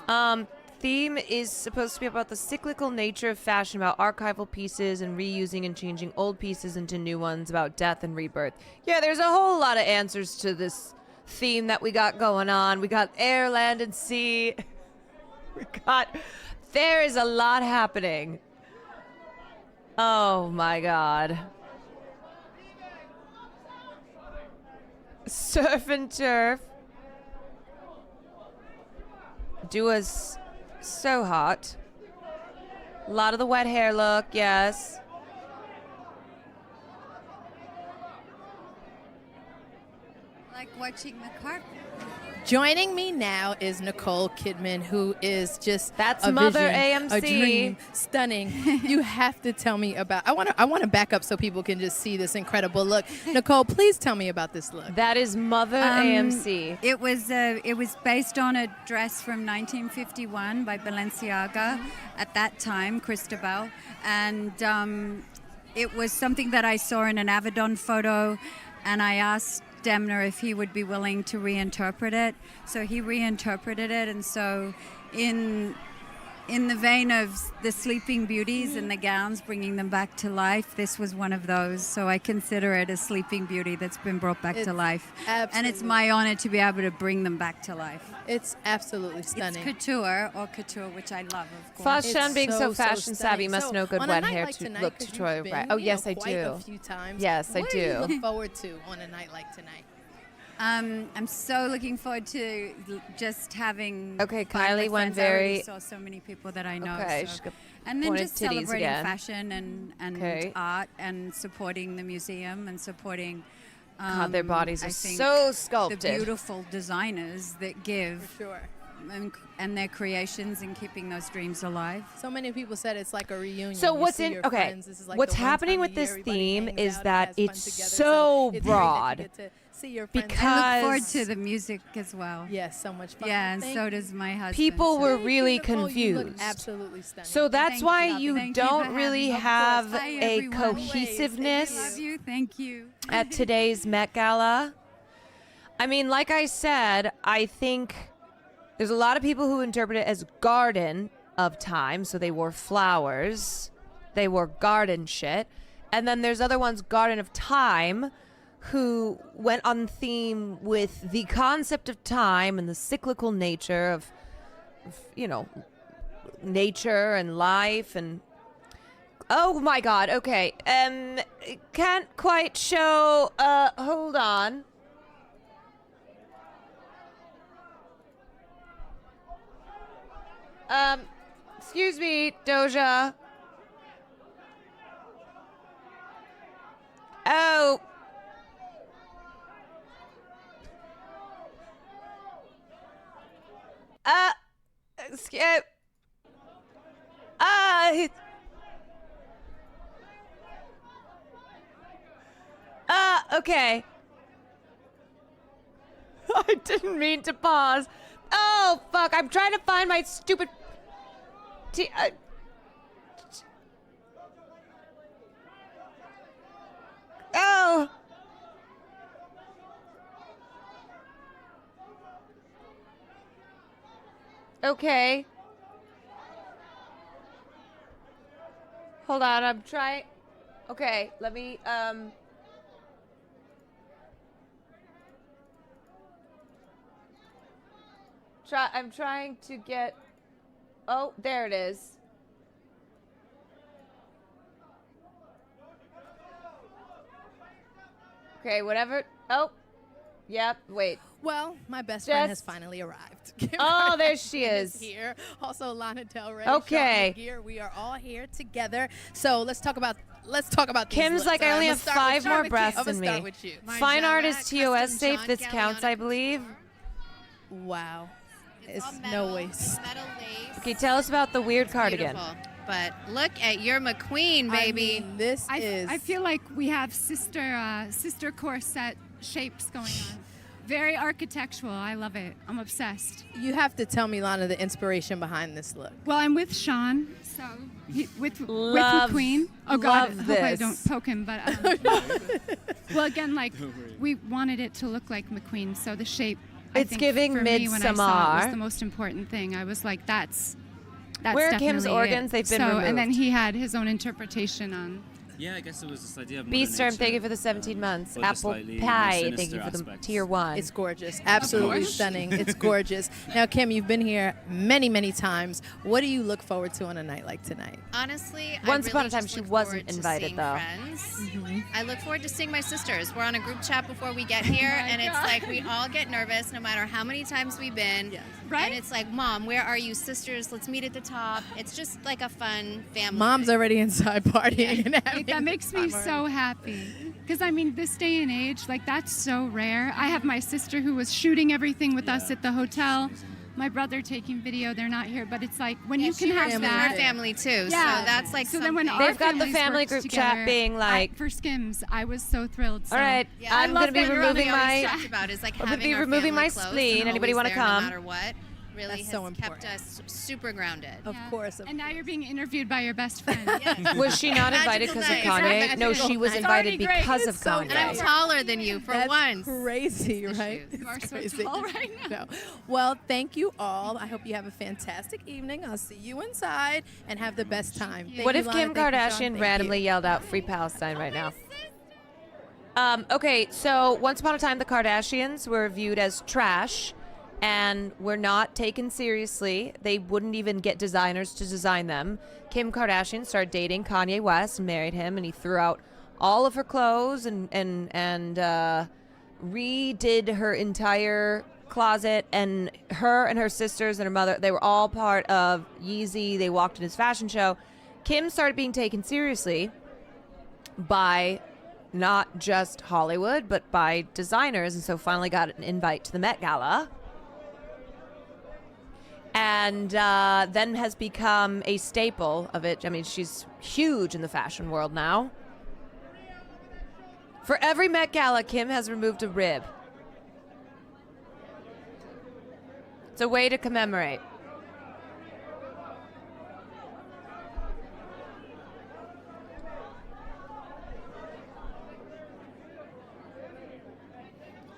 fun.
Theme is supposed to be about the cyclical nature of fashion, about archival pieces and reusing and changing old pieces into new ones, about death and rebirth. Yeah, there's a whole lot of answers to this theme that we got going on. We got air, land, and sea. There is a lot happening. Oh my God. Surf and turf. Dua's so hot. A lot of the wet hair look, yes.
Like watching the carpet.
Joining me now is Nicole Kidman, who is just
That's
a
Mother
vision,
AMC.
a dream, stunning. You have to tell me about. I want to back up so people can just see this incredible look. Nicole, please tell me about this look.
That is Mother AMC.
It was based on a dress from 1951 by Balenciaga at that time, Cristobal, and it was something that I saw in an Avedon photo, and I asked Demner if he would be willing to reinterpret it. So he reinterpreted it, and so in the vein of the Sleeping Beauties and the gowns, bringing them back to life, this was one of those. So I consider it a Sleeping Beauty that's been brought back to life. And it's my honor to be able to bring them back to life.
It's absolutely stunning.
It's couture, which I love, of course.
Fashion, being so fashion
stunning.
savvy, must
So
know good
on a
wet
night
hair
like
to
tonight,
look
'cause
to Troy.
you've
Right.
been,
Oh, yes, I
quite
do.
a few times.
Yes, I
What do you
do.
look forward to on a night like tonight?
I'm so looking forward to just having.
Okay,
fun
Kylie
with
went
friends. I already
very-
saw so many people that I know.
Okay,
so-
she's got
and then
pointed
just
titties
celebrating
again.
fashion and
Okay.
art and supporting the museum and supporting.
God, their bodies
I
are
think
so sculpted.
The beautiful designers that give.
For sure.
And their creations and keeping those dreams alive.
So many people said it's like a reunion.
So
You
what's
see
in
your
okay?
friends. This is like
What's
the one
happening
time
with
a
this
year everybody
theme
hangs
is
out and
that
has fun
it's
together.
so
it's
broad.
great that you get to see your friends.
Because-
I look forward to the music as well.
Yes, so much fun.
Yeah, and
Thank
so
you.
does my husband.
People
so-
were really
Nicole, you look
confused.
absolutely stunning.
So that's
Thank
why
you.
you
Thank you
don't
for
really
having me.
have
Of course. Hi,
a
everyone.
cohesiveness
Love you. Thank you.
at today's Met Gala. I mean, like I said, I think there's a lot of people who interpret it as garden of time, so they wore flowers, they wore garden shit, and then there's other ones, garden of time, who went on theme with the concept of time and the cyclical nature of nature and life and oh my god, okay. Can't quite show hold on. Excuse me, Doja. Oh. Excuse. Okay. I didn't mean to pause. Oh, fuck. I'm trying to find my stupid... Oh. Okay. Hold on, I'm trying... Okay, let me, I'm trying to get... Oh, there it is. Okay, whatever. Oh. Yep, wait.
Well, my best friend has finally arrived.
Oh, there she is.
Here. Also, Lana Del Rey.
Okay.
Sean McGear. We are all here together. So let's talk about these
Kim's
looks.
like, I only
I'm
have
gonna start
5 more breaths
I'm
in
gonna
me.
start with you.
Fine artist TOS safe. This counts, I believe.
Wow. It's no waste.
Okay, tell us about the weird cardigan.
But look at your McQueen, baby.
I mean, this is.
I feel like we have sister corset shapes going on. Very architectural. I love it. I'm obsessed.
You have to tell me, Lana, the inspiration behind this look.
Well, I'm with Sean, so with
Love-
McQueen. Oh God,
love
I hope I
this.
don't poke him. But well, again, like we wanted it to look like McQueen, so the shape. I
It's
think
giving
for me, when I saw it, was
Midsommar.
the most important thing. I was like, that's
Where are Kim's
definitely
organs?
it.
They've been
so, and then
removed.
he had his own interpretation on.
Yeah, I guess it was this idea of
Beastorm, thank you for the 17 months.
but just
Apple
slightly more
Pie, thank
sinister
you for the
aspects.
tier 1.
It's gorgeous. Absolutely stunning. It's gorgeous. Now, Kim, you've been here many, many times. What do you look forward to on a night like tonight?
Honestly,
Once
I
upon
really
a time,
just
she
look
wasn't
forward to
invited,
seeing
though.
Friends. I look forward to seeing my sisters. We're on a group chat before we get here, and it's like we all get nervous no matter how many times we've been.
Right?
And it's like, Mom, where are you, sisters? Let's meet at the top. It's just like a fun family.
Mom's already inside partying and having
That makes me
fun.
so happy. Because, I mean, this day and age, like, that's so rare. I have my sister who was shooting everything with us at the hotel. My brother taking video. They're not here. But it's like, when you can have
with
that.
her family, too.
Yeah.
So that's like
So then when
something.
our
They've got the
families
family
worked
group
together,
chat being like-
for Skims, I was so thrilled. So.
All right,
Yeah,
I'm going to be removing
we
my...
always talked about is like
I'm gonna
having
be
our
removing
family
my
close
spleen.
and
Anybody
always
want to
there
come?
No matter what, really
That's
has
so
kept
important.
us super grounded.
Of course.
And now you're being interviewed by your best friend.
Was she not invited because of
Magical
Kanye?
night.
No, she was
It's
invited
already great.
because
It's
of
so
Kanye.
And I'm taller than you for
That's
once.
crazy, right?
You are
It's
so
crazy.
tall right now.
No. Well, thank you all. I hope you have a fantastic evening. I'll see you inside and have the best time. Thank
What
you,
if
Lana.
Kim
Thank you, Sean.
Kardashian
Thank
randomly
you.
yelled out "Free Palestine" right now? Okay, so once upon a time, the Kardashians were viewed as trash and were not taken seriously. They wouldn't even get designers to design them. Kim Kardashian started dating Kanye West and married him, and he threw out all of her clothes and redid her entire closet. And her sisters and her mother, they were all part of Yeezy. They walked in his fashion show. Kim started being taken seriously by not just Hollywood, but by designers, and so finally got an invite to the Met Gala. And then has become a staple of it. I mean, she's huge in the fashion world now. For every Met Gala, Kim has removed a rib. It's a way to commemorate.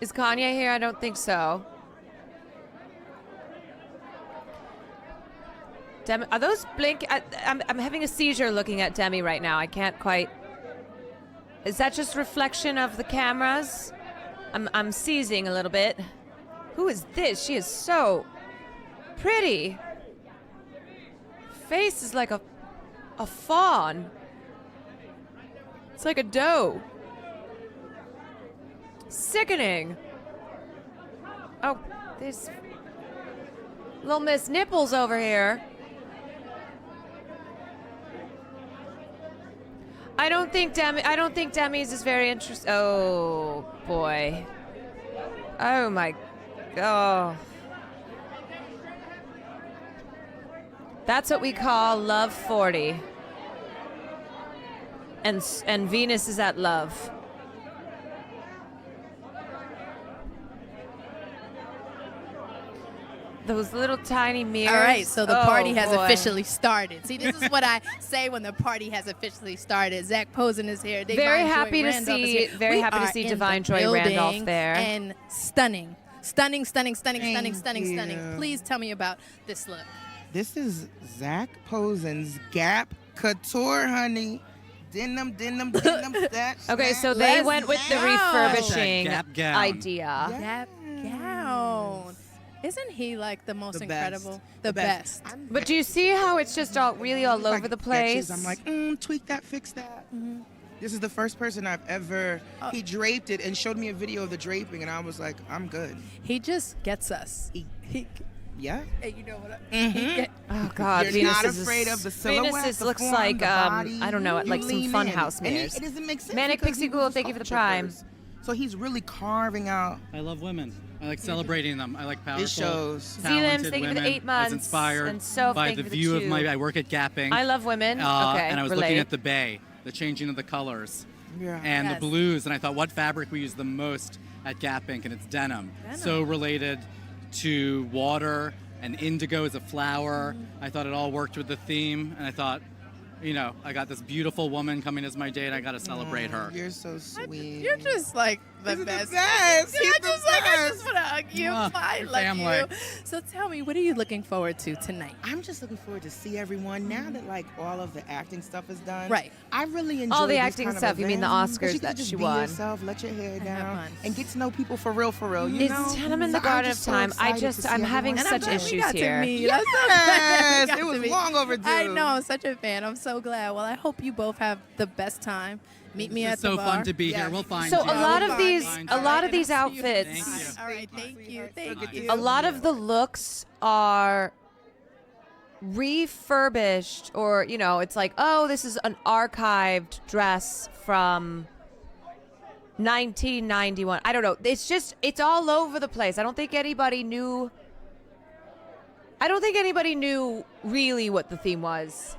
Is Kanye here? I don't think so. Demi, are those blink? I'm having a seizure looking at Demi right now. I can't quite. Is that just reflection of the cameras? I'm seizing a little bit. Who is this? She is so pretty. Face is like a fawn. It's like a doe. Sickening. Oh, there's little Miss Nipples over here. I don't think Demi's is very interesting. Oh boy. Oh my. Oh. That's what we call Love 40. And Venus is at love. those little tiny mirrors.
All right, so the party has
boy.
officially started. See, this is what I say when the party has officially started. Zach Posen is here.
Very
Divine Joy
happy to
Randolph is
see-
here.
very
We
happy to
are
see
in
Divine
the
Joy Randolph
building
there.
And stunning. Stunning, stunning, stunning, stunning,
Thank
stunning, stunning.
you.
Please tell me about this look.
This is Zach Posen's Gap Couture, honey. Denim, stat.
Okay, so they
Let's
went with the
go.
refurbishing
Gap gown.
idea.
Gap gown. Isn't he like the most
The
incredible?
best.
The best.
But do you see how it's just all really all over the place?
I'm like, tweak that, fix that.
Mm-hmm.
This is the first person I've ever.
Oh.
He draped it and showed me a video of the draping, and I was like, I'm good.
He just gets us.
Yeah.
Hey, you know what?
Mhm.
Oh God,
You're
Venus
not
is
afraid of the silhouette,
Venus
the
looks
form,
like
the body.
I don't know,
You
like some
lean
fun
in.
house
And
mirrors.
it doesn't make sense.
Manic
because
Pixie
he
Ghoul,
was a
thank you for the
sculpture
prime.
first. So he's really carving out.
I love women. I like celebrating them. I like powerful,
shows.
Zealand,
talented
thank you for the
women.
8
I
months.
was inspired
And Soph,
by
thank
the
you for the
view of
2.
my. I work at Gapping.
I love women. Okay,
and I was
relate.
looking at the bay, the changing of the colors,
Yeah.
and
Yes.
the blues, and I thought, what fabric we use the most at Gap Inc. And it's denim. So related to water, and indigo is a flower. I thought it all worked with the theme, and I thought, I got this beautiful woman coming as my date. I got to celebrate her.
You're so sweet.
You're just like the
He's
best.
the best. He's
I
the
just like I
best.
just want to hug you.
Mwah.
I
Your
love
family.
you. So tell me, what are you looking forward to tonight?
I'm just looking forward to see everyone now that like all of the acting stuff is done.
Right.
I really enjoy
All the
these
acting
kind of
stuff, you mean the
events, 'cause
Oscars
you get
that
to just
she
be
won.
yourself, let your hair
have
down,
fun.
and get to know people for real. You know.
It's Denim in the
So I'm
Garden of
just so
Time.
excited to see
I'm having
everyone.
such
glad we
issues
got to
here.
meet. I'm so glad we
Yes,
got
it
to
was
meet.
long overdue.
I know. I'm such a fan. I'm so glad. Well, I hope you both have the best time. Meet me
It's
at the
so
bar.
fun to be
Yeah.
here. We'll find
So
you.
a lot of
Fine.
these,
Fine.
a lot of
Alright,
these
I'll see you.
outfits,
Thank you.
All right. Thank you. Thank you.
a lot of the looks are refurbished, or it's like, oh, this is an archived dress from 1991. I don't know. It's all over the place. I don't think anybody knew really what the theme was.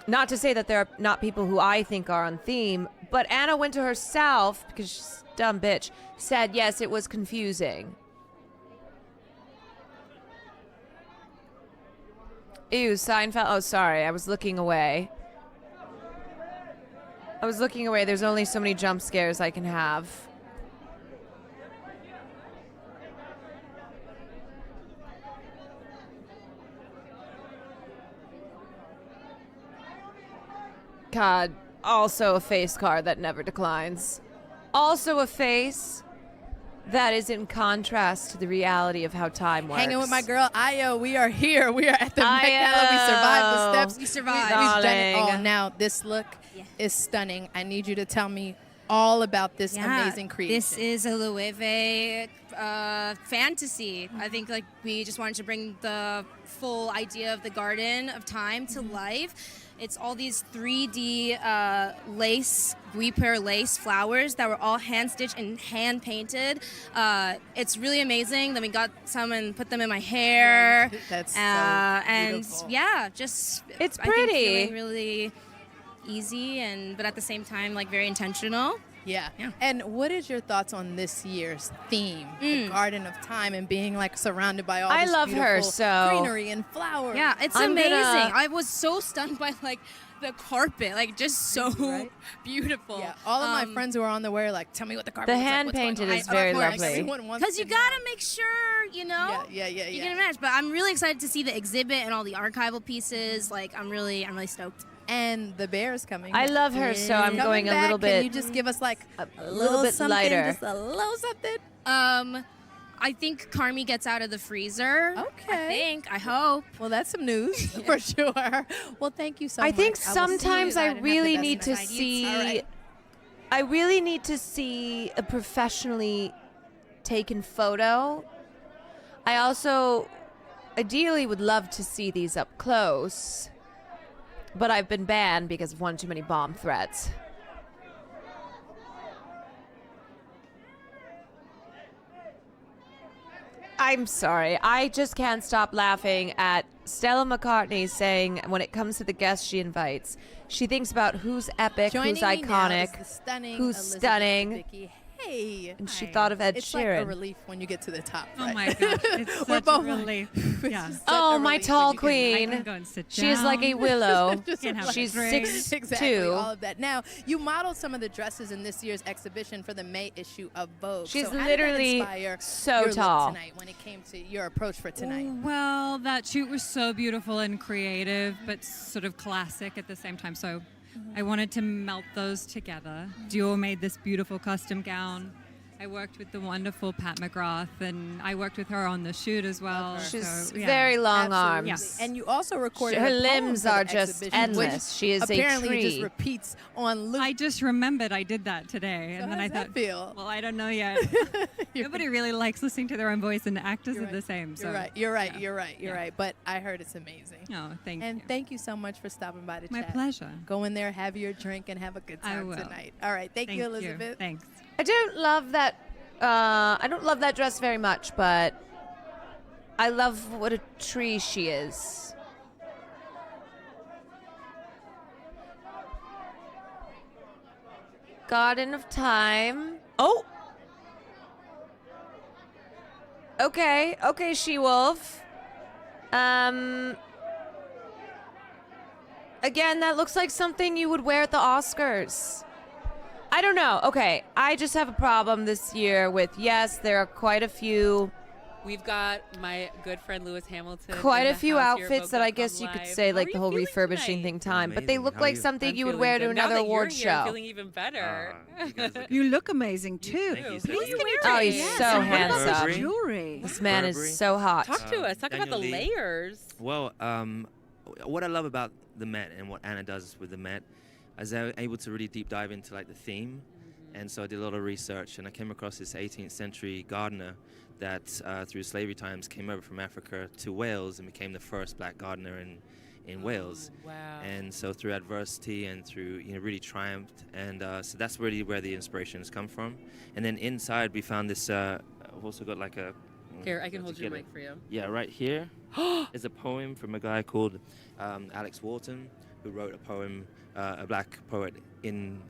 Not to say that there are not people who I think are on theme, but Anna Wintour herself, because she's a dumb bitch, said yes, it was confusing. Ew, Seinfeld. Oh, sorry, I was looking away. There's only so many jump scares I can have. God, also a face card that never declines. Also a face that is in contrast to the reality of how time works.
Hanging with my girl Ayo. We are here. We are at the Met Gala. We survived the steps.
We
survived.
survived.
We've done it all.
Darling.
Now this look is stunning. I need you to tell me all about this amazing creation.
This is a Loewe fantasy. I think we just wanted to bring the full idea of the Garden of Time to life. It's all these 3D guipure lace flowers that were all hand stitched and hand painted. It's really amazing. Then we got some and put them in my hair.
That's so
and
beautiful.
yeah, just
It's
I think
pretty.
feeling really easy but at the same time very intentional.
Yeah. And what is your thoughts on this year's theme, the Garden of Time, and being surrounded by all
I
this
love her,
beautiful
so-
greenery and flowers?
Yeah, it's
I'm
amazing.
gonna-
I was so stunned by the carpet, just so beautiful.
Yeah. All of my friends who are on the way are like, tell me what the carpet
The
looks like.
hand
What's going
painted
on?"
is very lovely.
Everyone wants
Because you
to
gotta make sure, you
Yeah.
can match. But I'm really excited to see the exhibit and all the archival pieces. I'm really stoked.
And the bear is coming.
I love her, so I'm
Coming
going a
back.
little
Can
bit.
you just give us
a little bit
something,
lighter.
Just a little something.
I think Carmi gets out of the freezer.
Okay.
I hope.
Well, that's some news for sure. Well, thank you so much.
I think
will see you
sometimes I
later and have the
really
best
need to
night.
see.
All right.
I really need to see a professionally taken photo. I also ideally would love to see these up close, but I've been banned because of one too many bomb threats. I'm sorry. I just can't stop laughing at Stella McCartney saying when it comes to the guests she invites, she thinks about who's epic,
Joining
who's
me now is
iconic,
the stunning
who's
Elizabeth
stunning.
Debicki. Hey.
And she thought of Ed
It's
Sheeran.
like a relief when you get to the top.
Oh
right?
my gosh, it's
We're
such
both
a relief. Yeah.
Oh, my tall queen.
I can go and sit
She is like a
down.
willow.
Just
Can have a
She's
drink.
6'2".
Exactly, all of that. Now, you modeled some of the dresses in this year's exhibition for the May issue of Vogue.
She's
so how
literally
did that inspire
so
your look
tall.
tonight when it came to your approach for tonight?
Well, that shoot was so beautiful and creative, but sort of classic at the same time. So I wanted to melt those together. Dior made this beautiful custom gown. I worked with the wonderful Pat McGrath, and I worked with her on the shoot as well.
She's
so, yeah.
very long
Absolutely.
arms.
And you also recorded
Her
a poem
limbs
for the
are just
exhibition, which
endless. She is a
apparently
tree.
just repeats on loop.
I just remembered I did that today,
So
and then
how
I
does that
thought,
feel?
well, I don't know yet. Nobody really likes listening to their own voice, and the actors are the same. So
You're right.
yeah.
You're right. But I heard it's amazing.
Oh, thank
And
you.
thank you so much for stopping by to
My
chat.
pleasure.
Go in there, have your drink, and have a good
I
time
will.
tonight. All right. Thank you, Elizabeth.
Thanks.
I don't love that. I don't love that dress very much, but I love what a tree she is. Garden of Time. Oh. Okay, She-Wolf. Again, that looks like something you would wear at the Oscars. I don't know. Okay, I just have a problem this year with, yes, there are quite a few
We've got my good friend Lewis Hamilton.
quite
in
a
the
few
house here,
outfits that I
Vogue.com
guess you could
Live.
say
How
like
are
the
you
whole
feeling
refurbishing
tonight?
thing time, but they
Amazing.
look
How are
like
you?
something
I'm
you would
feeling
wear
good.
to
Now
another
that you're
award
here, I'm
show.
feeling even better.
You look amazing too.
Thank you.
Please
Thank
can you
Oh, he's
yes.
so
And what about
handsome.
the jewelry?
This man
Burberry.
is so hot.
Talk to us. Talk about the
Daniel Lee.
layers.
Well, what I love about the Met and what Anna does with the Met is they're able to really deep dive into like the theme. And so I did a lot of research, and I came across this 18th century gardener that through slavery times came over from Africa to Wales and became the first black gardener in Wales.
Wow.
And so through adversity and through, really triumphed. And so that's really where the inspiration has come from. And then inside we found this, I've also got like a...
Here, I can hold your
get
mic for you.
Yeah, right here is a poem from a guy called Alex Wharton, who wrote a poem, a black poet in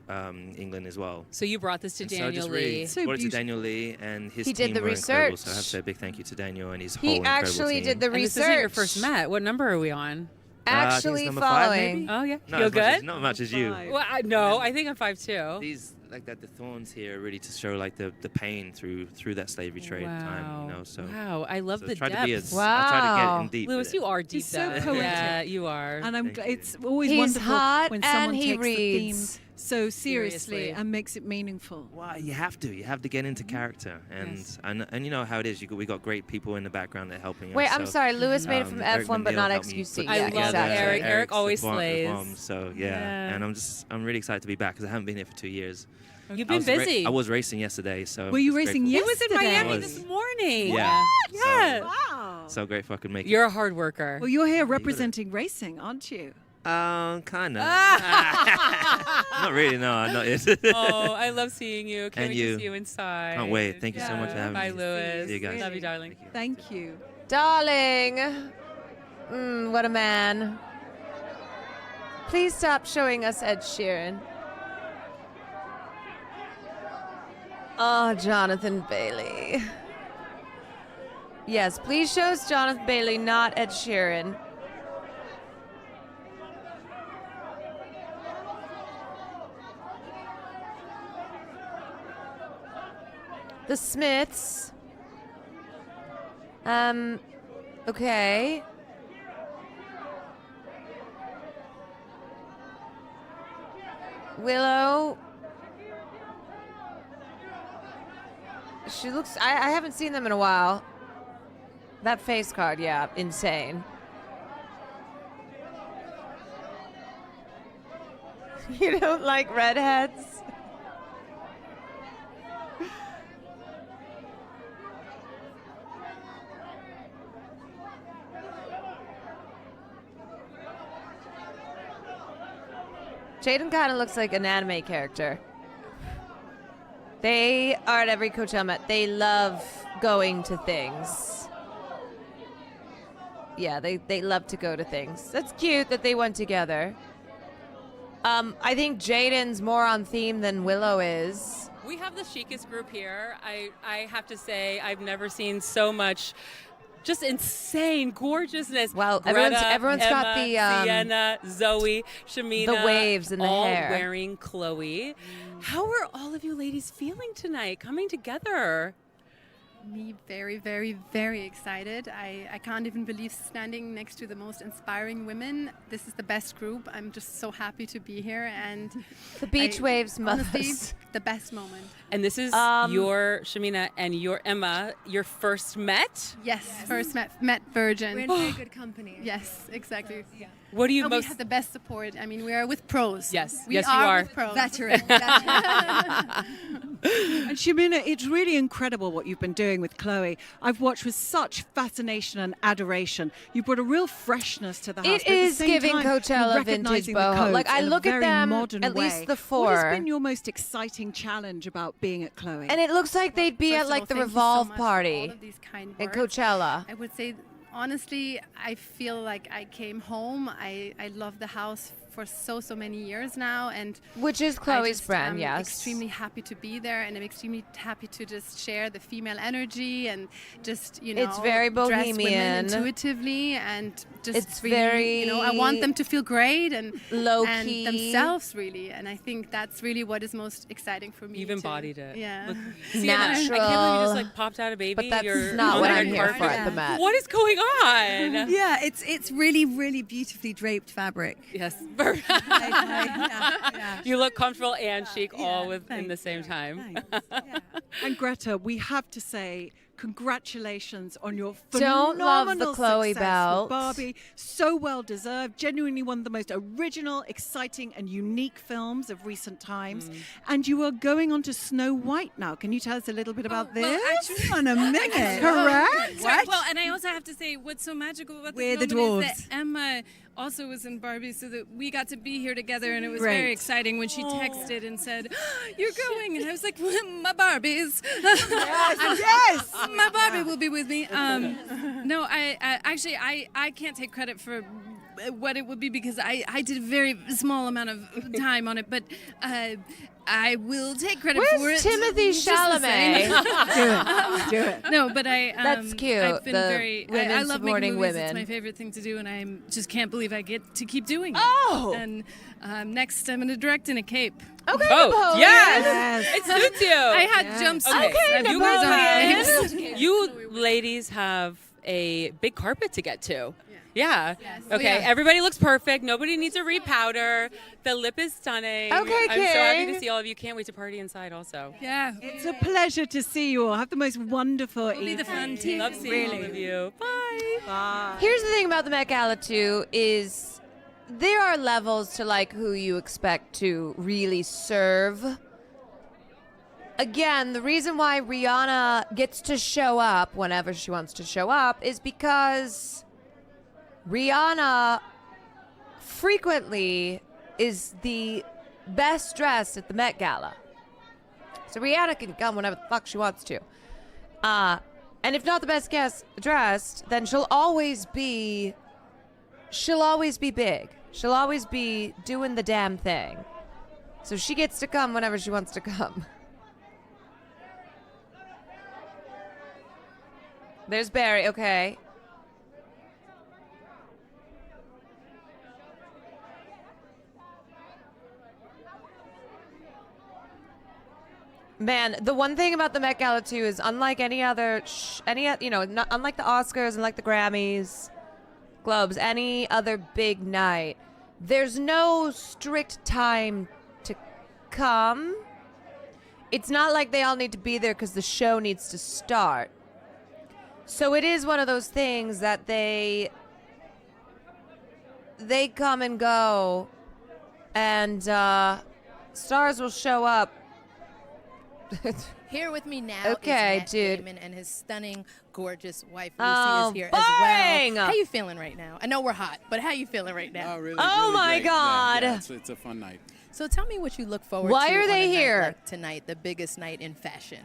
England as well.
So you brought this to
And so I
Daniel
just
Lee.
really brought it to Daniel Lee, and his
He did
team
the
were incredible. So I have
research.
to say a big thank you to Daniel and his whole
He
incredible
actually
team.
did the
And this
research.
isn't your first Met. What number are we on?
I think it's
Actually
number 5
following.
maybe?
Oh, yeah.
Not
Feel
as much as-
good?
not as much as you.
Well, no, I think I'm 5'2".
These like that, the thorns here are really to show like the pain through that slavery trade time, So
Wow, I love
so
the
try
depth.
to be as, I try to get in deep.
Lewis,
with
you
it.
are deep.
He's so
though.
poetic.
Yeah, you are.
And
Thank you.
it's always
He's
wonderful
hot
when
and
someone
he
takes the theme
reads.
so seriously
Seriously.
and makes it meaningful.
Well, you have to get into character, and
Yes.
and you know how it is. We got great people in the background that are helping us.
Wait, I'm
so,
sorry. Lewis made it from
Eric
F1, but
McNeil
not
helped me
XQC.
put
I
Yeah,
love
exactly.
Eric. Eric always
the bomb-
slays.
So
Yeah.
and I'm really excited to be back because I haven't been here for 2 years.
You've
I
been
was
busy.
I was racing yesterday, so.
Were you
just
racing
grateful.
He was in
yesterday?
Miami
I
this
was.
morning.
Yeah.
Yeah.
Wow.
So grateful I could make
You're a hard worker.
Well, you're here representing racing, aren't you?
it. Kind of. Not really. No, I'm not.
Oh, I love seeing you. Can't
And
wait
you.
to see you inside.
Can't wait. Thank you so much for having
Bye,
me.
Lewis.
See you guys.
Love you, darling.
Thank you.
Darling. What a man. Please stop showing us Ed Sheeran. Oh, Jonathan Bailey. Yes, please show us Jonathan Bailey, not Ed Sheeran. The Smiths. Okay. Willow. She looks, I haven't seen them in a while. That face card, yeah, insane. You don't like redheads? Jaden kind of looks like an anime character. They are at every Coachella Met. They love going to things. Yeah, they love to go to things. That's cute that they went together. I think Jaden's more on theme than Willow is.
We have the chicest group here. I have to say, I've never seen so much just insane gorgeousness.
Well,
Greta,
everyone's
Emma,
got the
Sienna, Zoe, Shamina,
the waves in the
all
hair.
wearing Chloe. How are all of you ladies feeling tonight, coming together?
Me very, very, very excited. I can't even believe standing next to the most inspiring women. This is the best group. I'm just so happy to be here, and
The beach waves,
honestly,
mothers.
the best moment.
And this is your Shamina and your Emma, your first Met?
Yes, first met virgin.
We're in very good company.
Yes, exactly.
What do you
And
most?
we have the best support. I mean, we are with pros.
Yes,
we
yes, you
are.
are.
With pros.
Veteran.
And Shamina, it's really incredible what you've been doing with Chloe. I've watched with such fascination and adoration. You brought a real freshness to the house.
It
but at the
is
same
giving
time,
Coachella
you're
vintage
recognizing the
boho.
codes
Like, I
in a
look at
very
them,
modern
at least
way.
the
What
four.
has been your most exciting challenge about being at Chloe?
And it looks like they'd be
First
at
of
like
all,
the
thank you so
Revolve
much for
party
all of these kind
at
words.
Coachella.
I would say, honestly, I feel like I came home. I love the house for so many years now, and
Which is Chloe's brand,
I'm
yes.
extremely happy to be there, and I'm extremely happy to just share the female energy and just
It's very
dress
bohemian.
women intuitively, and just
It's
really,
very
I want them to feel great and
low
and
key.
themselves really, and I think that's really what is most exciting for me.
You've
to-
embodied it.
Yeah.
Look, Sienna, I can't believe you just like popped out a baby.
But that's
You're
not
on
what
the
I'm
red
here
carpet.
for at the Met.
What is going on?
Yeah, it's really beautifully draped fabric.
Yes.
Yeah.
You look comfortable and chic all in the same time.
And Greta, we have to say congratulations on your
Don't love the
phenomenal
Chloe
success
belt.
with Barbie. So well deserved. Genuinely one of the most original, exciting, and unique films of recent times. And you are going on to Snow White now. Can you tell us a little bit about this?
Well, actually, on a minute.
Correct.
Sorry, well, and I also have to say, what's so magical about
We're
this
the
moment
dwarves.
is that Emma also was in Barbie, so that we got to be here together, and it was
Great.
very exciting when she texted and said, "You're going," and I was like, "My Barbies."
Yes.
My Barbie will be with me. No, I can't take credit for what it would be because I did a very small amount of time on it, but I will take credit for it.
Where's Timothy
just the same.
Chalamet?
Do it.
No, but I.
That's cute,
I've been
the
very.
women
I love
supporting
making movies.
women.
It's my favorite thing to do, and I just can't believe I get to keep doing it.
Oh!
And next, I'm going to direct in a cape.
Okay,
Oh,
Napoleon.
yes! It suits you.
I had jumpsuits.
Okay,
you
Napoleon.
guys have, you ladies have a big carpet to get to. Yeah. Okay.
yeah.
Everybody looks perfect. Nobody needs a repowder. The lip is stunning.
Okay,
I'm so happy
King.
to see all of you. Can't wait to party inside also.
Yeah.
It's a pleasure to see you all. Have the most wonderful
We'll be the fun
evening.
team.
Love seeing all of you. Bye.
Bye.
Here's the thing about the Met Gala too is there are levels to like who you expect to really serve. Again, the reason why Rihanna gets to show up whenever she wants to show up is because Rihanna frequently is the best dressed at the Met Gala. So Rihanna can come whenever the fuck she wants to. And if not the best guest dressed, then she'll always be big. She'll always be doing the damn thing. So she gets to come whenever she wants to come. There's Barry, okay. Man, the one thing about the Met Gala too is unlike any other, unlike the Oscars and like the Grammys, Globes, any other big night, there's no strict time to come. It's not like they all need to be there because the show needs to start. So it is one of those things that they come and go, and stars will show up.
Here with me now
Okay,
is Matt
dude.
Damon and his stunning, gorgeous wife Lucy
Oh,
is here
boing!
as well. How you feeling right now? I know we're hot, but how you feeling right now?
Oh, really?
Oh,
really
my
great.
God.
Yeah, it's a fun night.
So tell me what you look forward
Why
to
are
on
they
a night
here?
like tonight, the biggest night in fashion.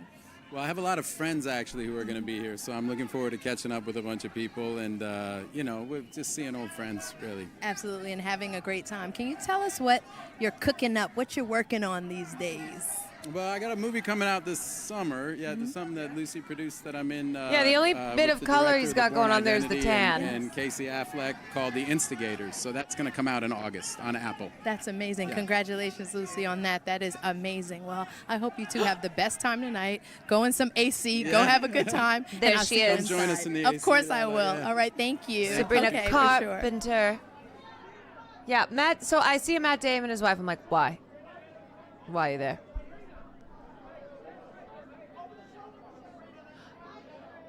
Well, I have a lot of friends actually who are going to be here, so I'm looking forward to catching up with a bunch of people, and we're just seeing old friends, really.
Absolutely, and having a great time. Can you tell us what you're cooking up, what you're working on these days?
Well, I got a movie coming out this summer. Yeah, there's something that Lucy produced that I'm in.
Yeah, the only bit
with
of
the
color
director
he's
of
got
The Bourne
going on there is the
Identity
tan.
And Casey Affleck, called The Instigators. So that's going to come out in August on Apple.
That's amazing.
Yeah.
Congratulations, Lucy, on that. That is amazing. Well, I hope you two have the best time tonight. Go in some AC. Go
Yeah.
have a good time.
There
and I'll
she
see you
is.
Join us
inside.
in the
Of
AC,
course I
Gala,
will.
yeah.
All right. Thank you.
Sabrina
Okay, for sure.
Carpenter. Yeah, Matt. So I see Matt Damon and his wife. I'm like, why? Why are you there?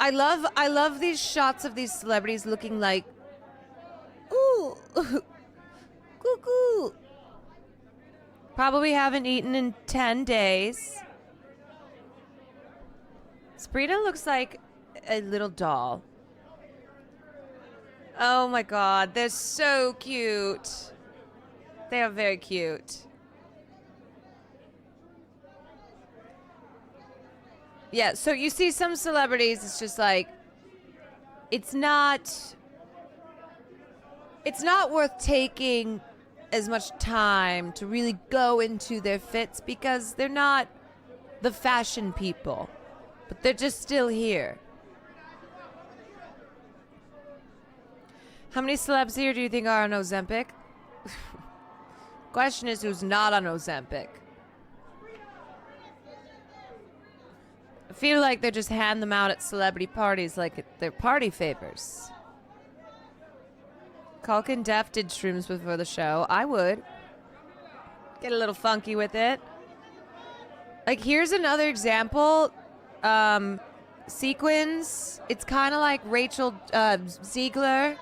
I love these shots of these celebrities looking like, ooh, cuckoo. Probably haven't eaten in 10 days. Sabrina looks like a little doll. Oh my God, they're so cute. They are very cute. Yeah, so you see some celebrities, it's just like, it's not worth taking as much time to really go into their fits because they're not the fashion people, but they're just still here. How many celebs here do you think are on Ozempic? Question is, who's not on Ozempic? I feel like they just hand them out at celebrity parties like they're party favors. Culkin Def did shrooms before the show. I would. Get a little funky with it. Like, here's another example. Sequins. It's kind of like Rachel Ziegler.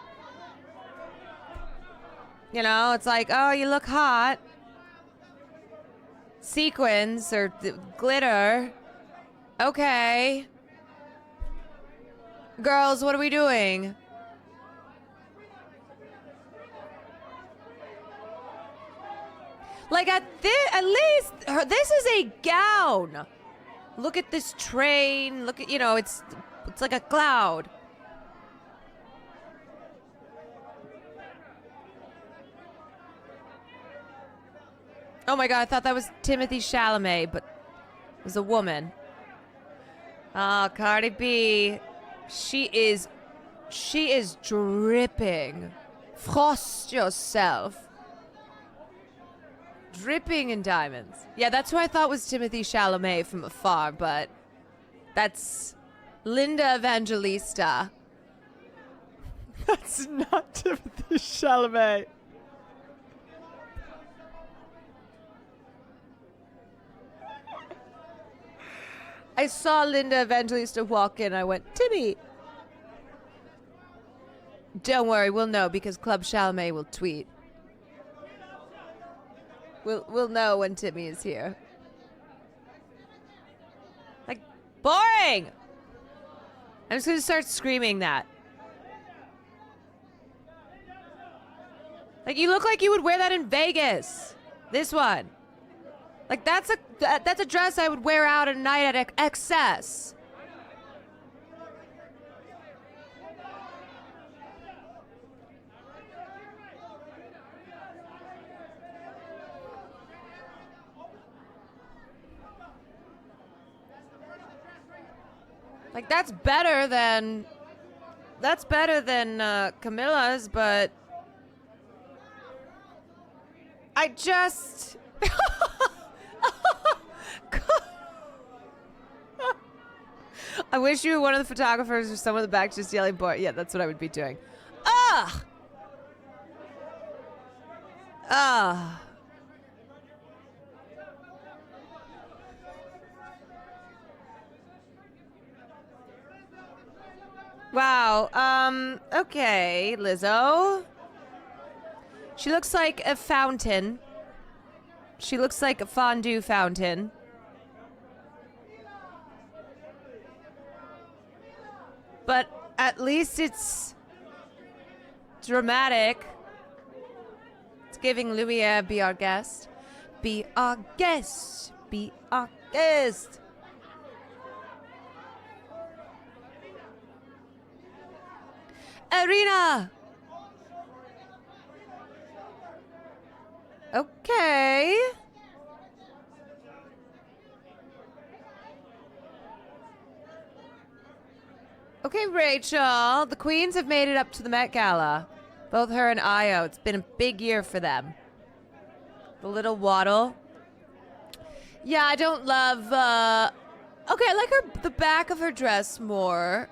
You know, it's like, oh, you look hot. Sequins or glitter. Okay. Girls, what are we doing? Like at least this is a gown. Look at this train. Look at, you know, it's like a cloud. Oh my God, I thought that was Timothy Chalamet, but it was a woman. Ah, Cardi B. She is dripping. Frost yourself. Dripping in diamonds. Yeah, that's who I thought was Timothy Chalamet from afar, but that's Linda Evangelista. That's not Timothy Chalamet. I saw Linda Evangelista walk in. I went, Timmy. Don't worry, we'll know because Club Chalamet will tweet. We'll know when Timmy is here. Like, boring! I'm just gonna start screaming that. Like, you look like you would wear that in Vegas. This one. Like, that's a dress I would wear out at night at Excess. Like, that's better than Camilla's, but I just I wish you were one of the photographers or someone in the back just yelling, boy. Yeah, that's what I would be doing. Ugh! Ugh. Wow. Okay, Lizzo. She looks like a fountain. She looks like a fondue fountain. But at least it's dramatic. It's giving Lumiere, be our guest. Be our guest. Be our guest. Arena. Okay. Okay, Rachel. The queens have made it up to the Met Gala. Both her and Io. It's been a big year for them. The little waddle. Yeah, I don't love. Okay, I like the back of her dress more.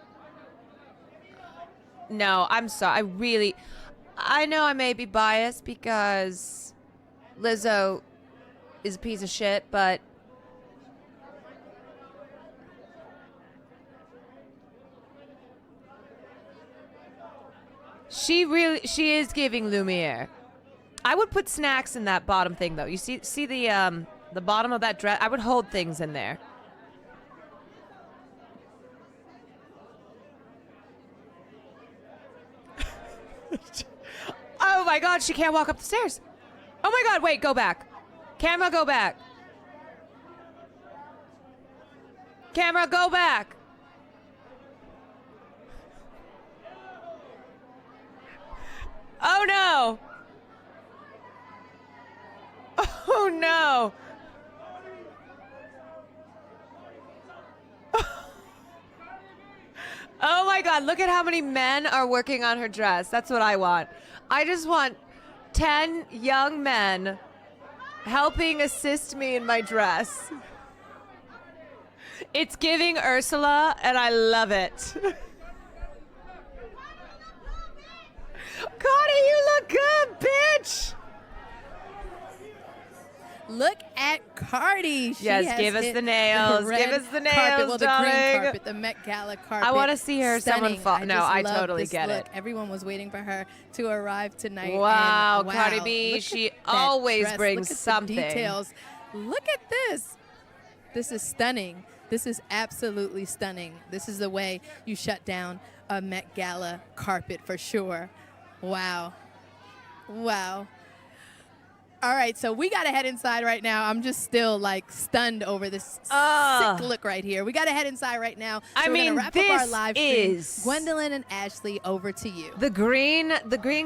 No, I'm sorry. I know I may be biased because Lizzo is a piece of shit, but she is giving Lumiere. I would put snacks in that bottom thing though. You see the bottom of that dress? I would hold things in there. Oh my god, she can't walk up the stairs. Oh my god, wait, go back. Camera, go back. Camera, go back. Oh no. Oh no. Oh my god, look at how many men are working on her dress. That's what I want. I just want 10 young men helping assist me in my dress. It's giving Ursula, and I love it. Connie, you look good, bitch!
Look at Cardi. She
Yes,
has
give us
hit
the nails.
red
Give us the
carpet,
nails,
well, the
darling.
green carpet, the Met Gala carpet.
I want to see her. Someone
Stunning.
fall. No,
just
I
love
totally
this
get
look.
it.
Everyone was waiting for her to arrive tonight.
Wow,
and wow,
Cardi B,
look
she
at that
always
dress.
brings
Look at
something.
The details. Look at this. This is stunning. This is absolutely stunning. This is the way you shut down a Met Gala carpet for sure. Wow. Wow. All right, so we got to head inside right now. I'm just still like stunned over this sick look right here. We got to head inside right now. So we're gonna wrap up our live stream. Gwendolyn and Ashley, over to you.
The green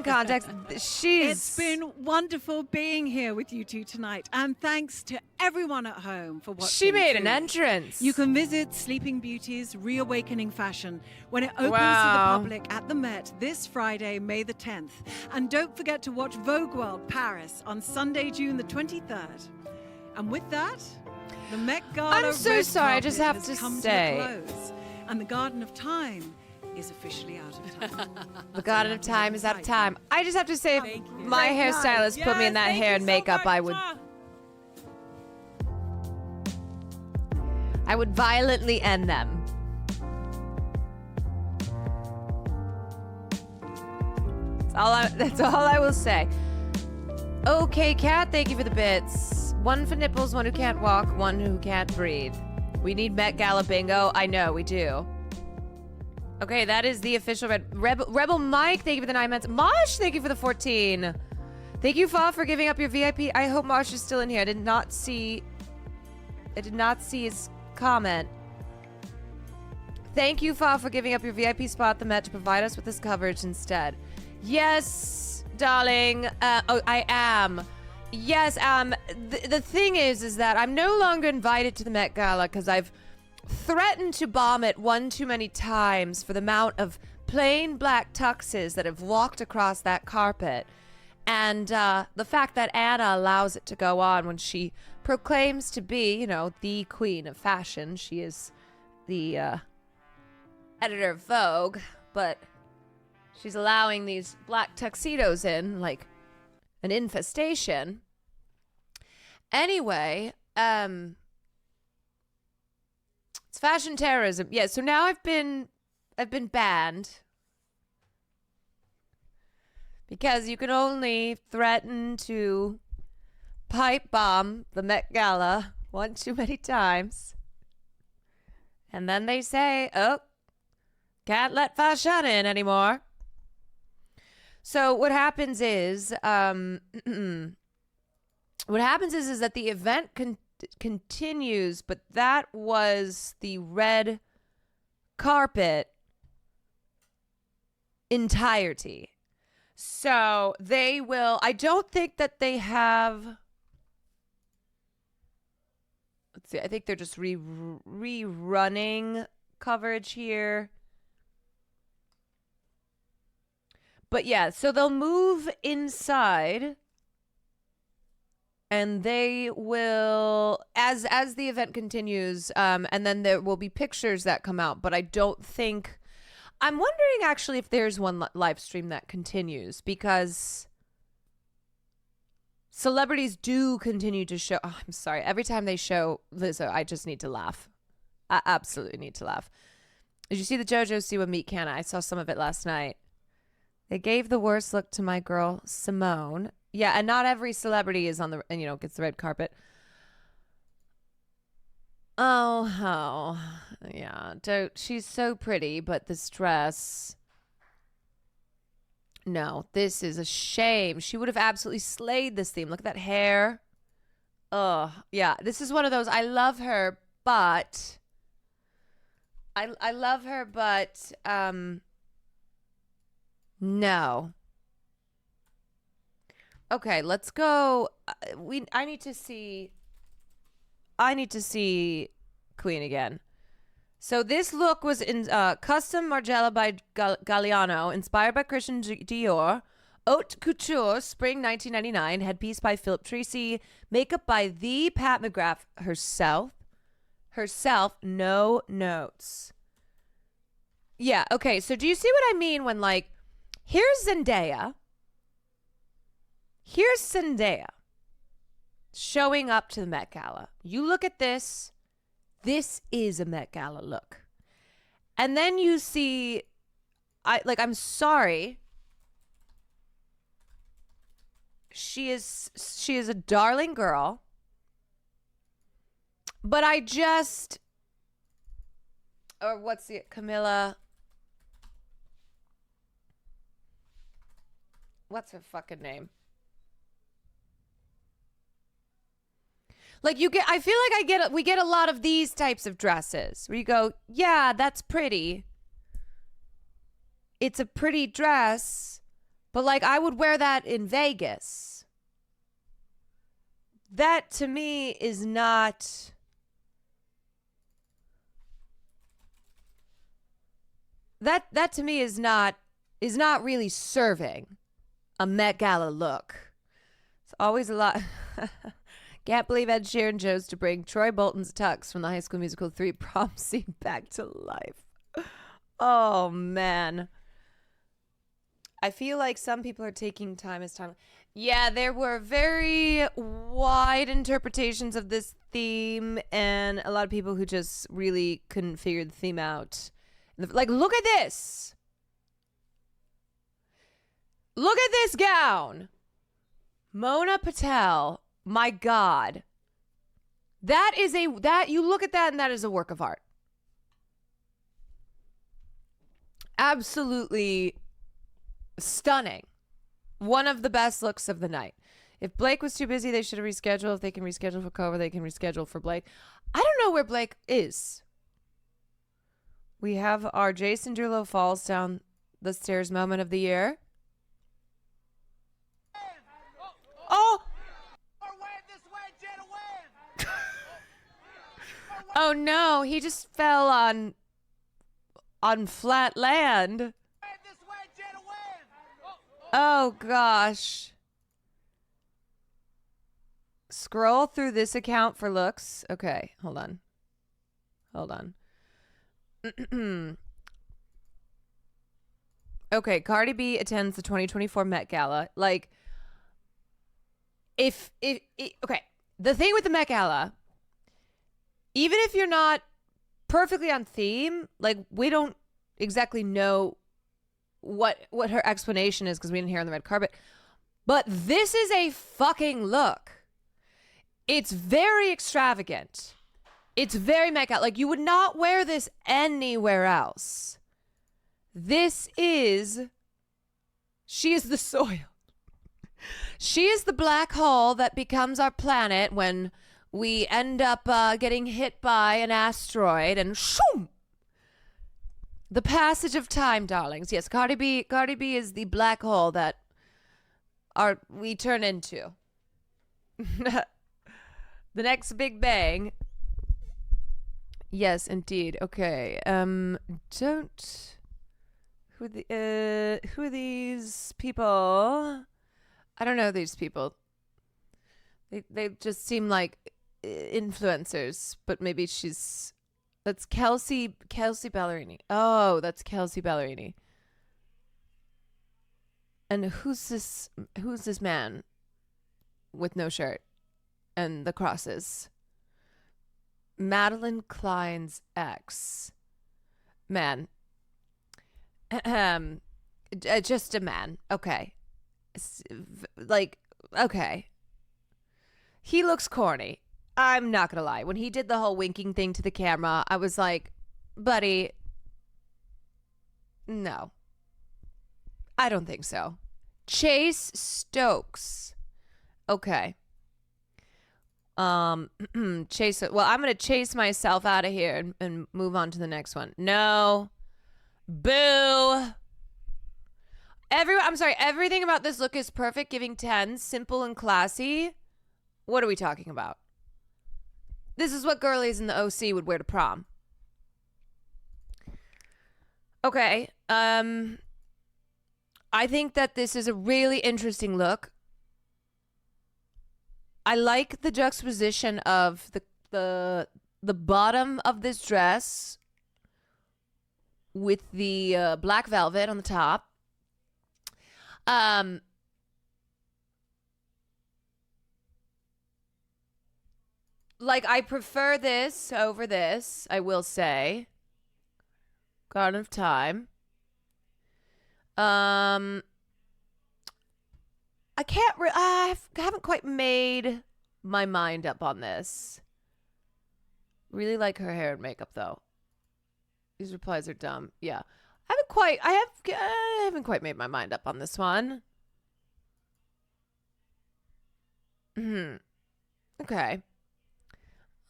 context.
It's been wonderful being here with you two tonight, and thanks to everyone at home for watching.
She made an
too.
entrance.
You can visit Sleeping Beauty's Reawakening Fashion when it opens
Wow.
to the public at the Met this Friday, May the 10th. And don't forget to watch Vogue World Paris on Sunday, June the 23rd. And with that, the Met Gala
I'm so
red
sorry, I just
carpet
have
has
to
come
say.
to a close, and the Garden of Time is officially out of time.
The Garden of Time is out of time. I just have to say, if my
Great night.
hairstylist put me in that
Yes,
hair
thank
and
you so
makeup,
much.
I would violently end them. That's all I will say. Okay, Kat, thank you for the bits. One for nipples, one who can't walk, one who can't breathe. We need Met Gala bingo. I know, we do. Okay, that is the official Rebel Mike, thank you for the 9 months. Mosh, thank you for the 14. Thank you, Fa, for giving up your VIP. I hope Mosh is still in here. I did not see his comment. Thank you, Fa, for giving up your VIP spot at the Met to provide us with this coverage instead. Yes, darling. I am. Yes, the thing is that I'm no longer invited to the Met Gala because I've threatened to bomb it one too many times for the amount of plain black tuxes that have walked across that carpet. And the fact that Anna allows it to go on when she proclaims to be, the queen of fashion. She is the editor of Vogue, but she's allowing these black tuxedos in like an infestation. Anyway, it's fashion terrorism. Yeah, so now I've been banned because you can only threaten to pipe bomb the Met Gala one too many times. And then they say, oh, can't let fashion in anymore. So what happens is, that the event continues, but that was the red carpet entirety. So they will, I don't think that they have, let's see, I think they're just rerunning coverage here. But yeah, so they'll move inside and they will as the event continues, and then there will be pictures that come out, but I don't think I'm wondering actually if there's one live stream that continues, because celebrities do continue to show. Oh, I'm sorry. Every time they show Lizzo, I just need to laugh. I absolutely need to laugh. Did you see the JoJo Siwa Meet Canna? I saw some of it last night. They gave the worst look to my girl Simone. Yeah, and not every celebrity is on the, and gets the red carpet. Oh, yeah. She's so pretty, but this dress. No, this is a shame. She would have absolutely slayed this theme. Look at that hair. Oh, yeah. This is one of those. I love her, but no. Okay, let's go. I need to see Queen again. So this look was in custom Margiela by Galliano, inspired by Christian Dior. Haute Couture, spring 1999. Headpiece by Philip Treacy. Makeup by the Pat McGrath herself. No notes. Yeah, okay. So do you see what I mean when, like, here's Zendaya. Here's Zendaya showing up to the Met Gala. You look at this. This is a Met Gala look. And then you see, I'm sorry. She is a darling girl. But what's the Camilla? What's her fucking name? Like I feel like we get a lot of these types of dresses where you go, yeah, that's pretty. It's a pretty dress, but like I would wear that in Vegas. That to me is not. That to me is not really serving a Met Gala look. It's always a lot. Can't believe Ed Sheeran chose to bring Troy Bolton's tux from the High School Musical 3 prom scene back to life. Oh, man. I feel like some people are taking time as time. Yeah, there were very wide interpretations of this theme, and a lot of people who just really couldn't figure the theme out. Like, look at this. Look at this gown. Mona Patel. My God. You look at that and that is a work of art. Absolutely stunning. One of the best looks of the night. If Blake was too busy, they should have rescheduled. If they can reschedule for Cobra, they can reschedule for Blake. I don't know where Blake is. We have our Jason Derulo falls down the stairs moment of the year. Oh! Oh no, he just fell on flat land. Oh gosh. Scroll through this account for looks. Okay, hold on. Okay, Cardi B attends the 2024 Met Gala. Like, okay, the thing with the Met Gala, even if you're not perfectly on theme, like, we don't exactly know what her explanation is because we didn't hear on the red carpet. But this is a fucking look. It's very extravagant. It's very Met Gala. Like, you would not wear this anywhere else. She is the soil. She is the black hole that becomes our planet when we end up getting hit by an asteroid and shoom! The passage of time, darlings. Yes, Cardi B is the black hole that we turn into. The next Big Bang. Yes, indeed. Okay. Who are these people? I don't know these people. They just seem like influencers, but maybe that's Kelsey Ballerini. Oh, that's Kelsey Ballerini. And who's this man with no shirt and the crosses? Madeline Klein's ex. Man. Just a man. Okay. Okay. He looks corny. I'm not gonna lie. When he did the whole winking thing to the camera, I was like, buddy, no. I don't think so. Chase Stokes. Okay. Chase. Well, I'm gonna chase myself out of here and move on to the next one. No. Boo. I'm sorry. Everything about this look is perfect, giving 10, simple and classy. What are we talking about? This is what girlies in the OC would wear to prom. Okay. I think that this is a really interesting look. I like the juxtaposition of the bottom of this dress with the black velvet on the top. Like, I prefer this over this, I will say. Garden of Time. I haven't quite made my mind up on this. Really like her hair and makeup, though. These replies are dumb. Yeah. I haven't quite made my mind up on this one. Okay.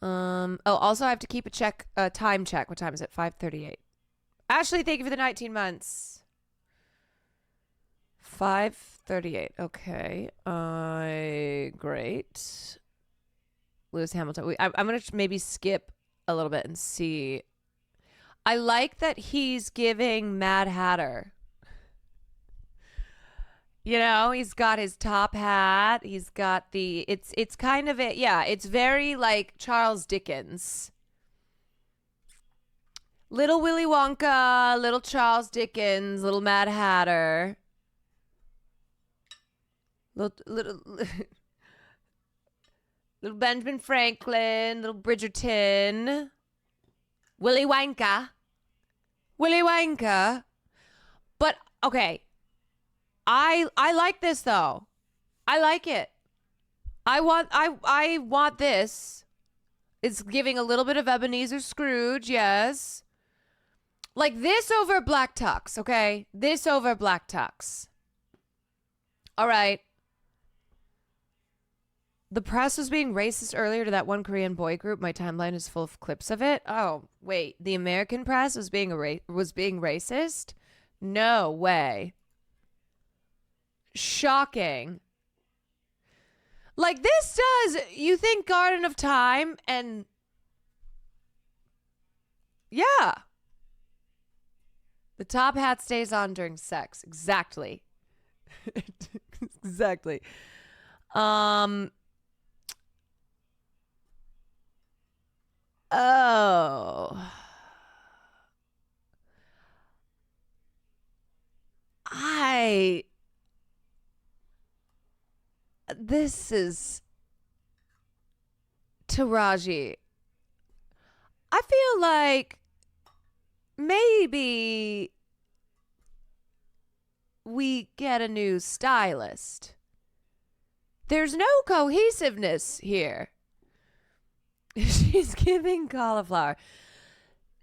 Also I have to keep a time check. What time is it? 5:38. Ashley, thank you for the 19 months. 5:38. Okay. Great. Lewis Hamilton. I'm going to maybe skip a little bit and see. I like that he's giving Mad Hatter. You know, he's got his top hat. He's got it's kind of it. Yeah, it's very like Charles Dickens. Little Willy Wonka, little Charles Dickens, little Mad Hatter. Little Benjamin Franklin, little Bridgerton. Willy Wonka. But okay. I like this though. I like it. I want this. It's giving a little bit of Ebenezer Scrooge, yes. Like this over black tux, okay? This over black tux. All right. The press was being racist earlier to that one Korean boy group. My timeline is full of clips of it. Oh, wait. The American press was being racist? No way. Shocking. Like this does, you think Garden of Time and yeah. The top hat stays on during sex. Exactly. Exactly. Oh. This is Taraji. I feel like maybe we get a new stylist. There's no cohesiveness here. She's giving cauliflower.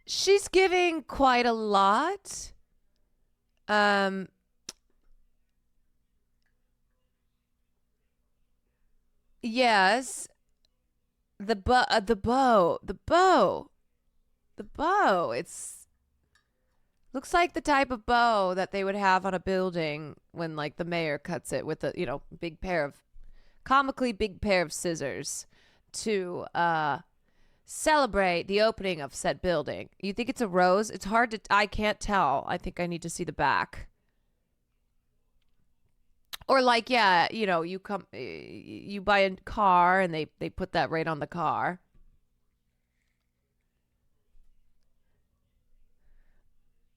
She's giving quite a lot. Yes. The bow. It's looks like the type of bow that they would have on a building when like the mayor cuts it with a, comically big pair of scissors to celebrate the opening of said building. You think it's a rose? It's hard to, I can't tell. I think I need to see the back. Or like, yeah, you know, you buy a car and they put that right on the car.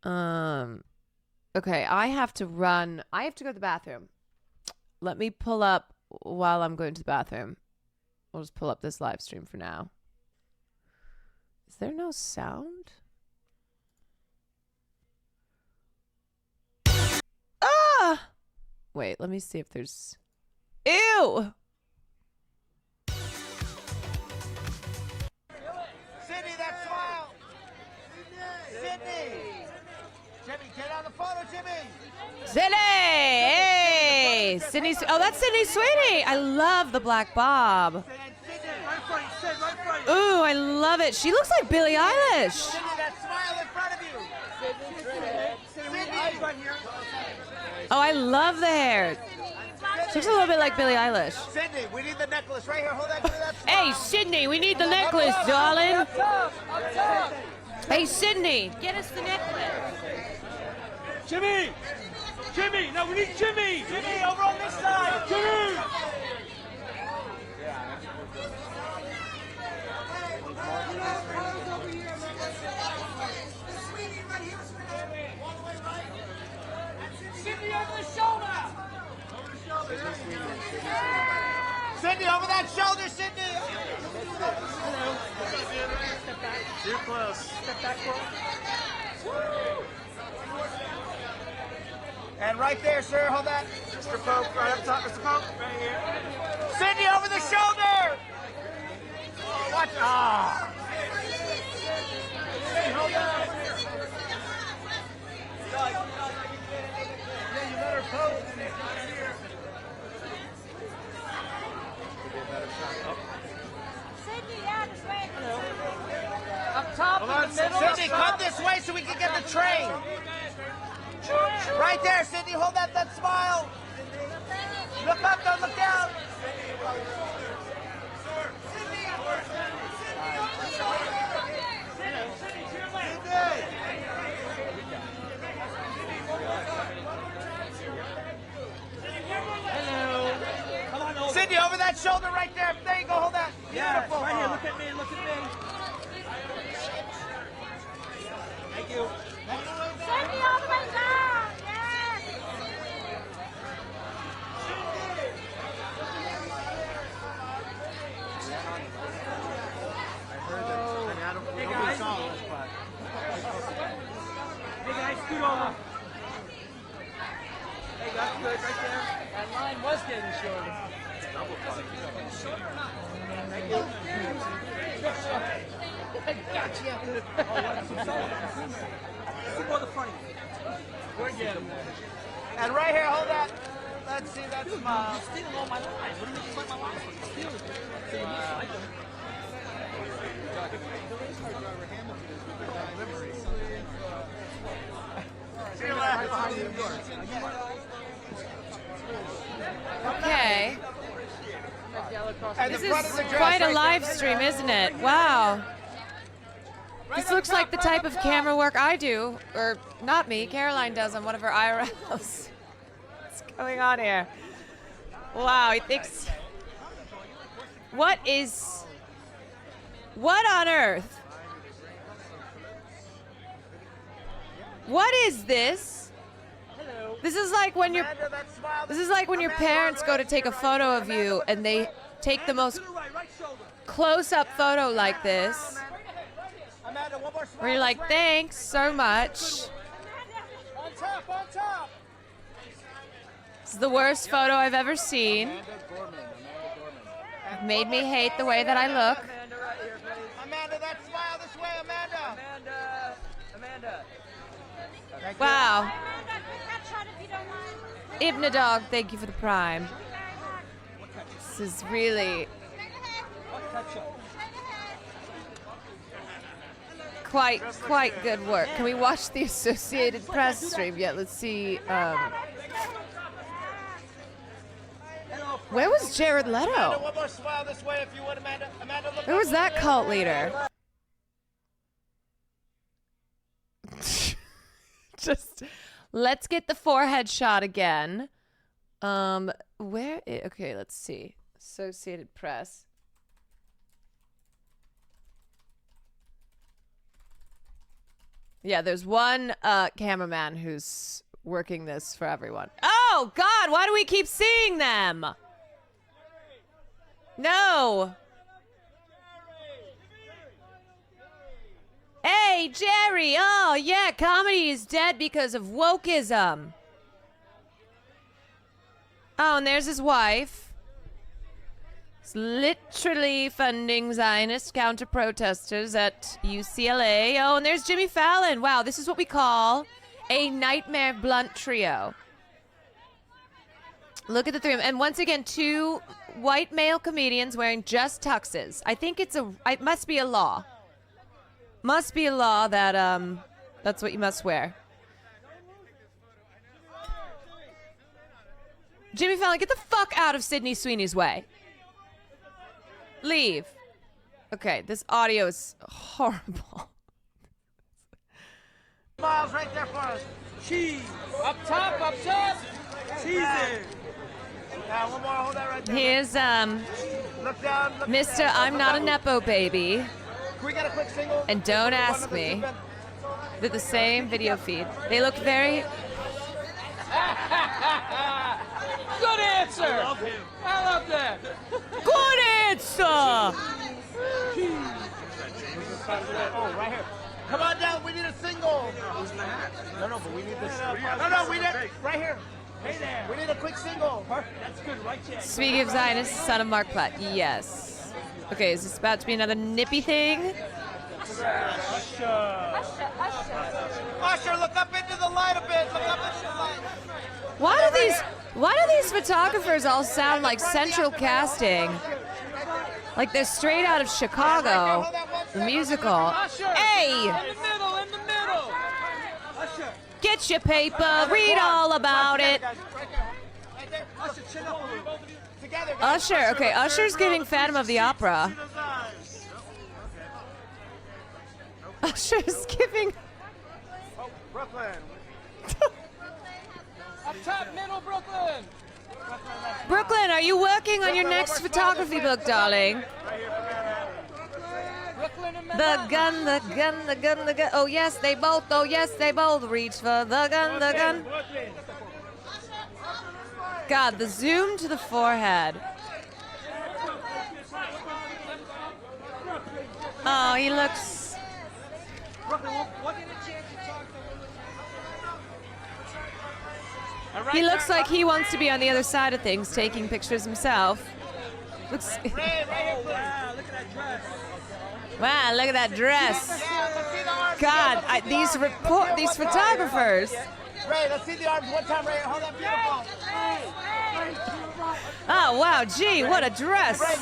Okay, I have to run. I have to go to the bathroom. Let me pull up while I'm going to the bathroom. We'll just pull up this live stream for now. Is there no sound? Ah! Wait, let me see if there's... Ew!
Sydney, that smile! Sydney! Jimmy, get on the photo, Jimmy!
Sydney! Hey! Sydney... Oh, that's Sydney Sweeney! I love the black bob. Ooh, I love it. She looks like Billie Eilish.
Sydney, that smile in front of you! Sydney, right here.
Oh, I love the hair. She looks a little bit like Billie Eilish.
Sydney, we need the necklace right here. Hold that.
Hey, Sydney, we need the necklace, darling.
Up top.
Hey, Sydney, get us the necklace.
Jimmy! Jimmy! No, we need Jimmy! Jimmy, over on this side! Jimmy! Sydney, over the shoulder! Sydney, over that shoulder, Sydney! Step back. Too close. Step back, Woo! And right there, sir, hold that. Mr. Pope, right up top, Mr. Pope. Right here. Sydney, over the shoulder! Oh, watch. Ah! Sydney, hold that. Yeah, you let her pose.
Sydney, yeah, this way.
Up top, in the middle. Sydney, come this way so we can get the train. Right there, Sydney, hold that smile. Look up, don't look down. Sydney, over that shoulder right there. There you go, hold that.
Yeah,
Beautiful.
right here, look at me, look at me.
Thank you.
Sydney, all the way down. Yes.
Hey guys. Hey guys, scoot over. Hey, that's good right there. That line was getting shorter. Thank you. Gotcha. Keep on the front. We're getting there. And right here, hold that. Let's see that smile. You're stealing all my lines. What do you mean you like my lines? Stealing them. So you must like them.
Okay.
And
This
the front of
is
the dress
quite a
right
live
there.
stream, isn't it? Wow. This looks like the type of camera work I do, or not me, Caroline does on one of her IRLs. What's going on here? Wow, he thinks... What on earth? What is this? This is like when your parents go to take a photo of you and they take the most close-up photo like this. Where you're like, thanks so much.
On top.
This is the worst photo I've ever seen. It made me hate the way that I look.
Amanda, that smile this way, Amanda. Amanda.
Wow. Ibna Dog, thank you for the prime. This is really quite good work. Can we watch the Associated Press stream yet? Let's see.
Hello,
Where was Jared
Amanda,
Leto?
one more smile this way if you would, Amanda. Amanda, look
Where
up
was
a
that
little
cult
bit.
leader? Just let's get the forehead shot again. Okay, let's see. Associated Press. Yeah, there's one cameraman who's working this for everyone. Oh God, why do we keep seeing them? No. Hey, Jerry. Oh, yeah, comedy is dead because of wokeism. Oh, and there's his wife. It's literally funding Zionist counter-protesters at UCLA. Oh, and there's Jimmy Fallon. Wow, this is what we call a nightmare blunt trio. Look at the three of them. And once again, two white male comedians wearing just tuxes. I think it must be a law. Must be a law that that's what you must wear. Jimmy Fallon, get the fuck out of Sydney Sweeney's way. Leave. Okay, this audio is horrible.
Smiles right there for us. Cheese. Up top, up top. Cheese it. Now, one more. Hold that right there.
Here's
Look down. Look
Mr.
down.
I'm
Look
not a
down.
Nepo baby.
Can we get a quick single?
And don't ask me. They're the same video feed. They look very...
Good answer. I love him. I love that.
Good answer.
Oh, right here. Come on down. We need a single. No, but we need this. No, we need right here. Hey there. We need a quick single. That's good, right there.
Speaking of Zionist, son of Mark Platt. Yes. Okay, is this about to be another nippy thing?
Usher, look up into the light a bit. Look up into the light.
Why do these photographers all sound like central casting? Like they're straight out of Chicago, the musical. Hey!
In the middle. Usher.
Get your paper, read all about it.
Usher, chin up a little. Together,
Usher, okay, Usher's giving Phantom of the Opera. Usher's giving...
Oh, Brooklyn. Up top, middle, Brooklyn.
Brooklyn, are you working on your next photography book, darling? The gun, the gun, the gun, the gun. Oh, yes, they both. Oh, yes, they both reach for the gun, the gun. God, the zoom to the forehead. Oh, he looks... He looks like he wants to be on the other side of things, taking pictures himself. Looks... Wow, look at that dress. God, these photographers.
Ray, let's see the arms one time, Ray. Hold that beautiful.
Oh, wow, gee, what a dress.
Ray,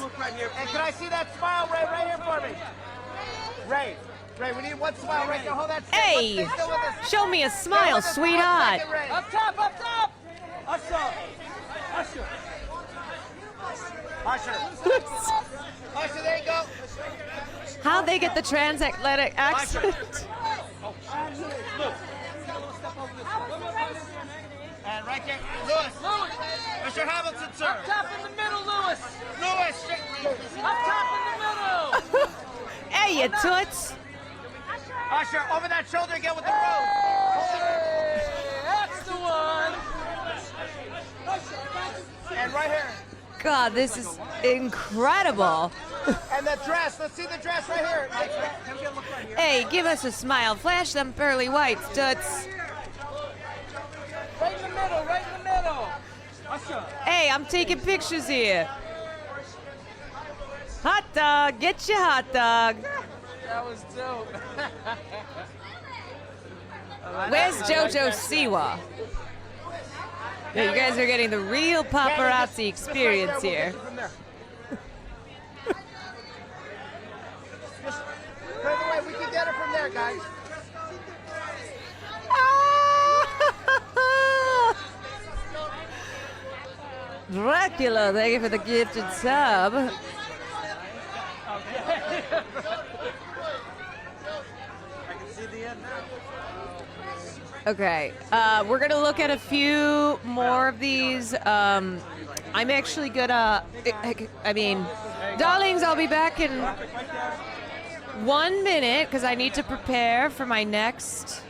and can I see that smile, Ray, right here for me? Ray, we need one smile right there. Hold that still.
Hey,
Let's stay still with us.
show me a smile,
Stay with us for
sweetheart.
1 second, Ray. Up top. Usher. Usher, there you go.
How'd they get the transatlantic accent?
And right there, Lewis. Mr. Hamilton, sir. Up top in the middle, Lewis. Up top in the middle.
Hey, you toots.
Usher, over that shoulder again with the rose. That's the one. And right here.
God, this is incredible.
And the dress. Let's see the dress right here.
Hey, give us a smile. Flash them pearly whites, toots.
Right in the middle. Usher.
Hey, I'm taking pictures here. Hot dog, get your hot dog.
That was dope.
Where's JoJo Siwa? Yeah, you guys are getting the real paparazzi experience here.
Just further away. We can get it from there, guys.
Dracula, thank you for the gifted sub. Okay, we're gonna look at a few more of these. I'm actually gonna, I mean, darlings, I'll be back in 1 minute because I need to prepare for my the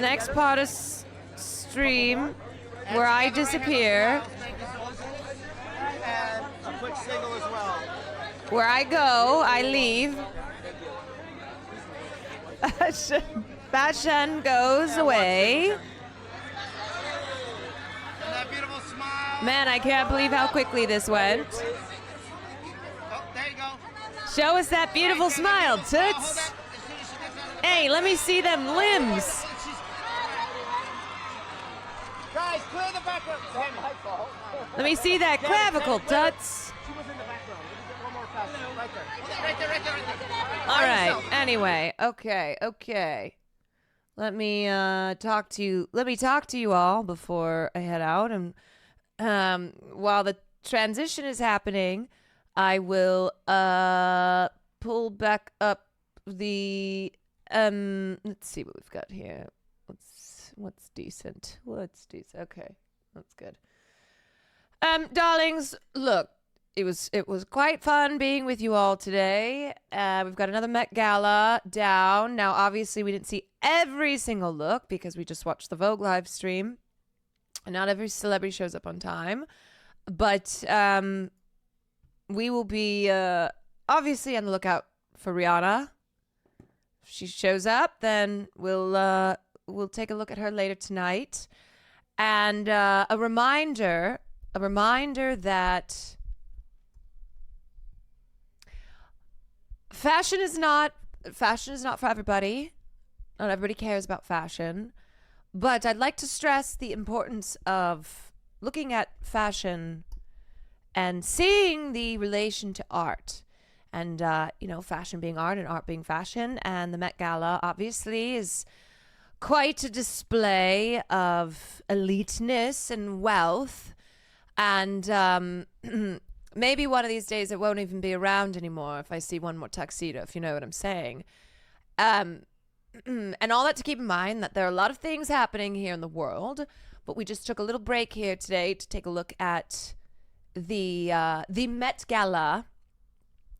next part of stream where I disappear.
And a quick single as well.
Where I go, I leave. Fashion goes away.
And that beautiful smile.
Man, I can't believe how quickly this went.
Oh, there you go.
Show us that beautiful smile, Toots. Hey, let me see them limbs.
Guys, clear the background.
Let me see that clavicle, Toots.
She was in the background. Let me get one more pass. Right there. Right there, right there, right there.
All right. Anyway, okay. Let me talk to you. Let me talk to you all before I head out. And while the transition is happening, I will pull back up the let's see what we've got here. What's decent? Okay, that's good. Darlings, look, it was quite fun being with you all today. We've got another Met Gala down. Now, obviously, we didn't see every single look because we just watched the Vogue live stream. And not every celebrity shows up on time. But we will be obviously on the lookout for Rihanna. If she shows up, then we'll take a look at her later tonight. And a reminder that fashion is not for everybody. Not everybody cares about fashion. But I'd like to stress the importance of looking at fashion and seeing the relation to art. And, fashion being art and art being fashion. And the Met Gala, obviously, is quite a display of eliteness and wealth. And maybe one of these days it won't even be around anymore if I see one more tuxedo, if you know what I'm saying. And all that to keep in mind that there are a lot of things happening here in the world, but we just took a little break here today to take a look at the Met Gala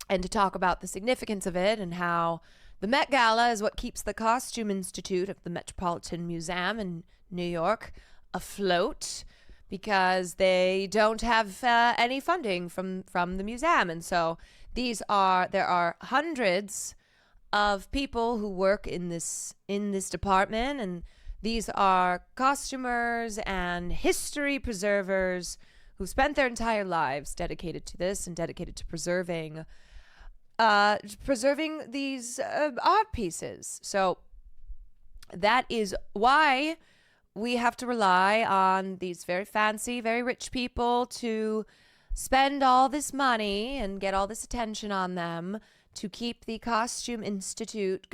and to talk about the significance of it and how the Met Gala is what keeps the Costume Institute of the Metropolitan Museum in New York afloat because they don't have any funding from the museum. And so there are hundreds of people who work in this department, and these are costumers and history preservers who spent their entire lives dedicated to this and dedicated to preserving these art pieces. So that is why we have to rely on these very fancy, very rich people to spend all this money and get all this attention on them to keep the Costume Institute